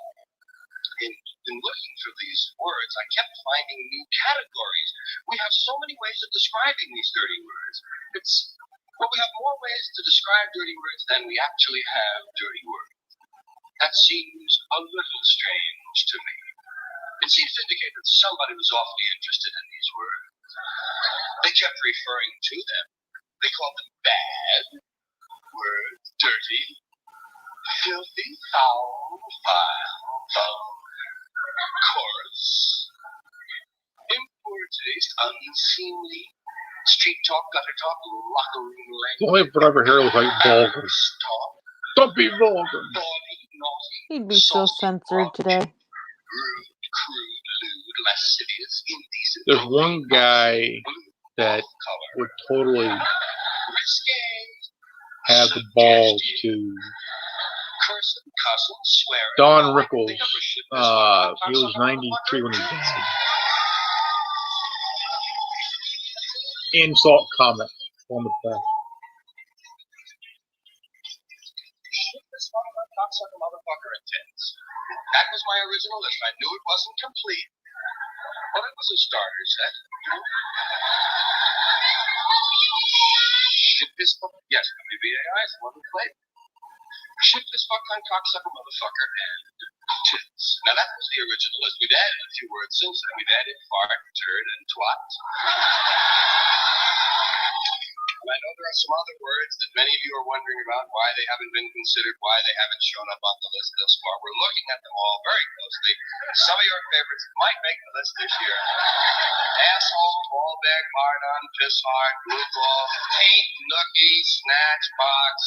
in looking for these words, I kept finding new categories. We have so many ways of describing these dirty words. We have more ways to describe dirty words than we actually have dirty words. That seems a little strange to me. It seems to indicate that somebody was awfully interested in these words. They kept referring to them. They called them bad words, dirty, filthy, foul, vile, coarse, in poor taste, unseemly, Street talk, gutter talk, locker room language. The only part I ever heard was like vulgar. Talk, Don't be vulgar. naughty, naughty, He'd be so saucy, censored grunt, today. rude, crude, lewd, lascivious, indecent. There's one guy blue, that color, would totally risque, have the balls to. cursing, cussing, swearing. Don Rickles. Think of a shit this fuck, He was cocksucker, 93 when he motherfucker. died. Insult comment on the back. Shit this fuck, cocksucker, motherfucker intense. That was my original list. I knew it wasn't complete, but it was a starter set. Shit this fuck. Yes, WBAI is one who played. Shit this fuck on cocksucker motherfucker and tits. Now that was the original list. We've added a few words since then. We've added fart, turd, and twat. And I know there are some other words that many of you are wondering about why they haven't been considered, why they haven't shown up on the list thus far. We're looking at them all very closely. Some of your favorites might make the list this year. Asshole, ballbag, hard-on, piss-hard, blue ball, paint, nookie, snatch box,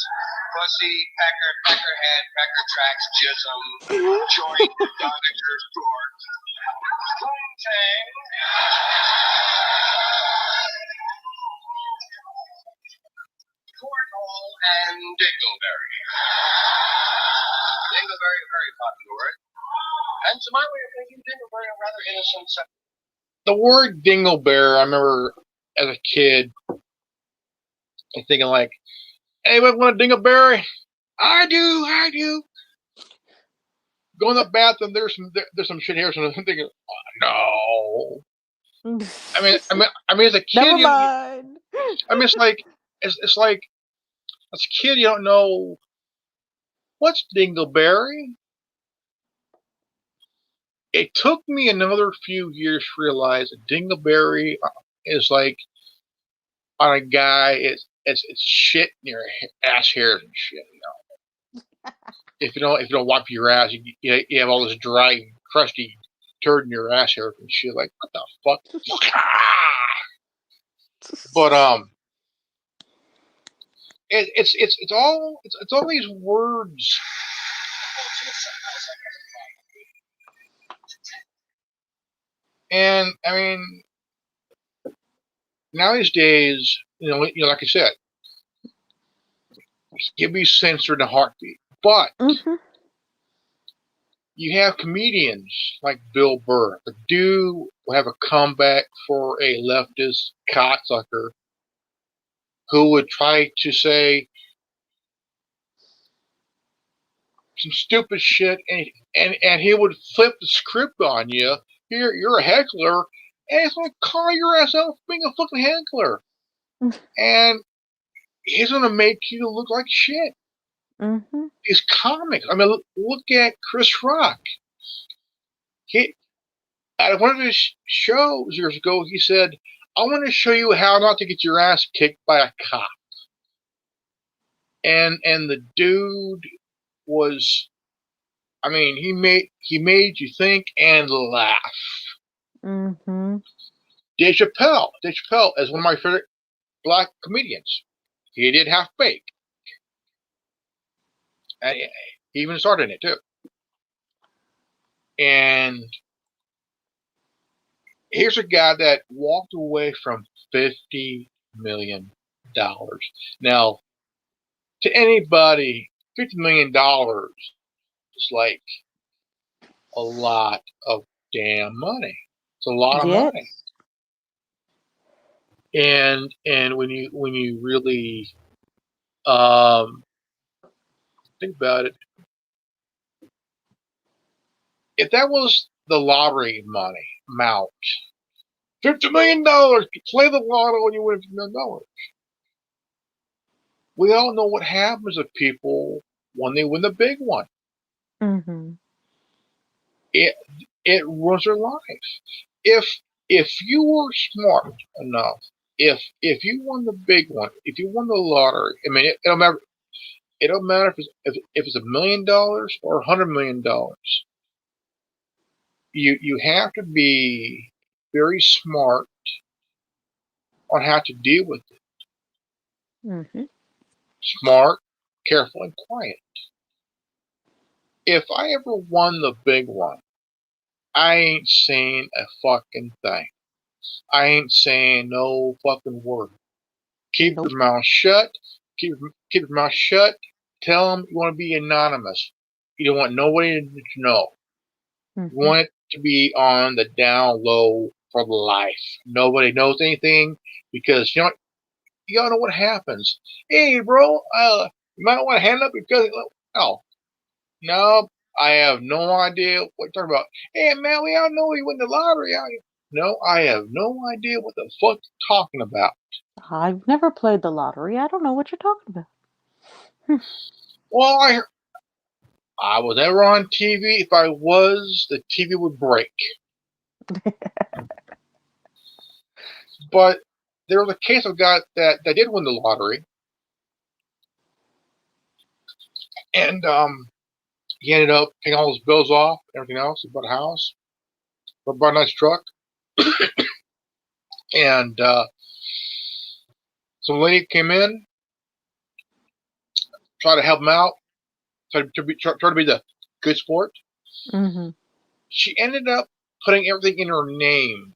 pussy, pecker, peckerhead, pecker tracks, jism, joint, doniger, dork, poontang, cornhole, and dingleberry. Dingleberry, very popular word. And to my way of thinking, dingleberry, a rather innocent sentence. The word dingleberry, I remember as a kid thinking like, anybody want a dingleberry? I do. Go in the bathroom, there's some shit here, so I'm thinking, oh, no. I mean, as a kid, Never mind. I mean, it's like as a kid, you don't know what's dingleberry. It took me another few years to realize that dingleberry is like on a guy. It's shit in your ass hairs and shit. You know, if you don't wipe your ass, you have all this dry, crusty turd in your ass hairs and shit. Like what the fuck? But it's all these words. And I mean, nowadays, you know, like I said, he'll be censored in a heartbeat. But you have comedians like Bill Burr, the dude will have a comeback for a leftist cocksucker who would try to say some stupid shit, and he would flip the script on you. You're a heckler, and he's gonna call your ass out for being a fucking heckler, and he's gonna make you look like shit. These comics. I mean, look at Chris Rock. He at one of his shows years ago, he said, "I want to show you how not to get your ass kicked by a cop." And the dude was, I mean, he made you think and laugh. Dave Chappelle is one of my favorite black comedians. He did half bake. And he even started in it too. And here's a guy that walked away from $50 million. Now, to anybody, $50 million is like a lot of damn money. It's a lot of money. And when you really think about it, if that was the lottery money amount, $50 million, you play the lotto and you win $50 million. We all know what happens to people when they win the big one. It ruins their life. If you were smart enough, if you won the big one, if you won the lottery, I mean, it don't matter. It don't matter if it's $1 million or $100 million. You have to be very smart on how to deal with it. Mm-hmm. Smart, careful, and quiet. If I ever won the big one, I ain't saying a fucking thing. I ain't saying no fucking word. Keep Nope. your mouth shut. Keep your mouth shut. Tell them you want to be anonymous. You don't want nobody to know. You Mm-hmm. want it to be on the down low for life. Nobody knows anything because you all know what happens. Hey, bro, you might want to hand up because no, I have no idea what you're talking about. Hey, man, we all know you win the lottery. No, I have no idea what the fuck you're talking about. I've never played the lottery. I don't know what you're talking about. Well, I was never on TV. If I was, the TV would break. But there was a case of a guy that did win the lottery, and he ended up paying all his bills off, everything else. He bought a house, bought a nice truck, and some lady came in, tried to help him out, tried to be the good sport. Mm-hmm. She ended up putting everything in her name,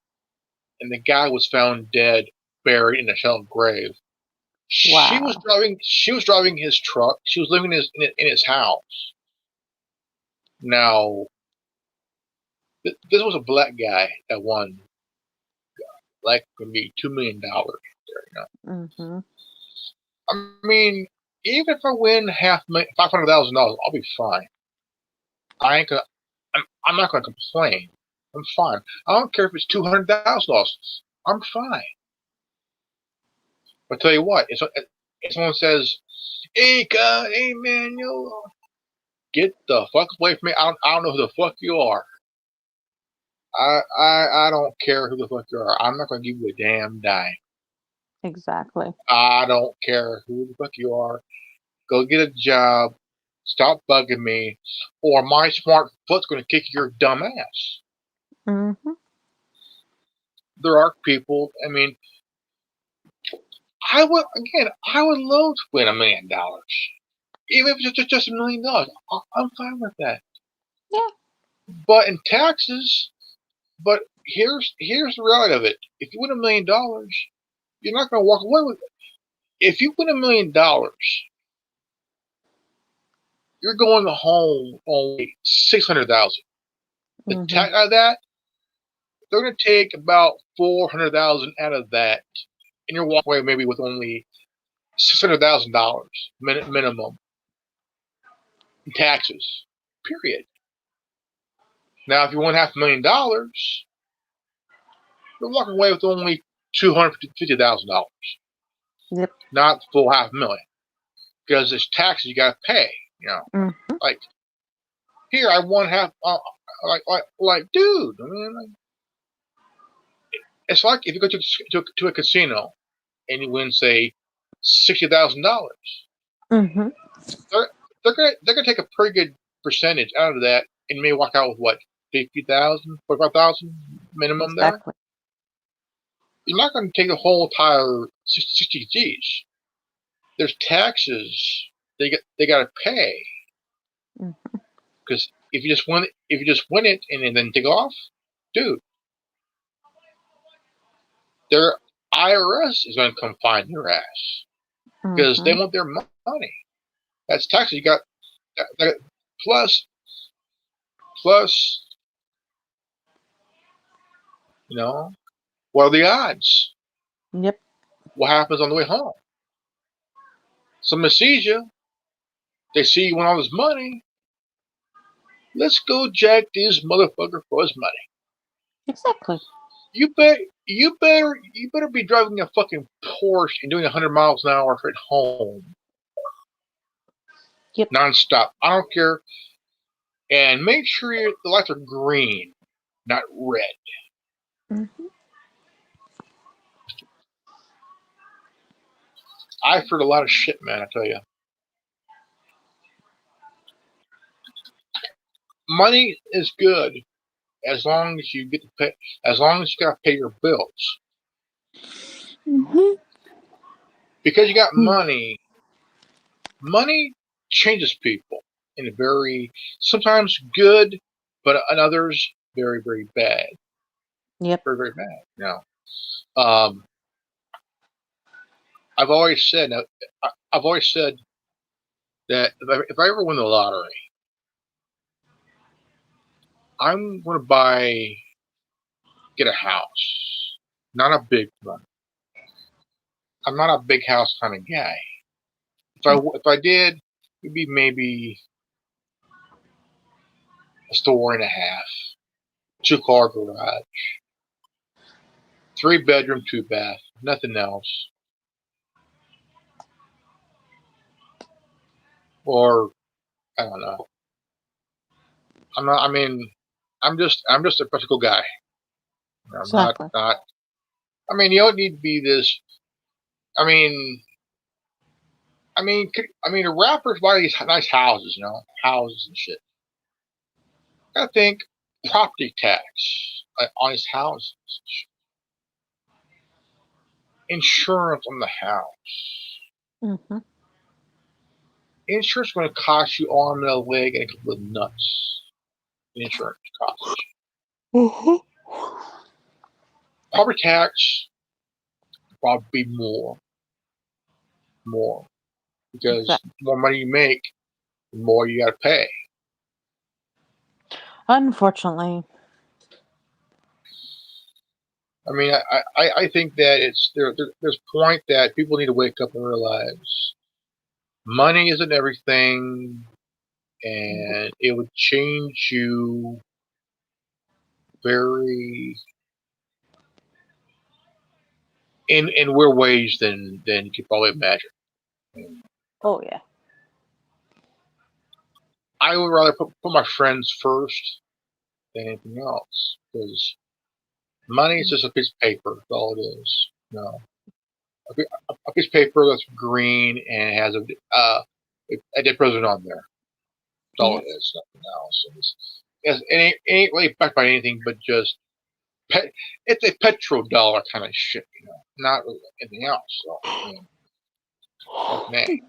and the guy was found dead, buried in a shallow grave. She was Wow. driving. She was driving his truck. She was living in his house. Now, this was a black guy that won like maybe $2 million. Mm-hmm. I mean, even if I win $500,000, I'll be fine. I ain't gonna. I'm not gonna complain. I'm fine. I don't care if it's $200,000. I'm fine. But tell you what, if someone says, "Hey, God, hey man, get the fuck away from me. I don't know who the fuck you are. I don't care who the fuck you are. I'm not gonna give you a damn dime. Exactly. I don't care who the fuck you are. Go get a job. Stop bugging me, or my smart foot's gonna kick your dumb ass." Mm-hmm. There are people. I mean, I would love to win $1 million, even if it's just $1 million. I'm fine with that. Yeah. But in taxes, here's the reality of it. If you win $1 million, you're not going to walk away with it. If you win $1 million, you're going home only 600,000. The Mm-hmm. tax out of that, they're going to take about 400,000 out of that, and you're walking away maybe with only $600,000 minimum in taxes. Period. Now, if you win $500,000, you're walking away with only $250,000, Yep. not the full $500,000, because there's taxes you got to pay. Mm-hmm. Like here, I won half. Like, dude. I mean, it's like if you go to a casino and you win, say, $60,000. Mm-hmm. They're gonna take a pretty good percentage out of that, and you may walk out with what, 50,000, 45,000 minimum there. Exactly. You're not going to take the whole entire 60 G's. There's taxes they got to pay, Mm-hmm. because if you just win it and then take off, dude, their IRS is going to come find your ass because they Mm-hmm. want their money. That's taxes you got. Plus, plus, what are the odds? Yep. What happens on the way home? Someone sees you. They see you win all this money. Let's go jack this motherfucker for his money. Exactly. You better be driving a fucking Porsche and doing 100 miles an hour at home. Yep. Nonstop. I don't care. And make sure the lights are green, not red. Mm-hmm. I've heard a lot of shit, man, I tell you. Money is good as long as you get to pay, as long as you gotta pay your bills. Mhm. Because you got Hmm. money. Money changes people in a very sometimes good, but in others very, very bad. Yep. Very, very bad. Now, um, I've always said that if I ever win the lottery, I'm going to get a house, not a big one. I'm not a big house kind of guy. If I did, it'd be maybe a story and a half, 2-car garage, 3-bedroom, 2-bath, nothing else. Or I don't know. I'm not. I mean, I'm just a practical guy. I'm not. Exactly. I mean, you don't need to be this. I mean, the rappers buy these nice houses, houses and shit. I think property tax on his houses, insurance on the house. Mm-hmm. Insurance is going to cost you arm and a leg and a couple of nuts. Insurance costs you. Mm-hmm. Property tax probably more because Exactly. the more money you make, the more you got to pay. Unfortunately. I mean, I think that there's a point that people need to wake up and realize money isn't everything, and it would change you very in weird ways than you could probably imagine. Oh yeah. I would rather put my friends first than anything else because money is just a piece of paper. That's all it is. A piece of paper that's green and it has a dead president on there. That's all Yep. it is. Nothing else. It ain't really backed by anything but just it's a petrodollar kind of shit. Not really anything else. So I mean, that's me.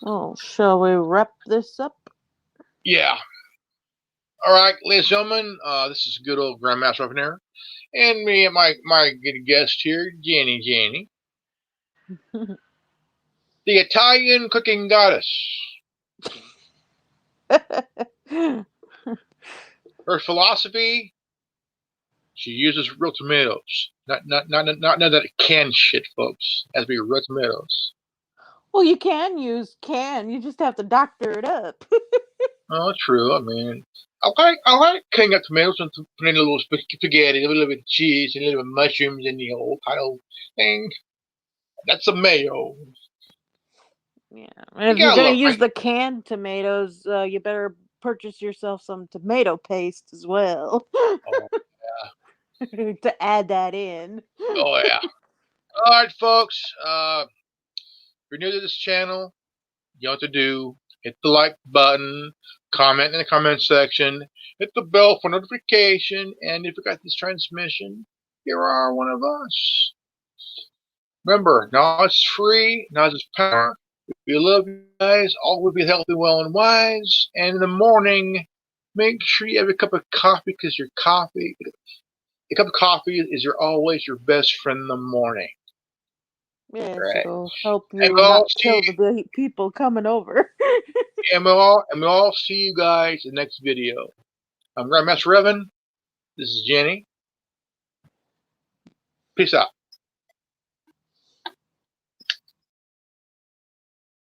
Oh, shall we wrap this up? Yeah. All right, ladies and gentlemen, this is good old Grandmaster up in here, and me and my good guest here, Jenny, the Italian cooking goddess. Her philosophy: she uses real tomatoes, not that canned shit, folks. It has to be real tomatoes. Well, you can use can. You just have to doctor it up. Oh, true. I mean, I like cutting up tomatoes and putting a little spaghetti, a little bit of cheese, and a little bit of mushrooms in the old kind of thing. That's a mayo. Yeah. And You if you're gotta gonna love use right. the canned tomatoes, you better purchase yourself some tomato paste as well Oh, to add that in. oh yeah. All right, folks. If you're new to this channel, you know what to do. Hit the like button, comment in the comment section, hit the bell for notification, and if you got this transmission, you are one of us. Remember, knowledge is free, knowledge is power. If you love you guys, all will be healthy, well, and wise. And in the morning, make sure you have a cup of coffee because a cup of coffee is always your best friend in the morning. Yes, Right? it'll help And you not kill the people coming over. we'll all see you guys in the next video. I'm Grandmaster Revan. This is Jenny. Peace out.